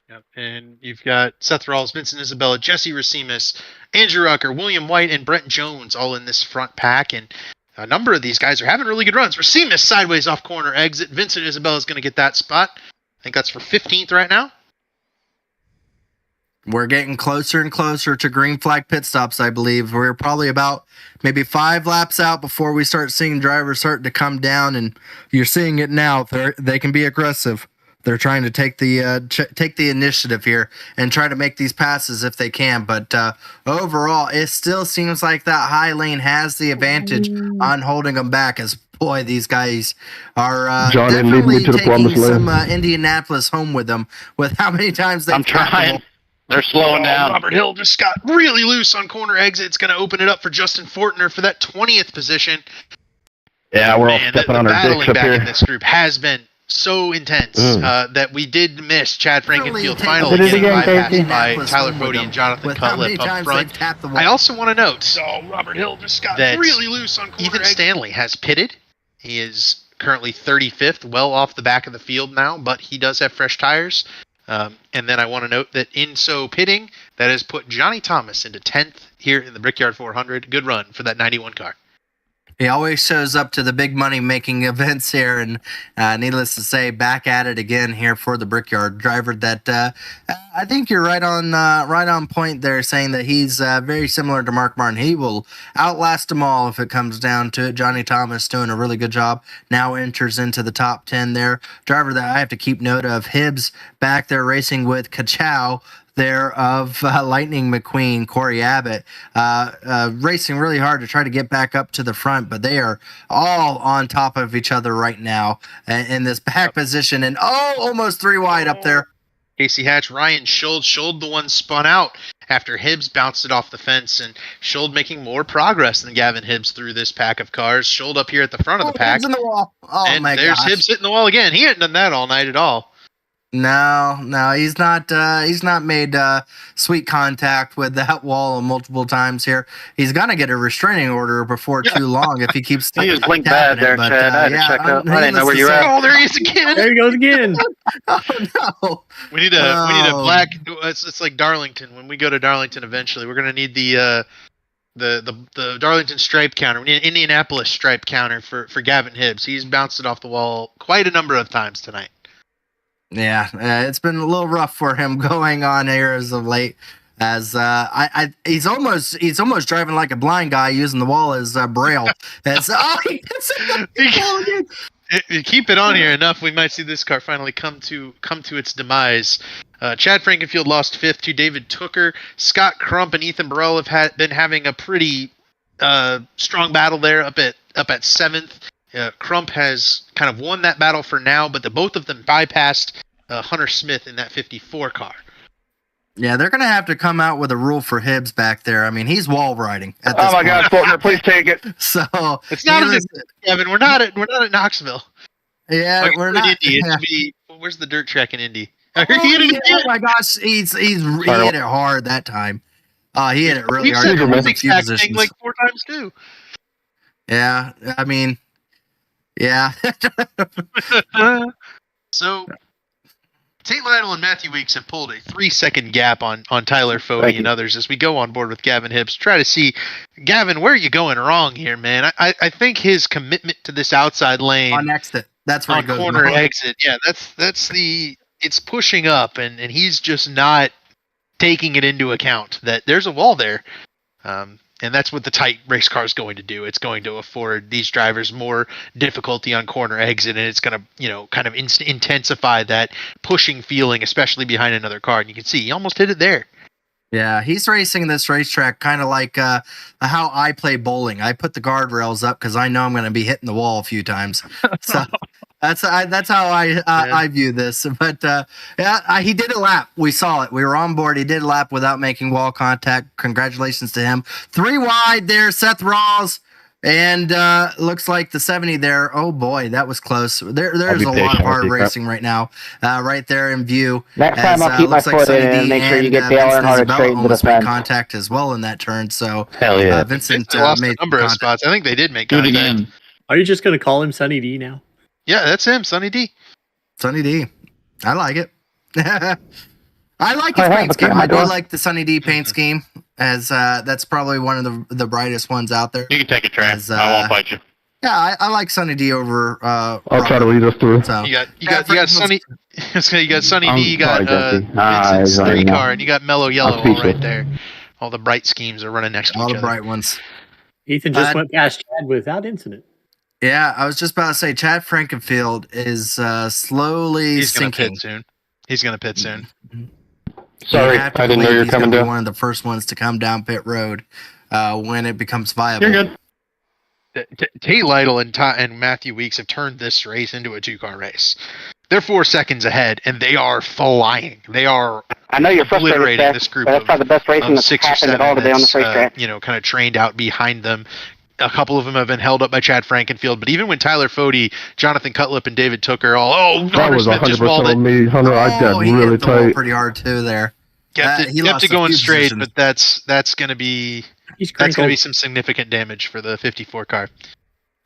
Yep. And you've got Seth Rawls, Vincent Isabella, Jesse Racimus, Andrew Rucker, William White, and Brent Jones all in this front pack. And a number of these guys are having really good runs. Racimus sideways off corner exit. Vincent Isabella is going to get that spot. I think that's for 15th right now. We're getting closer and closer to green flag pit stops, I believe. We're probably about maybe 5 laps out before we start seeing drivers starting to come down, and you're seeing it now. They can be aggressive. They're trying to take the initiative here and try to make these passes if they can. But overall, it still seems like that high lane has the advantage on holding them back. As boy, these guys are definitely taking some Indianapolis home with them. With how many times they've trying. They're slowing down. Robert Hill just got really loose on corner exit. It's going to open it up for Justin Fortner for that 20th position. Yeah, we're all stepping on our dicks up here. In this group has been so intense that we did miss Chad Frankenfield finally getting bypassed by Tyler Fody and Jonathan Cutlip up front. I also want to note Robert Hill just got really loose on corner exit. Ethan Stanley has pitted. He is currently 35th, well off the back of the field now, but he does have fresh tires. And then I want to note that in so pitting, that has put Johnny Thomas into 10th here in the Brickyard 400. Good run for that 91 car. He always shows up to the big money making events here, and needless to say, back at it again here for the Brickyard driver. That I think you're right on point there, saying that he's very similar to Mark Martin. He will outlast them all if it comes down to it. Johnny Thomas doing a really good job. Now enters into the top 10 there. Driver that I have to keep note of, Hibbs back there racing with Kachow there of Lightning McQueen, Corey Abbott, racing really hard to try to get back up to the front, but they are all on top of each other right now in this back position, and almost 3 wide up there. Casey Hatch, Ryan Schuld the one spun out after Hibbs bounced it off the fence, and Schuld making more progress than Gavin Hibbs through this pack of cars. Schuld up here at the front of the pack. In the wall. And there's Hibbs hitting the wall again. He hadn't done that all night at all. No, he's not. He's not made sweet contact with that wall multiple times here. He's gonna get a restraining order before too long if he keeps. He just blinked bad there, Chad. I had to check out. I didn't know where you were at. Oh, there he is again. There he goes again. Oh no. We need a black. It's like Darlington. When we go to Darlington eventually, we're gonna need the Darlington stripe counter. We need an Indianapolis stripe counter for Gavin Hibbs. He's bounced it off the wall quite a number of times tonight. Yeah, it's been a little rough for him going on here as of late. As he's almost driving like a blind guy using the wall as braille. As you keep it on here enough, we might see this car finally come to its demise. Chad Frankenfield lost 5th to David Tooker. Scott Crump and Ethan Burrell have been having a pretty strong battle there up at 7th. Crump has kind of won that battle for now, but both of them bypassed Hunter Smith in that 54 car. Yeah, they're going to have to come out with a rule for Hibbs back there. I mean, he's wall riding at this Oh my point. God, Faulkner, please take it. So it's not Kevin. We're not at Knoxville. Yeah, we're not. Indy. Where's the dirt track in Indy? Oh my gosh, he hit it hard that time. He hit it really hard. Like 4 times too. Yeah, I mean, yeah. So Tate Lytle and Matthew Weeks have pulled a 3-second gap on Tyler Fody and others as we go on board with Gavin Hibbs. Try to see, Gavin, where are you going wrong here, man? I think his commitment to this outside lane on exit, that's where on he goes corner wrong. exit. Yeah, it's pushing up, and he's just not taking it into account that there's a wall there. And that's what the tight race car is going to do. It's going to afford these drivers more difficulty on corner exit, and it's going to, kind of intensify that pushing feeling, especially behind another car. And you can see he almost hit it there. Yeah, he's racing this racetrack kind of like how I play bowling. I put the guardrails up because I know I'm going to be hitting the wall a few times. So that's how I view this. But he did a lap. We saw it. We were on board. He did a lap without making wall contact. Congratulations to him. 3 wide there, Seth Rawls. And looks like the 70 there. Oh boy, that was close. There's a lot of hard racing right now, right there in view. Next time I'll keep my foot in and make sure you get Dale Earnhardt straight into the fence. Contact as well in that turn. So hell yeah, Vincent lost made a number of spots. I think they did make contact. Do it again. Are you just going to call him Sunny D now? Yeah, that's him, Sunny D. Sunny D. I like it. I like his paint scheme. I do like the Sunny D paint scheme, as that's probably one of the brightest ones out there. You can take a track. I won't fight you. Yeah, I like Sunny D over. I'll try to lead us through. So. You got Sunny. You got Sunny D. You got Vincent's 3 car, and you got Mellow Yellow all right there. All the bright schemes are running next to each other. All the bright ones. Ethan just went past Chad without incident. Yeah, I was just about to say Chad Frankenfield is slowly sinking. He's going to pit soon. Sorry, I didn't know you were coming down. One of the first ones to come down pit road when it becomes viable. You're good. Tate Lytle and Matthew Weeks have turned this race into a 2-car race. They're 4 seconds ahead, and they are flying. They are. I know you're frustrated, this group that's probably the best racing that's 6 or happened 7 at all today on this racetrack. Kind of trained out behind them. A couple of them have been held up by Chad Frankenfield, but even when Tyler Fody, Jonathan Cutlip, and David Tooker that was 100% on me, Hunter. I got really tight, pretty hard too there. Kept it going straight, but that's going to be some significant damage for the 54 car.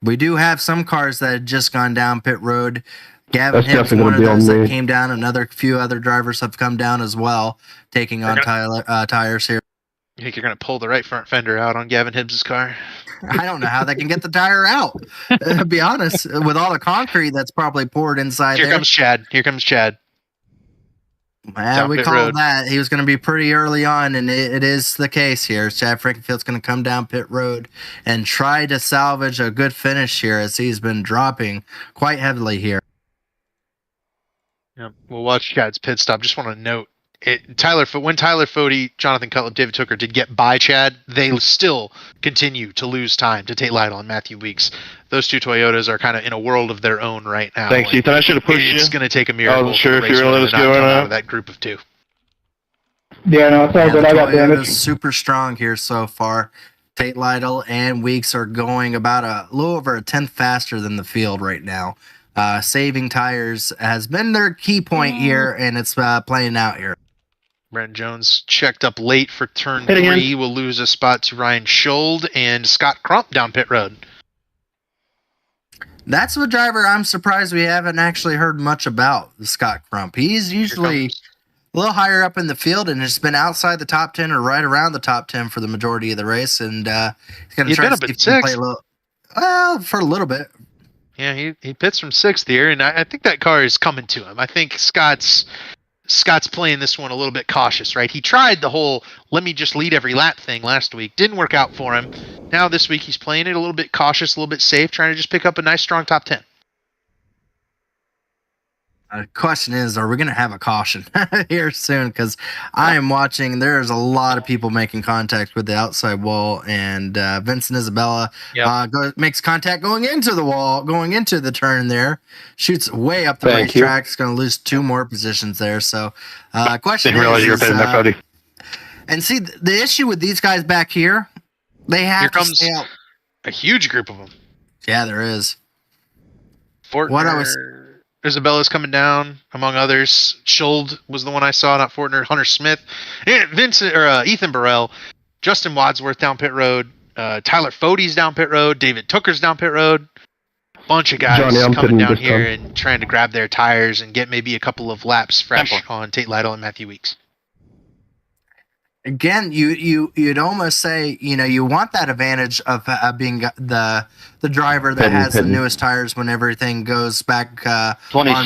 We do have some cars that had just gone down pit road. Gavin Hibbs, one of those that came down. Another few other drivers have come down as well, taking on tires here. You think you're going to pull the right front fender out on Gavin Hibbs' car? I don't know how they can get the tire out. To be honest, with all the concrete that's probably poured inside Here comes Chad. We called that. He was going to be pretty early on, and it is the case here. Chad Frankenfield's going to come down pit road and try to salvage a good finish here as he's been dropping quite heavily here. Yeah, we'll watch Chad's pit stop. Just want to note, when Tyler Fody, Jonathan Cutlip, David Tooker did get by Chad, they still continue to lose time to Tate Lytle and Matthew Weeks. Those 2 Toyotas are kind of in a world of their own right now. Thanks, Ethan. I should have pushed you. It's going to take a miracle. I wasn't sure if you were going to let us go or not. Out of that group of 2. Yeah, no, it's all good. I got damage. Super strong here so far. Tate Lytle and Weeks are going about a little over a tenth faster than the field right now. saving tires has been their key point here, and it's playing out here. Brent Jones checked up late for turn 3. Will lose a spot to Ryan Schold and Scott Crump down pit road. That's a driver I'm surprised we haven't actually heard much about, Scott Crump. He's usually a little higher up in the field and has been outside the top 10 or right around the top 10 for the majority of the race. And he's going to try to see if he can play a little, for a little bit. Yeah, he pits from 6th here, and I think that car is coming to him. I think Scott's playing this one a little bit cautious, right? He tried the whole let me just lead every lap thing last week. Didn't work out for him. Now this week he's playing it a little bit cautious, a little bit safe, trying to just pick up a nice strong top 10. The question is, are we going to have a caution here soon? Because I am watching. There's a lot of people making contact with the outside wall, and Vincent Isabella makes contact going into the wall, going into the turn there, shoots way up the racetrack. It's going to lose 2 more positions there. So, question is, and see, the issue with these guys back here, they have to stay out. A huge group of them. Yeah, there is. Isabella's coming down, among others. Schold was the one I saw, not Fortner. Hunter Smith, Ethan Burrell, Justin Wadsworth down pit road, Tyler Fode's down pit road, David Tooker's down pit road. Bunch of guys coming down here and trying to grab their tires and get maybe a couple of laps fresh on Tate Lytle and Matthew Weeks. Again, you'd almost say, you want that advantage of being the driver that has the newest tires when everything goes back on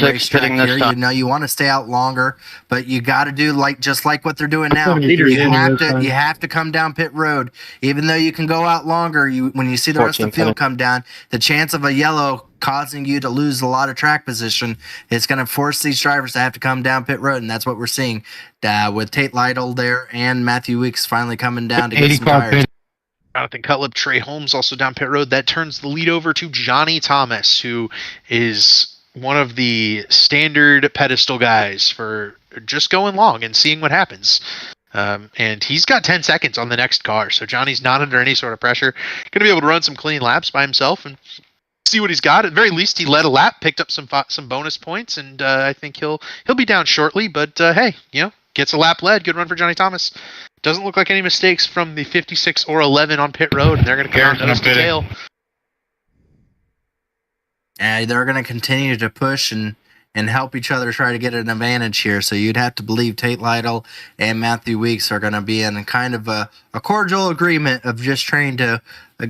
racetrack here. You want to stay out longer, but you got to do just like what they're doing now. You have to come down pit road, even though you can go out longer. When you see the rest of the field come down, the chance of a yellow causing you to lose a lot of track position, it's going to force these drivers to have to come down pit road, and that's what we're seeing with Tate Lytle there and Matthew Weeks finally coming down to get some tires. Jonathan Cutlip, Trey Holmes also down pit road. That turns the lead over to Johnny Thomas, who is one of the standard pedestal guys for just going long and seeing what happens. And he's got 10 seconds on the next car, so Johnny's not under any sort of pressure. Going to be able to run some clean laps by himself and see what he's got. At the very least, he led a lap, picked up some bonus points, and I think he'll be down shortly. But hey, gets a lap led. Good run for Johnny Thomas. Doesn't look like any mistakes from the 56 or 11 on pit road, and they're going to come out to tail. And they're going to continue to push and help each other try to get an advantage here. So you'd have to believe Tate Lytle and Matthew Weeks are going to be in kind of a cordial agreement of just trying to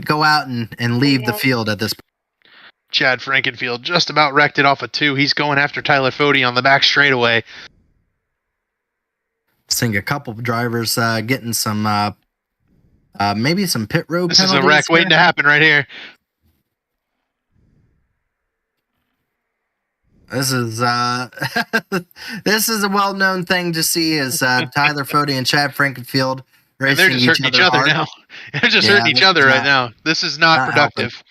go out and leave the field at this point. Chad Frankenfield just about wrecked it off a 2. He's going after Tyler Fode on the back straightaway. Seeing a couple of drivers getting some maybe some pit road penalties. This is a wreck waiting to happen right here. This is this is a well-known thing to see is Tyler Fode and Chad Frankenfield racing. They're just hurting each other now. They're just hurting each other right now. This is not productive. Helping.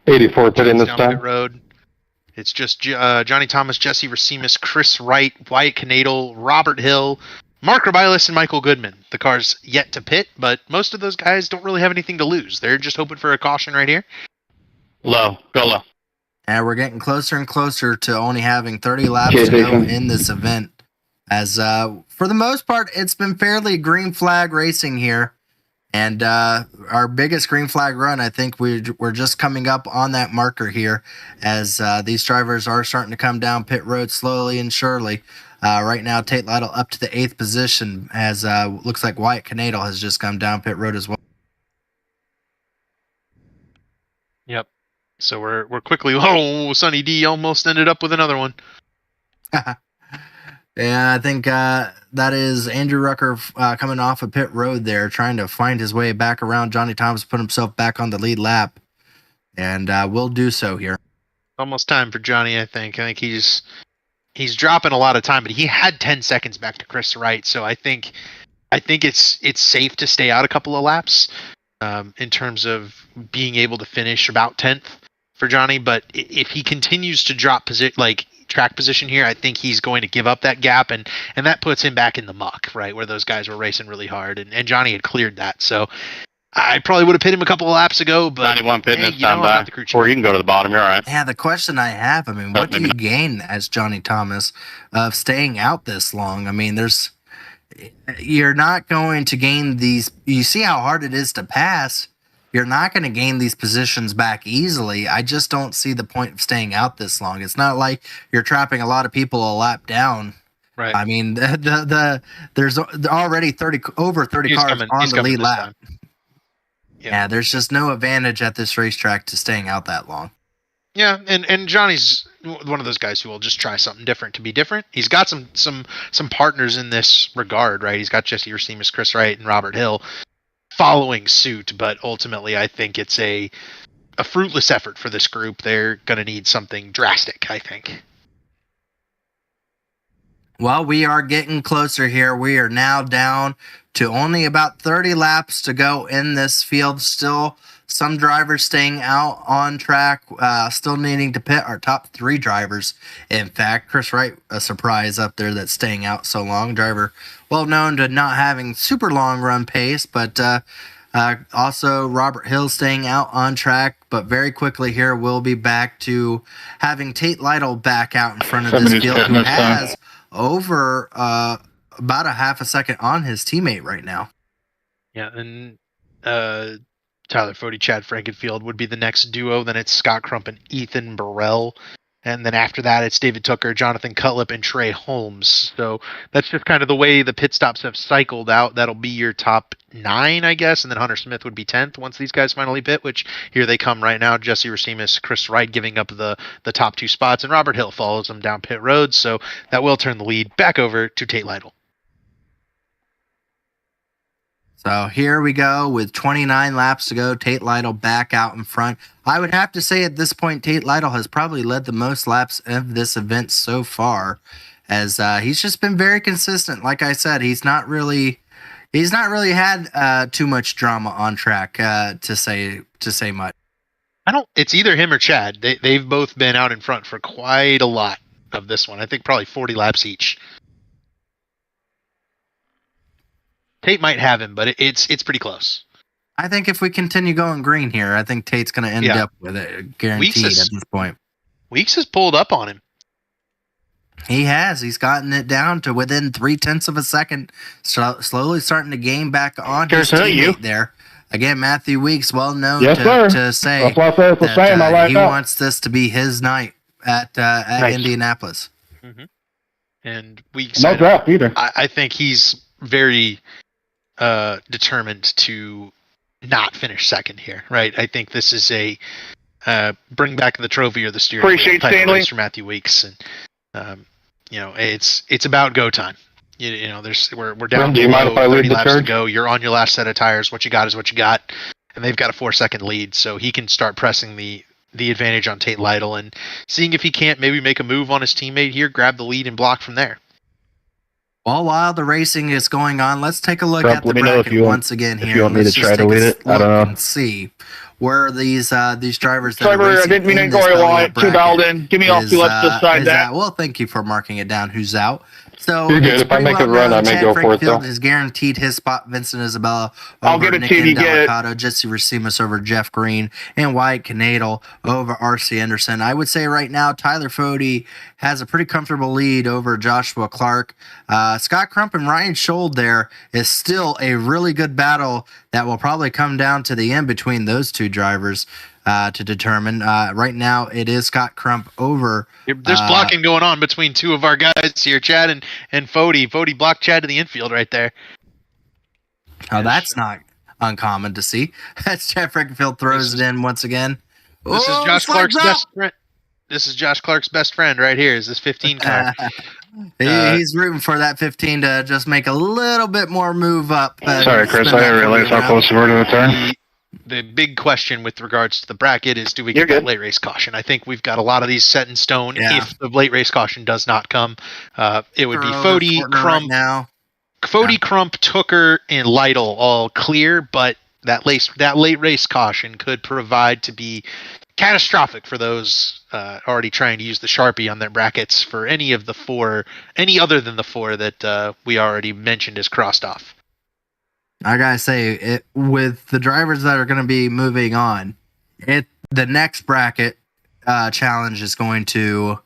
84 pit in this time. Road. It's just Johnny Thomas, Jesse Racimus, Chris Wright, Wyatt Canadle, Robert Hill, Mark Rabilis, and Michael Goodman. The car's yet to pit, but most of those guys don't really have anything to lose. They're just hoping for a caution right here. Low. Go low. And we're getting closer and closer to only having 30 laps to go in this event. As for the most part, it's been fairly green flag racing here. And our biggest green flag run, I think we're just coming up on that marker here as these drivers are starting to come down pit road slowly and surely. Right now, Tate Lytle up to the 8th position as looks like Wyatt Canadle has just come down pit road as well. Yep. So we're quickly, Sonny D almost ended up with another one. Yeah, I think that is Andrew Rucker coming off of pit road there, trying to find his way back around. Johnny Thomas put himself back on the lead lap, and will do so here. Almost time for Johnny, I think. I think he's dropping a lot of time, but he had 10 seconds back to Chris Wright, so I think it's safe to stay out a couple of laps in terms of being able to finish about 10th for Johnny. But if he continues to drop track position here, I think he's going to give up that gap, and that puts him back in the muck, right, where those guys were racing really hard, and Johnny had cleared that. So I probably would have pit him a couple of laps ago, but 91 pitting hey, this time back. Or you can go to the bottom. You're all right. Yeah, the question I have, I mean, what do you gain as Johnny Thomas of staying out this long? I mean, you're not going to gain these. You see how hard it is to pass. You're not going to gain these positions back easily. I just don't see the point of staying out this long. It's not like you're trapping a lot of people a lap down. Right. I mean, there's already over 30 cars on the lead lap. Yeah, there's just no advantage at this racetrack to staying out that long. Yeah, and Johnny's one of those guys who will just try something different to be different. He's got some partners in this regard, right? He's got Jesse Racimus, Chris Wright, and Robert Hill following suit, but ultimately I think it's a fruitless effort for this group. They're going to need something drastic, I think. Well, we are getting closer here. We are now down to only about 30 laps to go in this field. Still some drivers staying out on track, still needing to pit. Our top 3 drivers, in fact. Chris Wright, a surprise up there that's staying out so long. Driver well known to not having super long run pace, but also Robert Hill staying out on track. But very quickly here, we'll be back to having Tate Lytle back out in front of this field, who has over about a half a second on his teammate right now. Yeah, and Tyler Fode, Chad Frankenfield would be the next duo. Then it's Scott Crump and Ethan Burrell. And then after that, it's David Tooker, Jonathan Cutlip, and Trey Holmes. So that's just kind of the way the pit stops have cycled out. That'll be your top 9, I guess. And then Hunter Smith would be 10th once these guys finally pit, which here they come right now. Jesse Racimus, Chris Wright giving up the top 2 spots, and Robert Hill follows them down pit road. So that will turn the lead back over to Tate Lytle. So here we go with 29 laps to go. Tate Lytle back out in front. I would have to say at this point, Tate Lytle has probably led the most laps of this event so far, as he's just been very consistent. Like I said, he's not really had too much drama on track to say much. It's either him or Chad. They've both been out in front for quite a lot of this one. I think probably 40 laps each. Tate might have him, but it's pretty close. I think if we continue going green here, I think Tate's going to end up with it, guaranteed at this point. Weeks has pulled up on him. He has. He's gotten it down to within 0.3 of a second, slowly starting to gain back on his teammate there. Again, Matthew Weeks, well known to say that he wants this to be his night at Indianapolis. Mm-hmm. And Weeks, no draft either. I think he's very determined to not finish second here, right? I think this is a bring back the trophy or the steering wheel type race for Matthew Weeks, and it's about go time. We're down below 30 laps to go. You're on your last set of tires. What you got is what you got, and they've got a 4-second lead, so he can start pressing the advantage on Tate Lytle and seeing if he can't maybe make a move on his teammate here, grab the lead and block from there. Well, while the racing is going on, let's take a look at the bracket once again here. If you want me to try to lead it, I don't know. And see where these drivers that are racing I didn't mean to go away. Too dialed in. Give me off. Let's decide that. Well, thank you for marking it down. Who's out? So you're good. If I make a run, I may go for it, though. Has guaranteed his spot. Vincent Isabella over Nick Delicado, Jesse Racimus over Jeff Green, and Wyatt Canadal over R.C. Anderson. I would say right now Tyler Fode has a pretty comfortable lead over Joshua Clark. Scott Crump and Ryan Schold there is still a really good battle that will probably come down to the end between those two drivers. To determine. Right now, it is Scott Crump over. There's blocking going on between two of our guys here, Chad and Fode. Fode blocked Chad to the infield right there. Oh, that's not uncommon to see. That's Chad Frankenfield throws it in once again. This is Josh Clark's best friend. This is Josh Clark's best friend right here. Is this 15 car? He's rooting for that 15 to just make a little bit more move up. Sorry, Chris. I didn't realize how close we were to the turn. The big question with regards to the bracket is, do we get that late race caution? I think we've got a lot of these set in stone. Yeah. If the late race caution does not come, it would be Fode, Crump, Crump, Tooker, and Lytle all clear, but that late race caution could provide to be catastrophic for those already trying to use the Sharpie on their brackets for any other than the four that we already mentioned as crossed off. I gotta say, with the drivers that are going to be moving on, the next bracket challenge is going to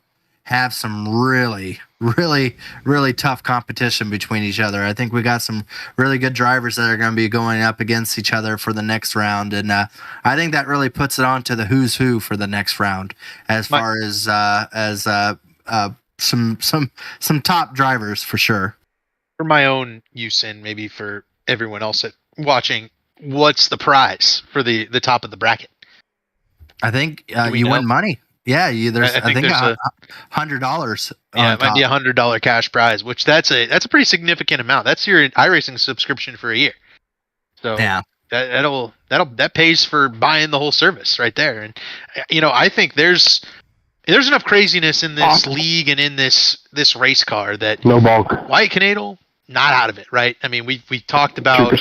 have some really, really, really tough competition between each other. I think we got some really good drivers that are going to be going up against each other for the next round, and I think that really puts it on to the who's who for the next round, as far as some top drivers for sure. For my own use and maybe for everyone else watching, what's the prize for the top of the bracket? I think you win money. Yeah, I think $100. Yeah, it might be $100 cash prize, which that's a pretty significant amount. That's your iRacing subscription for a year. So yeah, that pays for buying the whole service right there. And I think there's enough craziness in this league and in this race car that no bulk. Wyatt Knadel, not out of it, right? I mean, we talked about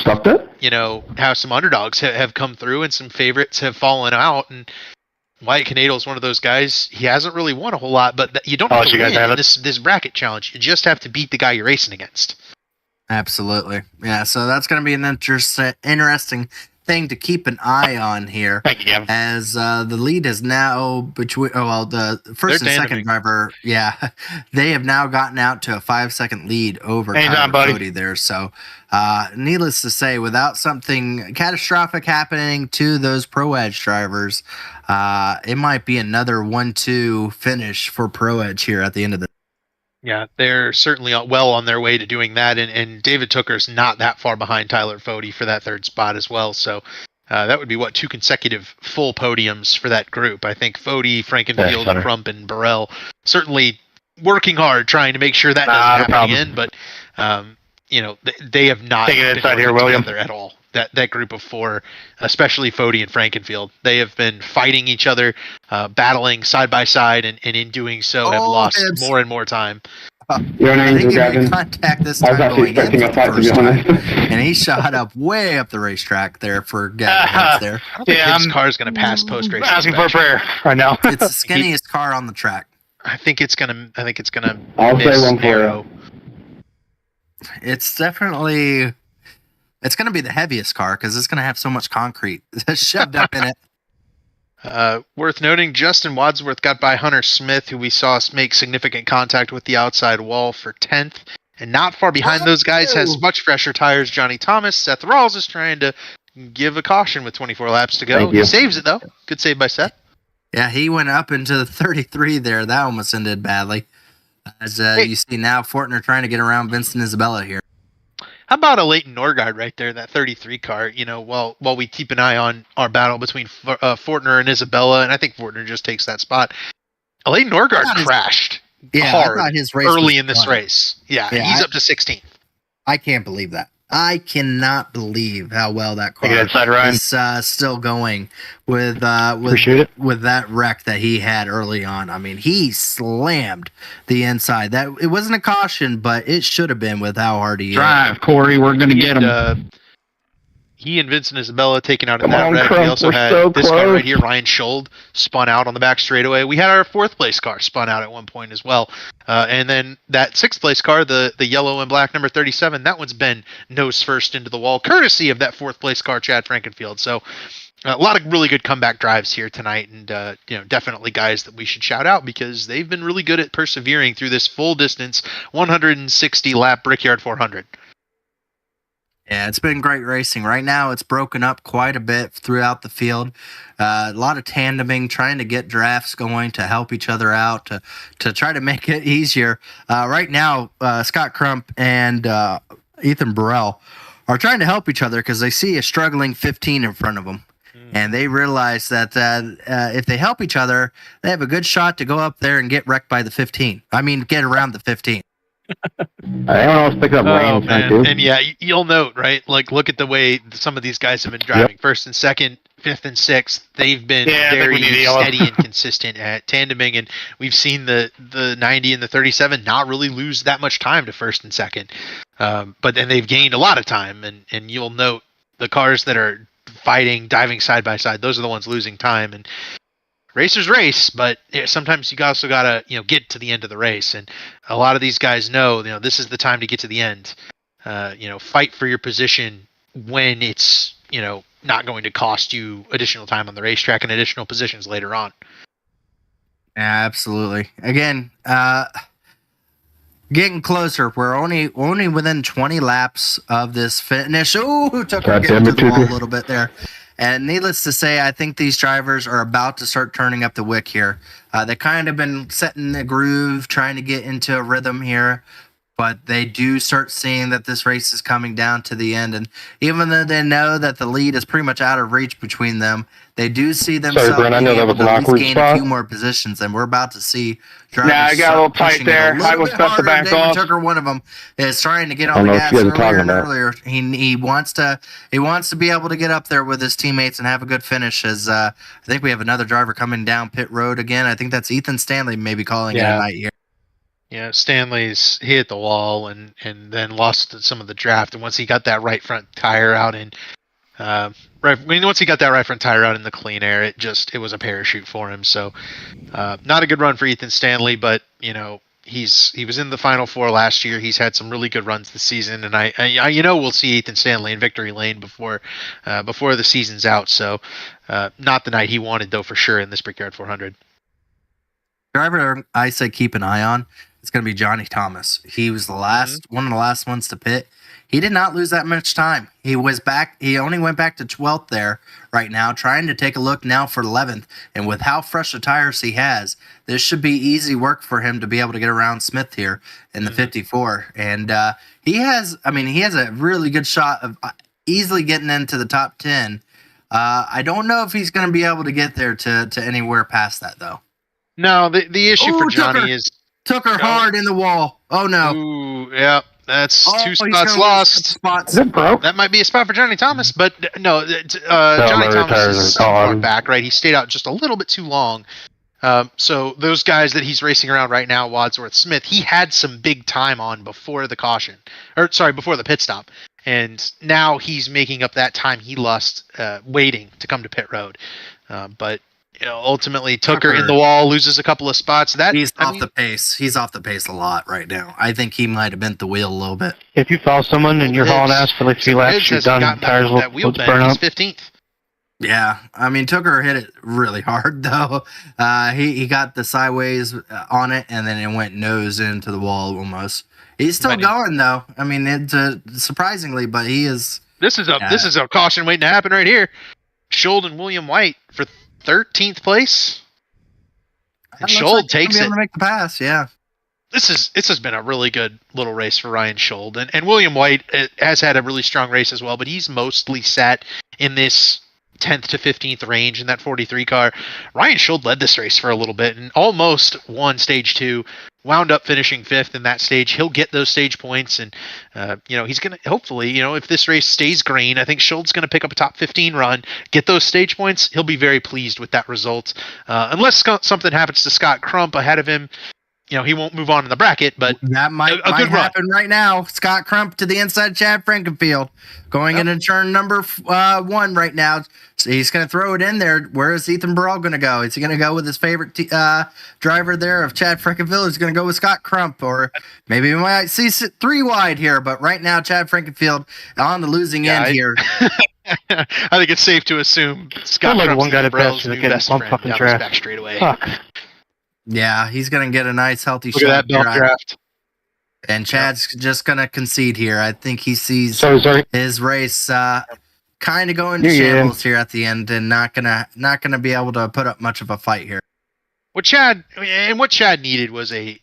how some underdogs have come through and some favorites have fallen out, and Wyatt Knadel is one of those guys. He hasn't really won a whole lot, but you don't have to win this bracket challenge. You just have to beat the guy you're racing against. Absolutely, yeah. So that's going to be an interesting thing to keep an eye on here. Thank you, as the lead is now between the first and second driver, they have now gotten out to a 5-second lead over Cody there. So needless to say, without something catastrophic happening to those Pro Edge drivers, it might be another 1-2 finish for Pro Edge here at the end of the. Yeah, they're certainly well on their way to doing that, and David Tooker's not that far behind Tyler Fode for that third spot as well. So that would be 2 consecutive full podiums for that group. I think Fode, Frankenfield, Crump, and Burrell certainly working hard trying to make sure that doesn't happen again. But they have not taking it inside here, William, at all. That group of 4, especially Fode and Frankenfield, they have been fighting each other, battling side by side, and in doing so have lost more and more time. Your name's Gavin. Contact this time going expecting a fight, to be honest. And he shot up way up the racetrack there for Gavin there. I don't think his car is going to pass post race. Asking for a prayer right now. It's the skinniest car on the track. I think it's gonna. I'll say one for you. It's definitely. It's going to be the heaviest car because it's going to have so much concrete shoved up in it. Worth noting, Justin Wadsworth got by Hunter Smith, who we saw make significant contact with the outside wall for 10th. And not far behind those guys has much fresher tires, Johnny Thomas. Seth Rawls is trying to give a caution with 24 laps to go. He saves it, though. Good save by Seth. Yeah, he went up into the 33 there. That almost ended badly. As you see now, Fortner trying to get around Vincent Isabella here. How about a Leighton Norgard right there, that 33 car, while we keep an eye on our battle between Fortner and Isabella, and I think Fortner just takes that spot. Leighton Norgard crashed hard early in this race. Yeah, he's up to 16th. I can't believe that. I cannot believe how well that car is still going with that wreck that he had early on. I mean, he slammed the inside. That it wasn't a caution, but it should have been with how hard he drive, Corey. We're going to get him. He and Vincent Isabella taken out in that wreck. We also had this car right here, Ryan Schold, spun out on the back straightaway. We had our 4th place car spun out at one point as well. And then that 6th place car, the yellow and black number 37, that one's been nose first into the wall, courtesy of that 4th place car, Chad Frankenfield. So a lot of really good comeback drives here tonight, and definitely guys that we should shout out because they've been really good at persevering through this full distance 160 lap Brickyard 400. Yeah, it's been great racing. Right now, it's broken up quite a bit throughout the field. A lot of tandeming, trying to get drafts going to help each other out, to try to make it easier. Right now, Scott Crump and Ethan Burrell are trying to help each other because they see a struggling 15 in front of them. And they realize that if they help each other, they have a good shot to go up there and get wrecked by the 15. I mean, get around the 15. Anyone else pick up rain? And you'll note, right? Like, look at the way some of these guys have been driving. First and second, 5th and 6th, they've been very steady and consistent at tandeming, and we've seen the 90 and the 37 not really lose that much time to 1st and 2nd. But then they've gained a lot of time, and you'll note the cars that are fighting, diving side by side, those are the ones losing time. And racers race, but sometimes you also gotta get to the end of the race, and a lot of these guys know this is the time to get to the end. Fight for your position when it's, not going to cost you additional time on the racetrack and additional positions later on. Yeah, absolutely. Again, getting closer. We're only within 20 laps of this finish. Ooh, took her getting to the wall a little bit there. And needless to say, I think these drivers are about to start turning up the wick here. They've kind of been setting the groove, trying to get into a rhythm here. But they do start seeing that this race is coming down to the end. And even though they know that the lead is pretty much out of reach between them, they do see themselves being able to at least gain a few more positions. And we're about to see drivers I got a little tight there. I was about to back off. Tucker, one of them, is trying to get on the gas earlier. He wants to be able to get up there with his teammates and have a good finish. As I think we have another driver coming down pit road again. I think that's Ethan Stanley maybe calling it a night here. Yeah, Stanley's hit the wall and then lost some of the draft. And once he got that right front tire out in once he got that right front tire out in the clean air, it was a parachute for him. So not a good run for Ethan Stanley, but he was in the Final Four last year. He's had some really good runs this season, and I we'll see Ethan Stanley in victory lane before the season's out. So not the night he wanted though, for sure, in this Brickyard 400. Driver I say keep an eye on. It's going to be Johnny Thomas. He was the last one of the last ones to pit. He did not lose that much time. He was back. He only went back to 12th there right now, trying to take a look now for 11th. And with how fresh the tires he has, this should be easy work for him to be able to get around Smith here in the 54. And he has a really good shot of easily getting into the top 10. I don't know if he's going to be able to get there to anywhere past that, though. No, the issue for Johnny Took her hard in the wall. Oh, no. Ooh, yeah. That's 2 spots lost. That might be a spot for Johnny Thomas, but no, Johnny Thomas is far back, right? He stayed out just a little bit too long. So those guys that he's racing around right now, Wadsworth, Smith, he had some big time on before the before the pit stop. And now he's making up that time he lost waiting to come to pit road. But ultimately Tucker in the wall, loses a couple of spots. He's off the pace. He's off the pace a lot right now. I think he might have bent the wheel a little bit. If you follow someone and you're hauling ass for like 3 laps, you're done. Tires will burn up. He's 15th. Yeah, Tucker hit it really hard though. He got the sideways on it, and then it went nose into the wall almost. He's still going though. It's surprisingly, but he is. This is a caution waiting to happen right here. Schold and William White for 13th place. And Schold takes it. To make the pass, yeah. This has been a really good little race for Ryan Schold, and William White has had a really strong race as well, but he's mostly sat in this 10th to 15th range in that 43 car. Ryan Schold led this race for a little bit and almost won stage 2. Wound up finishing 5th in that stage. He'll get those stage points, and he's gonna hopefully, if this race stays green, I think Schuld's gonna pick up a top 15 run, get those stage points. He'll be very pleased with that result, unless something happens to Scott Crump ahead of him. He won't move on in the bracket, but that might happen right now. Scott Crump to the inside, Chad Frankenfield going into turn number 1 right now. So he's going to throw it in there. Where is Ethan Burrell going to go? Is he going to go with his favorite driver there of Chad Frankenfield? He's going to go with Scott Crump, or maybe we might see 3 wide here. But right now, Chad Frankenfield on the losing end here. I think it's safe to assume Scott Crump, one guy to Burrell's new best friend, down his back straight away. Fuck. Yeah, he's going to get a nice, healthy shot. Look at that belt draft. And Chad's just going to concede here. I think he sees his race kind of going to shambles here at the end, and not gonna be able to put up much of a fight here. What Chad needed was a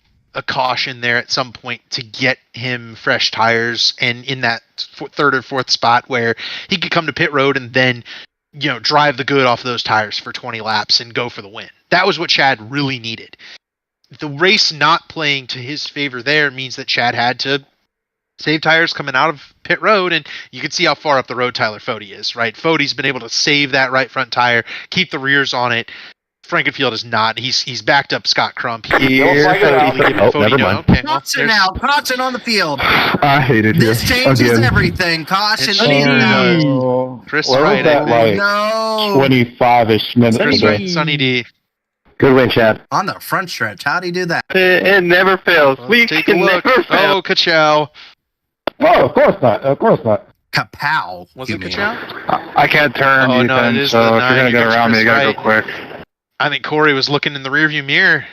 caution there at some point to get him fresh tires, and in that 3rd or 4th spot where he could come to pit road and then drive the good off those tires for 20 laps and go for the win. That was what Chad really needed. The race not playing to his favor there means that Chad had to save tires coming out of pit road, and you can see how far up the road Tyler Fody is, right? Fody's been able to save that right front tire, keep the rears on it. Frankenfield is not. He's backed up Scott Crump. Never mind. Okay, caution out. Caution on the field. I hate it here. This changes everything. Caution. Chris Wright. No. 25-ish minutes. Chris Wright, Sonny D. Good win, Chad. On the front stretch. How do you do that? It never fails. Take a look. Never fail. Oh, Kachow. Oh, of course not. Of course not. Kapow. Was it Kachow? I can't turn, Oh, Ethan, no, it is so the if you're 9. going to get around me, you got to go quick. I think Corey was looking in the rearview mirror.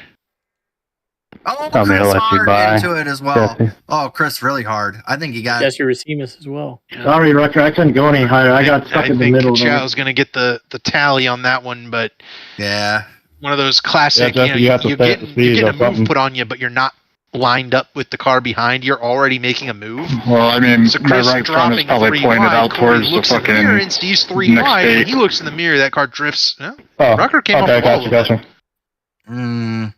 Oh, I'm gonna Chris let you hard by. into it as well. Jesse. Oh, Chris really hard. I think he got Jesse Racimus as well. Sorry, Rucker, I couldn't go any higher. I got stuck in the middle. I think Kachow's going to get the tally on that one, but yeah, one of those classic. Yeah, Jesse, you have to you're stay at the speed getting or a move something. put on you, but you're not lined up with the car behind. You're already making a move. Well, I mean, So my Chris right front is dropping probably 3 pointed wide. out Corey towards the looks in the mirror fucking and sees 3 next wide. And gate. he looks in the mirror. That car drifts. Oh, Rucker came off okay, the wall a little gotcha. bit.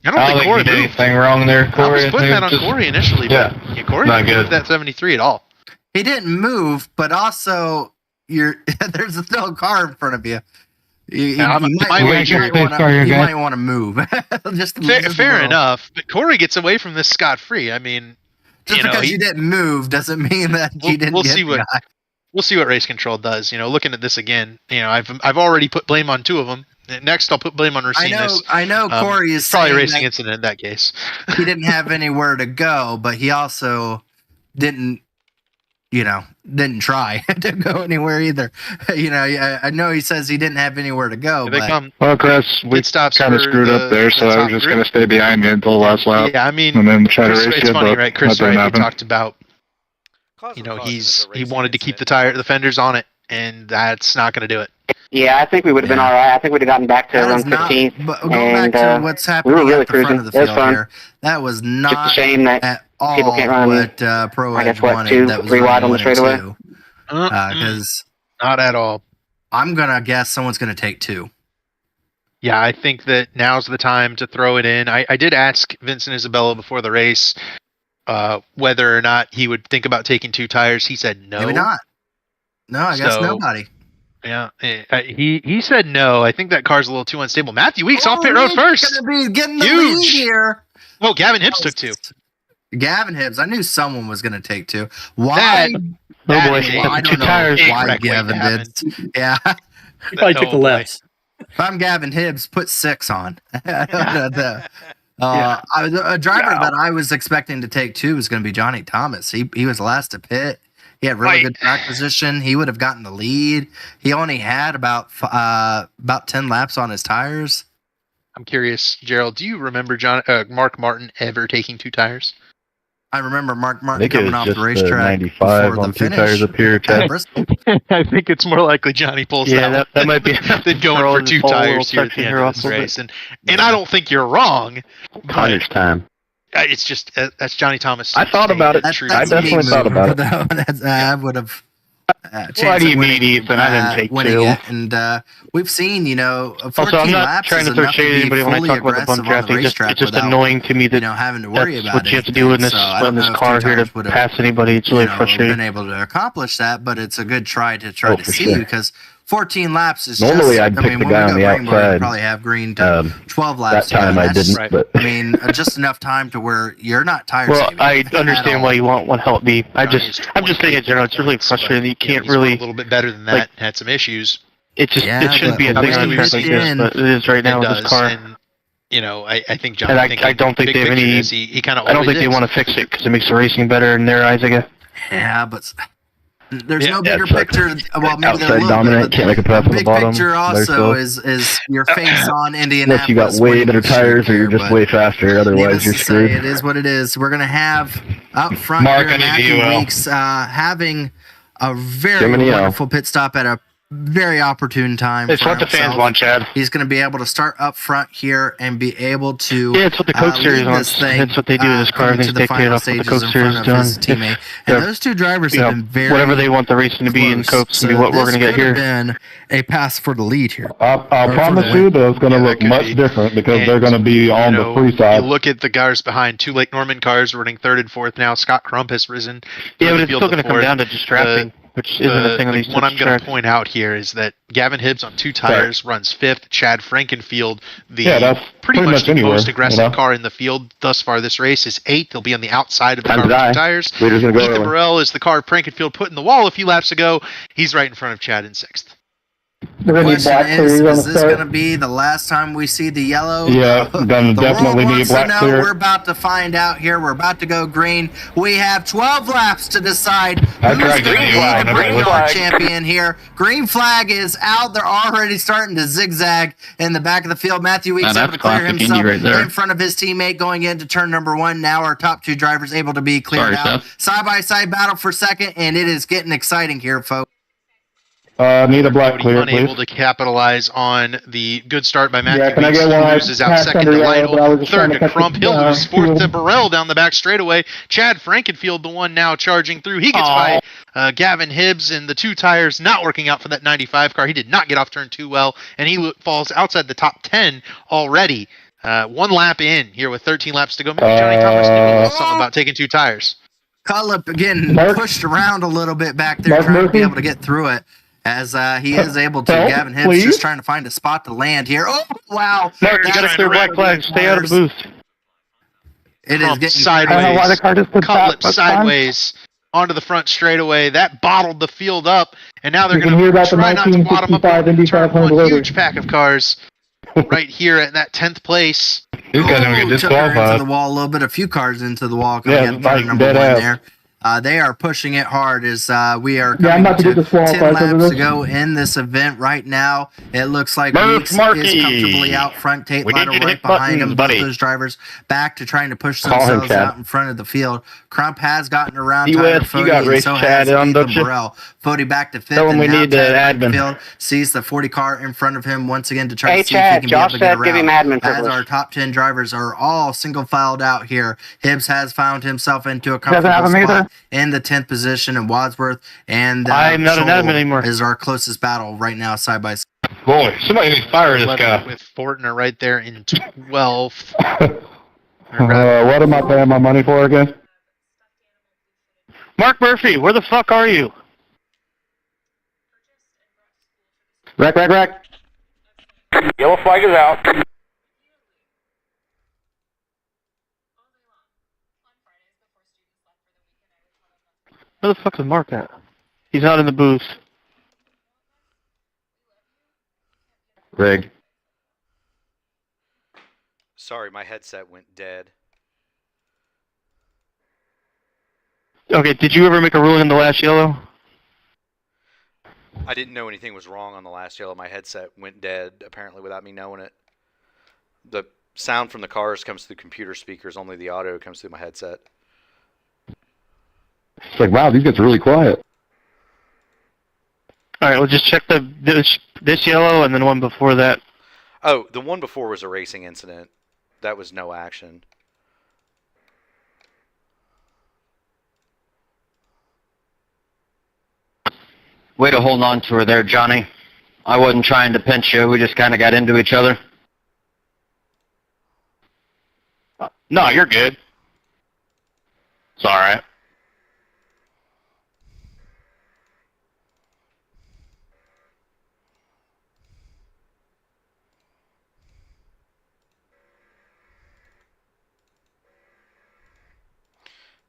I don't think Corey you did moved. anything wrong there, Corey. I was putting that on Just- Corey initially, but Corey not didn't good. move that 73 at all. he didn't move, but also there's still a car in front of you. You might want to move. Fair enough, but Corey gets away from this scot-free. I mean, just because you didn't move doesn't mean that you didn't. We'll get see what the guy. we'll see what race control does. Looking at this again, I've already put blame on 2 of them. Next, I'll put blame on Racimus. I know. Corey is probably a saying racing that incident in that case. he didn't have anywhere to go, but he also didn't try to go anywhere either. I know he says he didn't have anywhere to go. Here they but come. Well, Chris, we kind of screwed up there, so I was just going to stay behind you until the last lap. Yeah, I mean, and then try to race it's you, funny, but right? Chris, that didn't right? We happen. talked about, he wanted to keep the fenders on it, and that's not going to do it. Yeah, I think we would have been all right. I think we'd have gotten back to That around is not- 15th. But going back to what's happening we were really at the front cruising. of the It was field fun. here, that was not Just a shame that at all people can't run, what Pro I guess, Edge what, wanted. 2, That was 3 wide on the running straightaway? 2. Because not at all. I'm gonna guess someone's gonna take 2. Yeah, I think that now's the time to throw it in. I did ask Vincent Isabella before the race whether or not he would think about taking 2 tires. He said no. Maybe not. No, I guess So, nobody. Yeah, he said no. I think that car's a little too unstable. Matthew Weeks off pit road first. Gonna be getting the Huge. lead here. Oh, Gavin Hibbs took 2. Gavin Hibbs. I knew someone was gonna take 2. Why? That boy, is a- I don't know why Gavin did. Yeah. He probably took the lefts. If I'm Gavin Hibbs, put 6 on. A driver that I was expecting to take 2 was going to be Johnny Thomas. He was last to pit. He had really good track position. He would have gotten the lead. He only had about 10 laps on his tires. I'm curious, Gerald. Do you remember Mark Martin ever taking 2 tires? I remember Mark I Martin think it coming was off just the racetrack 95 before on the 2 finish. tires up here, at Ted. Bristol. I think it's more likely Johnny pulls Yeah, that might be than going for 2 tires here at the end of this race. And I don't think you're wrong. Carnage time. It's just that's Johnny Thomas. I thought about it. I definitely thought about it. I would have. What do you mean, Ethan? I didn't take 2. It. And we've seen, 14 Also, I'm not laps trying is to throw enough shade at be anybody when I fully talk about the bump aggressive on drafting. racetrack It's just without, annoying to me that having to worry that's about what you have to do in this So I don't in this know if car 2 here tires to would have, pass anybody. It's really frustrating. been able to accomplish that, but it's a good try to Oh, to for see sure. because 14 laps is Normally just, I'd pick mean, the when we guy on got the Rainbow, we'd outside. probably have green to 12 laps. That time I That's- didn't, but I mean, just enough time to where you're not tired. Well, I understand why you want help me. I'm just saying in general, it's really frustrating that you can't He's really. a little bit better than that. Had some issues. It just it shouldn't be a thing on a track like this, but it is right now in this car. And, I think John. And I don't think they have any. He kind of. I don't think they want to fix it because it makes the racing better in their eyes. I guess. Yeah, but there's no Yeah, bigger it's like picture. Well, maybe outside there will dominant, be, can't make a but pass the on the big bottom. picture There's also those. is your face on Unless Indianapolis. you got way winning better the shoot tires or you're here, just but way faster, otherwise needless you're to say, screwed. it is what it is. We're gonna have up front Mark, here, I need Matthew you, Al. Weeks having a very Jiminy, Al. wonderful pit stop at a very opportune time. It's for what the fans himself. want, Chad. He's going to be able to start up front here and be able to. Yeah, it's what the Coke Series lead wants. this thing, That's what they do in this car. coming They to the take it final off what the stages Coke in Series front is of his doing. teammate. Yeah. And those two drivers You have know, been very whatever they want the racing to be in close. Coke to be what we're going to get This could here. have been a pass for the lead here. I'll promise you that it's going to look much different because they're going to be on the free side. You look at the cars behind. 2 Lake Norman cars running 3rd and 4th now. Scott Crump has risen. Yeah, but the it's field still to going to come 4th. down to just drafting, which isn't a thing on these What I'm going tracks. to point out here is that Gavin Hibbs on 2 tires runs 5th. Chad Frankenfield, that's pretty much the anywhere, most aggressive you know? car in the field thus far this race, is 8th. He'll be on the outside of the Time car to with 2 die. tires. Leader's gonna go Ethan early. Burrell is the car Frankenfield put in the wall a few laps ago. He's right in front of Chad in 6th. The question is this going to be the last time we see the yellow? Yeah, then definitely need black clear. We're about to find out here. We're about to go green. We have 12 laps to decide who's going to be the Brickyard champion here. Green flag is out. They're already starting to zigzag in the back of the field. Matthew Weeks able to clear himself in front of his teammate going into turn number 1. Now our top 2 drivers able to be cleared out. Side-by-side battle for second, and it is getting exciting here, folks. Need a black clear, unable please. to capitalize on the good start by Matthew. Can I get one? Loses out second to Lytle, third to Crump. He'll lose fourth to Burrell down the back straightaway. Chad Frankenfield, the one now charging through. He gets by Gavin Hibbs, and the 2 tires not working out for that 95 car. He did not get off turn 2 well, and he falls outside the top 10 already. 1 lap in here with 13 laps to go. Maybe Johnny Thomas knew a little something about taking 2 tires. Cullip again pushed around a little bit back there, trying to be able to get through it. As he is able to. Gavin Hibbs just trying to find a spot to land here. Oh, wow. Mark, you got to clear black flag. Stay out of the booth. It is getting sideways. Cullip sideways onto the front straightaway. That bottled the field up, and now they're going to try not to bottom up turn 1. Huge pack of cars right here at that 10th place. These guys are going to get disqualified. Into the wall a little bit. A few cars into the wall. Coming turn number 1 there. They are pushing it hard as we are coming to 10 laps to go in this event right now. It looks like Weeks is comfortably out front. Tate Lytle right behind him. Both those drivers back to trying to push themselves out in front of the field. Crump has gotten around Tyler Fody, and so has Ethan Burrell. Fody back to 5th, and now Tyler Field sees the 40 car in front of him once again to try to see if he can be able to get around. As our top 10 drivers are all single filed out here. Hibbs has found himself into a comfortable spot in the 10th position, and Wadsworth and I'm not an admin anymore. Is our closest battle right now, side by side. Boy, somebody needs to fire this guy. With Fortner right there in 12th. What am I paying my money for again? Mark Murphy, where the fuck are you? Wreck. Yellow flag is out. Where the fuck is Mark at? He's not in the booth. Rig. Sorry, my headset went dead. Okay, did you ever make a ruling on the last yellow? I didn't know anything was wrong on the last yellow. My headset went dead, apparently, without me knowing it. The sound from the cars comes through computer speakers. Only the audio comes through my headset. It's like, wow, these guys are really quiet. All right, we'll just check this yellow and then one before that. Oh, the one before was a racing incident. That was no action. Way to hold on to her there, Johnny. I wasn't trying to pinch you. We just kind of got into each other. No, you're good. It's all right.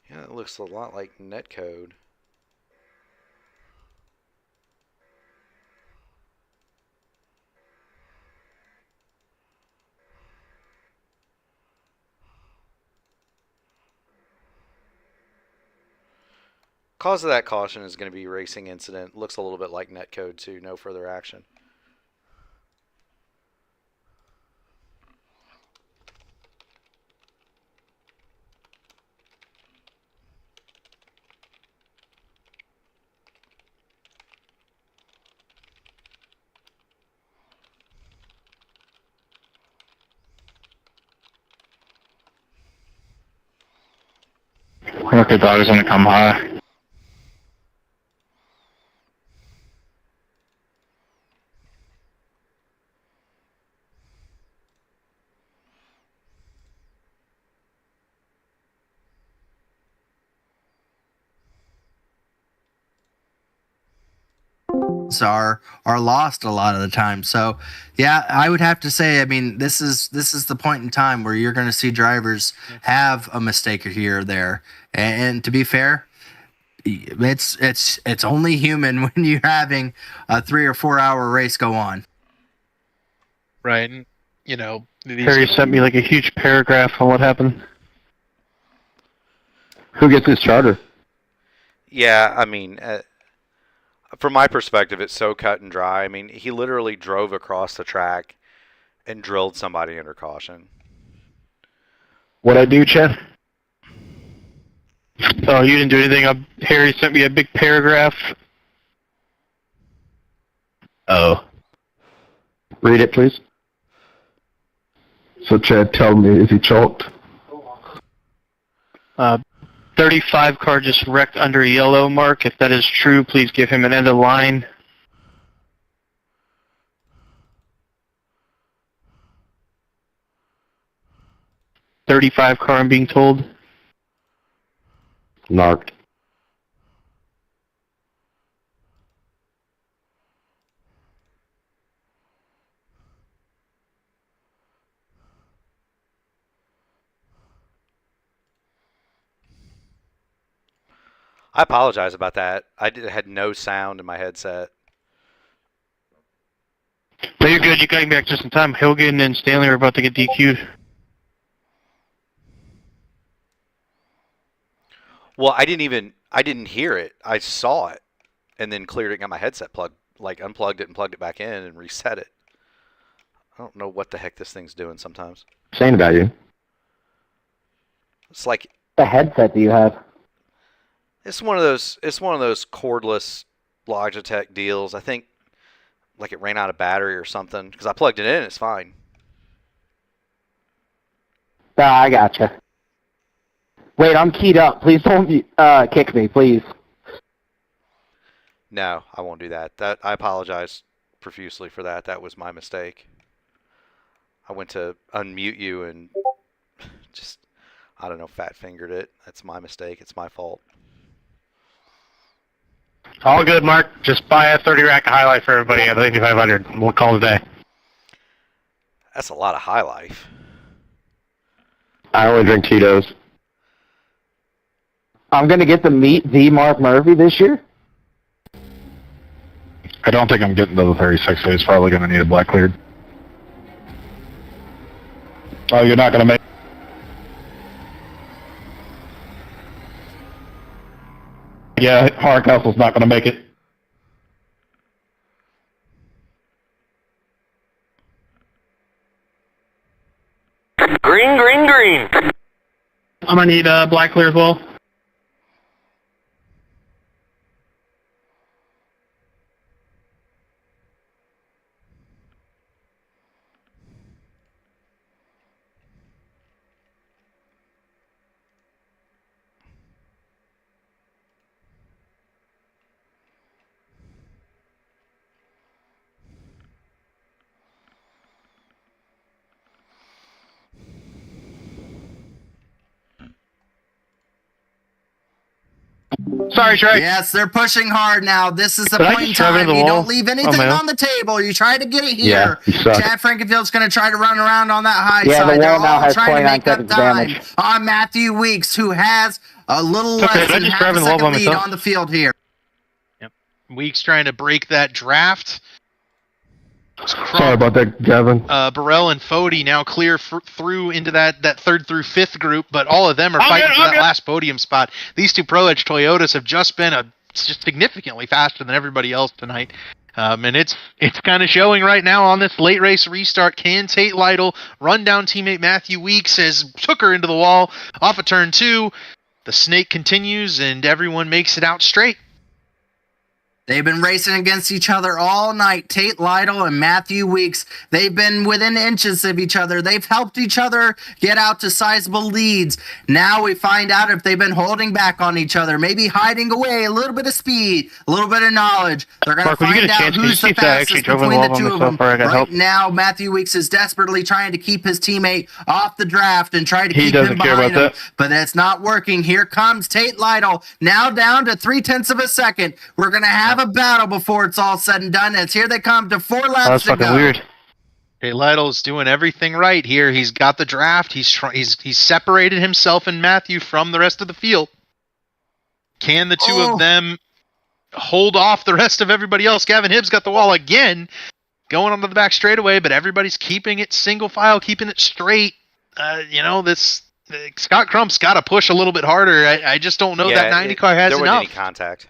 Yeah, it looks a lot like netcode. Cause of that caution is going to be racing incident. Looks a little bit like netcode too. No further action. Rocket dog is going to come high. Are lost a lot of the time. So yeah, I would have to say, I mean, this is the point in time where you're going to see drivers have a mistake here or there. And to be fair, it's only human when you're having a 3 or 4 hour race go on. Right. And, you know, Harry sent me like a huge paragraph on what happened. Who gets his charter? Yeah, I mean, from my perspective, it's so cut and dry. I mean, he literally drove across the track and drilled somebody under caution. What'd I do, Chad? Oh, you didn't do anything. Harry sent me a big paragraph. Oh. Read it, please. So, Chad, tell me, is he chalked? 35 car just wrecked under a yellow mark. If that is true, please give him an end of line. .35 car, I'm being told. Narked. I apologize about that. I had no sound in my headset. No, you're good. You got me back just in time. Hilgen and Stanley are about to get DQ'd. Well, I didn't hear it. I saw it, and then cleared it. Got my headset unplugged it and plugged it back in and reset it. I don't know what the heck this thing's doing sometimes. Saying about you. It's like the headset do you have? It's one of those cordless Logitech deals. I think like it ran out of battery or something because I plugged it in. It's fine. I gotcha. Wait, I'm keyed up. Please don't kick me, please. No, I won't do that. I apologize profusely for that. That was my mistake. I went to unmute you and just, I don't know, fat-fingered it. That's my mistake. It's my fault. All good, Mark. Just buy a 30 rack of High Life for everybody at 8500. We'll call it a day. That's a lot of High Life. I only drink Tito's. I'm going to get to meet the Mark Murphy this year. I don't think I'm getting to the 36, so he's probably going to need a black cleared. Oh, you're not going to make... Yeah, Hardcastle's not going to make it. Green, green, green. I'm going to need a black clear as well. Sorry, Trey. Yes, they're pushing hard now. This is the point in time. You don't leave anything on the table. You try to get it here. Chad Frankenfield's going to try to run around on that high side. They're all trying to make up time on Matthew Weeks, who has a little less than half a second lead on the field here. Yep. Weeks trying to break that draft. Sorry about that, Gavin. Burrell and Fody now clear through into that third through fifth group, but all of them are fighting for that last podium spot. These two Pro Edge Toyotas have just been just significantly faster than everybody else tonight. And it's kind of showing right now on this late race restart. Can Tate Lytle run down teammate Matthew Weeks as took her into the wall off of turn 2. The snake continues and everyone makes it out straight. They've been racing against each other all night. Tate Lytle and Matthew Weeks. They've been within inches of each other. They've helped each other get out to sizable leads. Now we find out if they've been holding back on each other, maybe hiding away a little bit of speed, a little bit of knowledge. They're going to find out who's the fastest between the two of them. Right now, Matthew Weeks is desperately trying to keep his teammate off the draft and try to keep him behind him, but that's not working. Here comes Tate Lytle, now down to 0.3 of a second. We're going to have a battle before it's all said and done. As here they come to 4 laps to go. That's fucking weird. Hey, Lytle's doing everything right here. He's got the draft. He's separated himself and Matthew from the rest of the field. Can the two of them hold off the rest of everybody else? Gavin Hibbs got the wall again, going onto the back straightaway, but everybody's keeping it single file, keeping it straight. Scott Crump's got to push a little bit harder. I just don't know that 90 car has there enough. Any contact.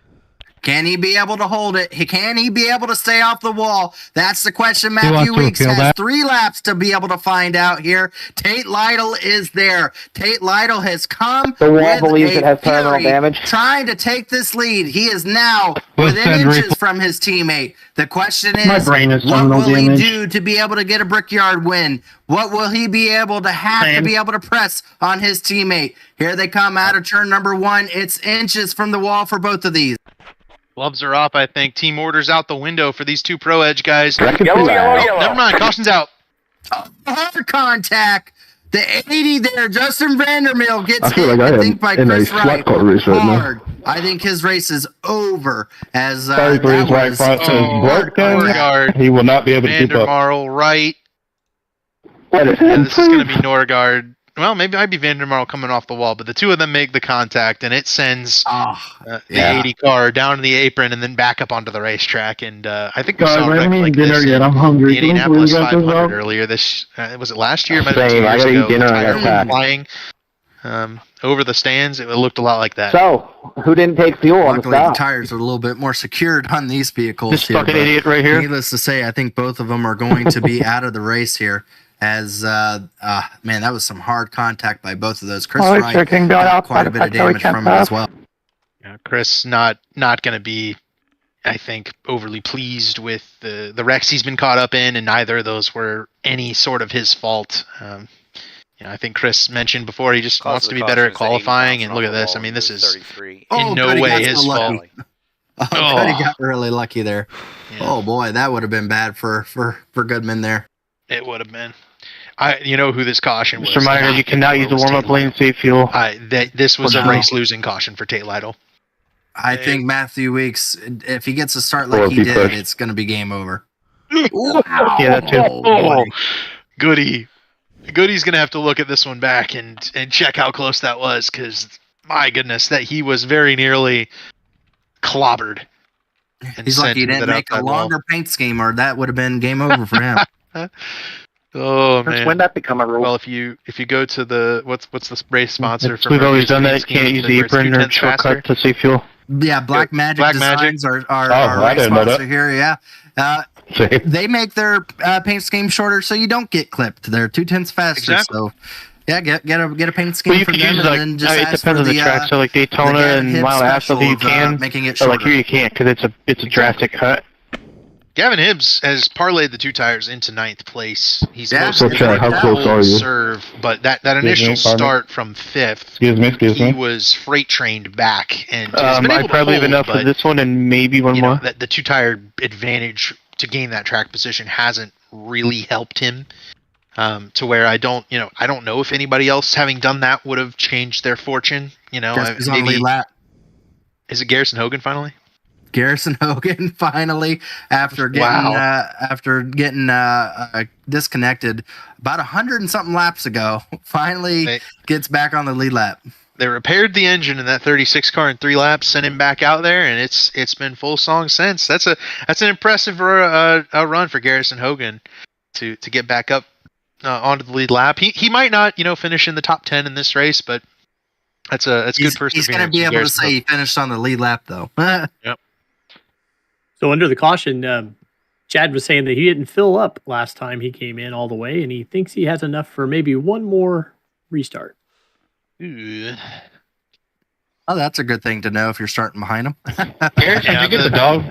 Can he be able to hold it? Can he be able to stay off the wall? That's the question. Matthew Weeks has 3 laps to be able to find out here. Tate Lytle is there. Tate Lytle has come. The wall believes it has terminal damage. Trying to take this lead. He is now within inches from his teammate. The question is, what will he do to be able to get a Brickyard win? What will he be able to have to be able to press on his teammate? Here they come out of turn number 1. It's inches from the wall for both of these. Gloves are up, I think. Team orders out the window for these 2 Pro Edge guys. Yellow. Never mind. Caution's out. Hard contact. The 80 there. Justin Vandermeer gets hit, I think, by Chris Wright. Hard. I think his race is over. As Norgard. He will not be able to keep up. Vandermarl, Wright. This is going to be Norgard. Well, maybe it might be Vandermarl coming off the wall, but the 2 of them make the contact, and it sends the 80 car down to the apron and then back up onto the racetrack. And I think we saw a wreck like this in I'm hungry. the Indianapolis 500 earlier. Was it last year? Might have been 2 years ago. Dinner flying over the stands. It looked a lot like that. So, who didn't take fuel on the Luckily, stop? the tires are a little bit more secured on these vehicles. This fucking idiot right here. Needless to say, I think both of them are going to be out of the race here. As man, that was some hard contact by both of those. Chris Wright got quite a bit of damage from it as well. Yeah, Chris not going to be, I think, overly pleased with the wrecks he's been caught up in, and neither of those were any sort of his fault. I think Chris mentioned before he just wants to be better at qualifying, and look at this. I mean, this is in no way his fault. He got really lucky there. Yeah. Oh boy, that would have been bad for Goodman there. It would have been. You know who this caution was. Mr. Meyer, you cannot use the warm-up lane save fuel. This was a race-losing caution for Tate Lytle. I think Matthew Weeks, if he gets a start like he did, it's going to be game over. Wow. Yeah, that too. Goody. Goody's going to have to look at this one back and check how close that was, because, my goodness, that he was very nearly clobbered. He's lucky he didn't make a longer paint scheme, or that would have been game over for him. Oh man! When that become a rule? Well, if you go to the what's the race sponsor for? We've always done that. You can't use the apron or shortcut to save fuel. Yeah, Black Magic Designs are our race sponsor here. Yeah, they make their paint scheme shorter, so you don't get clipped. They're 0.2 faster. Exactly. So yeah, get a paint scheme for them, and then just it depends on the track. So like Daytona and Mile Asphalt, you can. Making it shorter. Like here, you can't because it's a drastic cut. Gavin Hibbs has parlayed the 2 tires into 9th place. He's how close are you? Serve, but that initial start from 5th, he was freight trained back, and I probably have enough for this one and maybe one more. That the 2 tire advantage to gain that track position hasn't really helped him. To where I don't know if anybody else having done that would have changed their fortune. Maybe is it Garrison Hogan finally? Garrison Hogan finally, after getting disconnected about 100 and something laps ago, finally gets back on the lead lap. They repaired the engine in that 36 car in 3 laps, sent him back out there, and it's been full song since. That's an impressive run for Garrison Hogan to get back up onto the lead lap. He might not finish in the top 10 in this race, but that's good perseverance. He's going to be able to say he finished on the lead lap though. Yep. So under the caution, Chad was saying that he didn't fill up last time he came in all the way, and he thinks he has enough for maybe one more restart. Ooh. Oh, that's a good thing to know if you're starting behind him. Did you get the dog?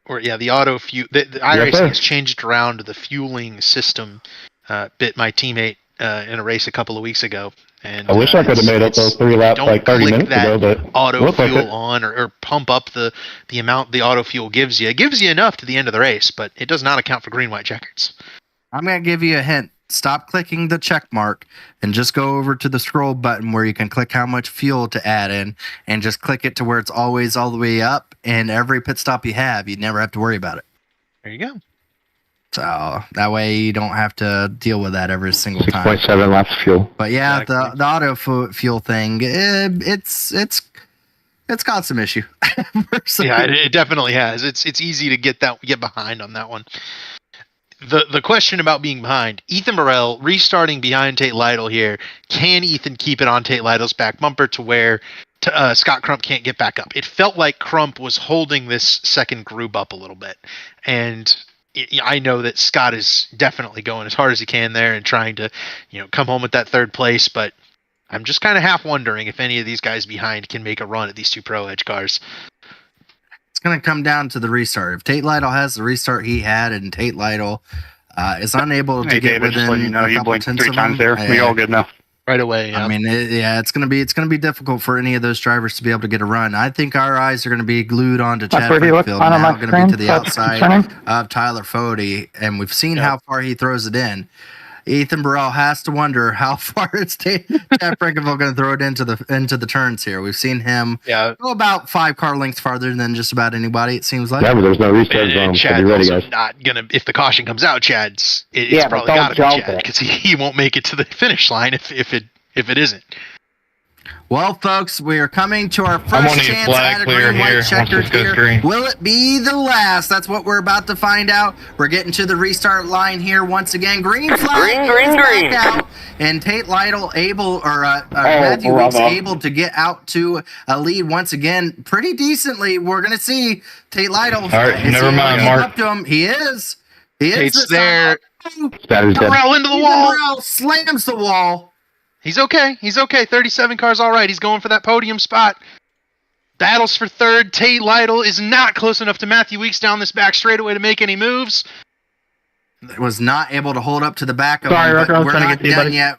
The auto fuel. The iRacing has changed around the fueling system. Bit my teammate in a race a couple of weeks ago. And I wish I could have made up those 3 laps like 30 minutes ago. But auto fuel on or pump up the amount the auto fuel gives you. It gives you enough to the end of the race, but it does not account for green, white checkers. I'm going to give you a hint. Stop clicking the check mark and just go over to the scroll button where you can click how much fuel to add in, and just click it to where it's always all the way up. And every pit stop you have, you never have to worry about it. There you go. So that way you don't have to deal with that every single time. 6.7 laps of fuel. But yeah, exactly. the auto fuel thing, it's It's caused some issue. Yeah, it definitely has. It's easy to get behind on that one. The question about being behind, Ethan Burrell restarting behind Tate Lytle here. Can Ethan keep it on Tate Lytle's back bumper to where Scott Crump can't get back up? It felt like Crump was holding this second group up a little bit, and I know that Scott is definitely going as hard as he can there and trying to, come home with that third place, but I'm just kind of half wondering if any of these guys behind can make a run at these two Pro Edge cars. It's going to come down to the restart. If Tate Lytle has the restart he had, and Tate Lytle is unable to get within a couple tenths of him, we all good now. Right away. Yeah. I mean, it's going to be difficult for any of those drivers to be able to get a run. I think our eyes are going to be glued onto Chad Frankfield now, going to be to the outside of Tyler Fode, and we've seen how far he throws it in. Ethan Burrell has to wonder how far it's Chad Frankfield going to throw it into the turns here. We've seen him go about 5 car lengths farther than just about anybody, it seems like. Yeah, but there's no restart zone. Chad's be ready, also guys. not gonna. If the caution comes out, it's probably got to be Chad because he won't make it to the finish line if it isn't. Well, folks, we are coming to our first chance at a green-white checkered here. Will it be the last? That's what we're about to find out. We're getting to the restart line here once again. Green flag, green. Out, and Tate Lytle Matthew Weeks able to get out to a lead once again pretty decently. We're going to see Tate Lytle. All right, never mind, Mark. Up to him. He is. Tate's there. Burrell into the wall. Burrell slams the wall. He's okay. 37 cars all right. He's going for that podium spot. Battles for third. Tate Lytle is not close enough to Matthew Weeks down this back straightaway to make any moves. Was not able to hold up to the back of him, but we're not done yet.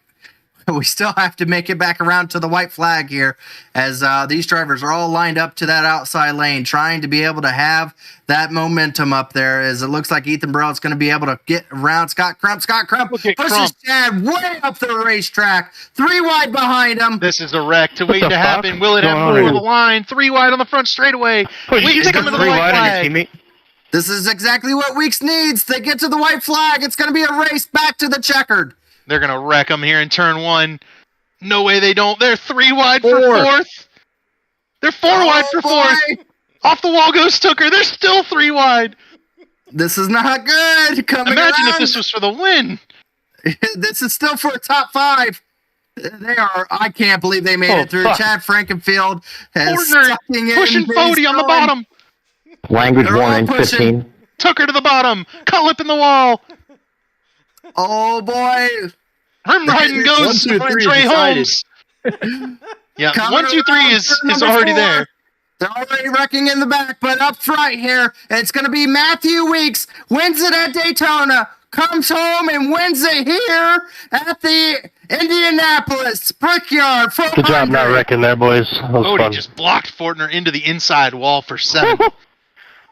We still have to make it back around to the white flag here as these drivers are all lined up to that outside lane, trying to be able to have that momentum up there as it looks like Ethan Burrell is going to be able to get around Scott Crump. Scott Crump versus Chad way up the racetrack. 3 wide behind him. This is a wreck to wait to happen. Will it have more of the line? 3 wide on the front straightaway. Weeks coming to the white flag. This is exactly what Weeks needs. They get to the white flag. It's going to be a race back to the checkered. They're going to wreck them here in turn 1. No way they don't. They're 3 wide for 4th. They're 4 wide for 4th. Off the wall goes Tooker. They're still 3 wide. This is not good. Imagine if this was for the win. This is still for a top 5. They are. I can't believe they made it through. Fuck. Chad Frankenfield has pushing Fode on the bottom. Language warning, 15. Tooker to the bottom. Cullip in the wall. Oh boy! Rim riding goes Trey Holmes. Yeah, 1, 2, 3 is already there. They're already wrecking in the back, but up front here, it's going to be Matthew Weeks. Wins it at Daytona, comes home and wins it here at the Indianapolis Brickyard. Good job not wrecking there, boys. Fode just blocked Fortner into the inside wall for 7.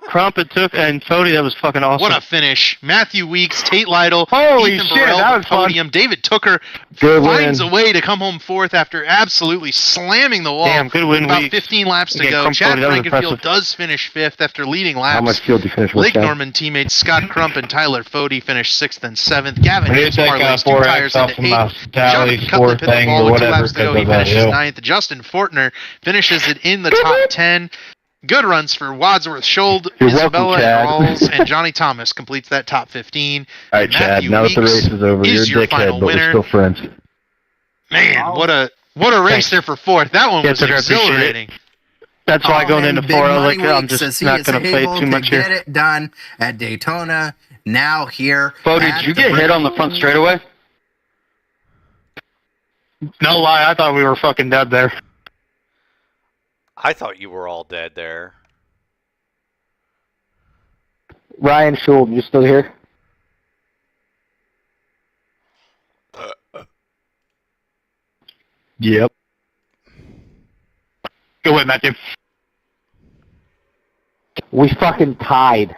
Crump and Fode, that was fucking awesome. What a finish. Matthew Weeks, Tate Lytle, Holy Ethan shit, Burrell that on was the podium. Fun. David Tooker finds a way to come home 4th after absolutely slamming the wall. Damn, good win, About Weeks. 15 laps to go. Chad Frankenfield does finish 5th after leading laps. How much field did you finish with? Lake Norman teammates Scott Crump and Tyler Fode finished 6th and 7th. Gavin Hitzmar 2 tires into 8th. Jonathan Cutlip hit the ball with 2 laps to go. He finishes 9th. Justin Fortner finishes it in the top 10. Good runs for Wadsworth, Schold, Isabella, and Rawls, and Johnny Thomas completes that top 15. All right, Chad, now that the race is over, you're a dickhead, but we're still friends. Man, what a race there for 4th. That one was exhilarating. That's why going into 4, I was like, I'm just not going to play too much here. Get it done at Daytona, now here. Did you get hit on the front straightaway? No lie, I thought we were fucking dead there. I thought you were all dead there. Ryan Schuld, you still here? Yep. Go ahead, Matthew. We fucking tied.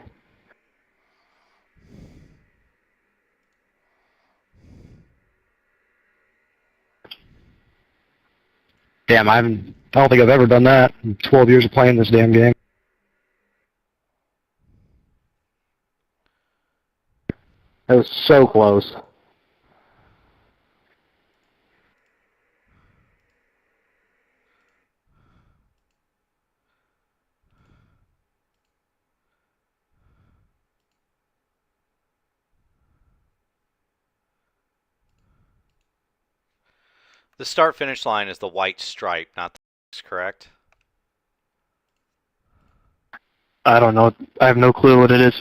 Damn, I don't think I've ever done that in 12 years of playing this damn game. It was so close. The start-finish line is the white stripe, not the correct? I don't know. I have no clue what it is.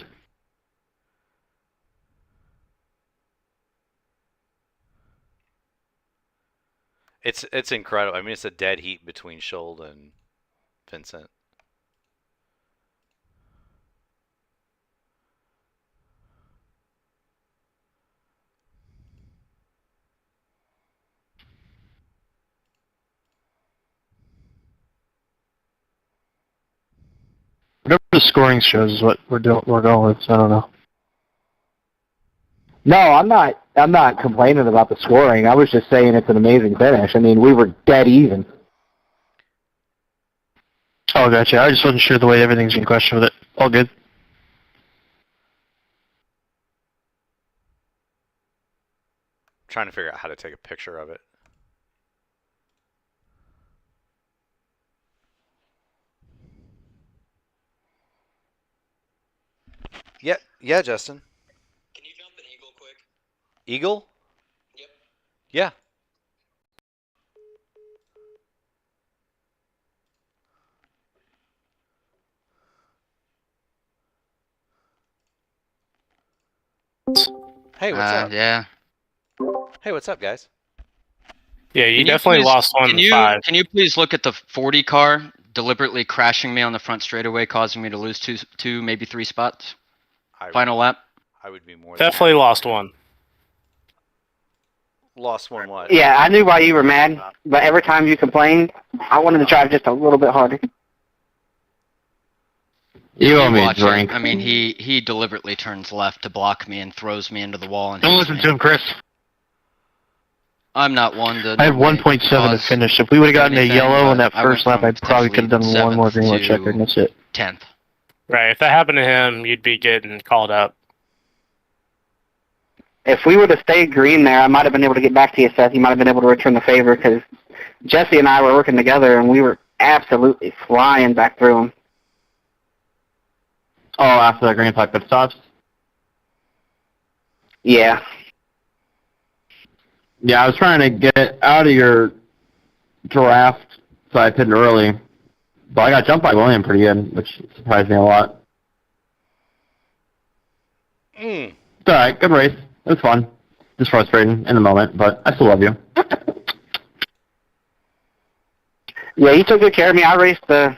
It's incredible. I mean, it's a dead heat between Schold and Vincent. Whatever the scoring shows is what we're going with. So I don't know. No, I'm not complaining about the scoring. I was just saying it's an amazing finish. I mean, we were dead even. Oh, gotcha. I just wasn't sure the way everything's in question with it. All good. Trying to figure out how to take a picture of it. Yeah, Justin. Can you jump an eagle quick? Eagle? Yep. Yeah. Hey, what's up? Yeah. Hey, what's up, guys? Yeah, you definitely lost one in 5. Can you please look at the 40 car deliberately crashing me on the front straightaway, causing me to lose two, maybe 3 spots? Final lap. I would be more. Definitely lost one. Lost one what? Yeah, I knew why you were mad, but every time you complained, I wanted to drive just a little bit harder. You owe me a drink. I mean, he deliberately turns left to block me and throws me into the wall. And Don't listen to him, Chris. I'm not one to... I had 1.7 to finish. If we would have gotten a yellow on that first lap, I probably could have done one more green light checker, and that's it. 10th. Right, if that happened to him, you'd be getting called up. If we would have stayed green there, I might have been able to get back to you, Seth. You might have been able to return the favor, because Jesse and I were working together, and we were absolutely flying back through them. Oh, after that green flag pit stops? Yeah. Yeah, I was trying to get out of your draft, so I pitted early. But I got jumped by William pretty good, which surprised me a lot. It's alright, good race. It was fun. Just frustrating in the moment, but I still love you. Yeah, you took good care of me. I raced the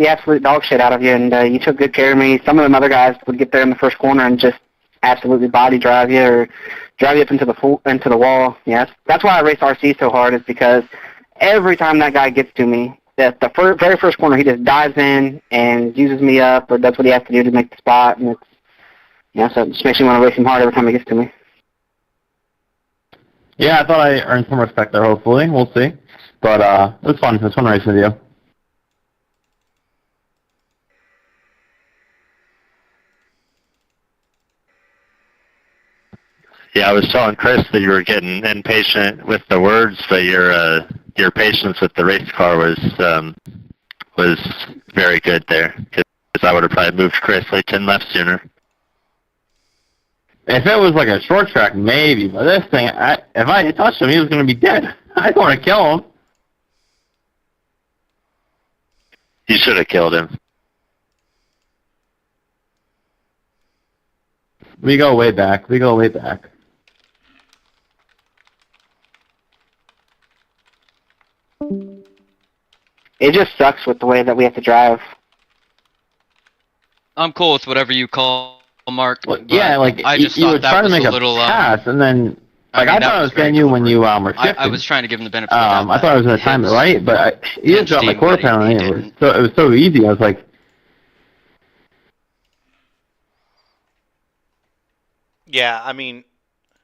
absolute dog shit out of you, and you took good care of me. Some of them other guys would get there in the first corner and just absolutely body drive you or drive you up into the wall. Yeah, that's why I race RC so hard, is because every time that guy gets to me, the very first corner, he just dives in and uses me up or does what he has to do to make the spot, and so it just makes me want to race him hard every time he gets to me. Yeah, I thought I earned some respect there, hopefully. We'll see. But it was fun. It was fun racing with you. Yeah, I was telling Chris that you were getting impatient with the words, but your patience with the race car was very good there. Because I would have probably moved Chris like 10 laps sooner. If it was like a short track, maybe. But this thing, if I touched him, he was going to be dead. I don't want to kill him. You should have killed him. We go way back. It just sucks with the way that we have to drive. I'm cool with whatever you call Mark. Well, yeah, like I just you thought were that trying to was make a little pass, and then I thought I was getting you when you were shifted. I was trying to give him the benefit of the doubt. I thought I was going to time it right, but you didn't drop my quarter pound anywhere. So it was so easy. I was like, yeah, I mean,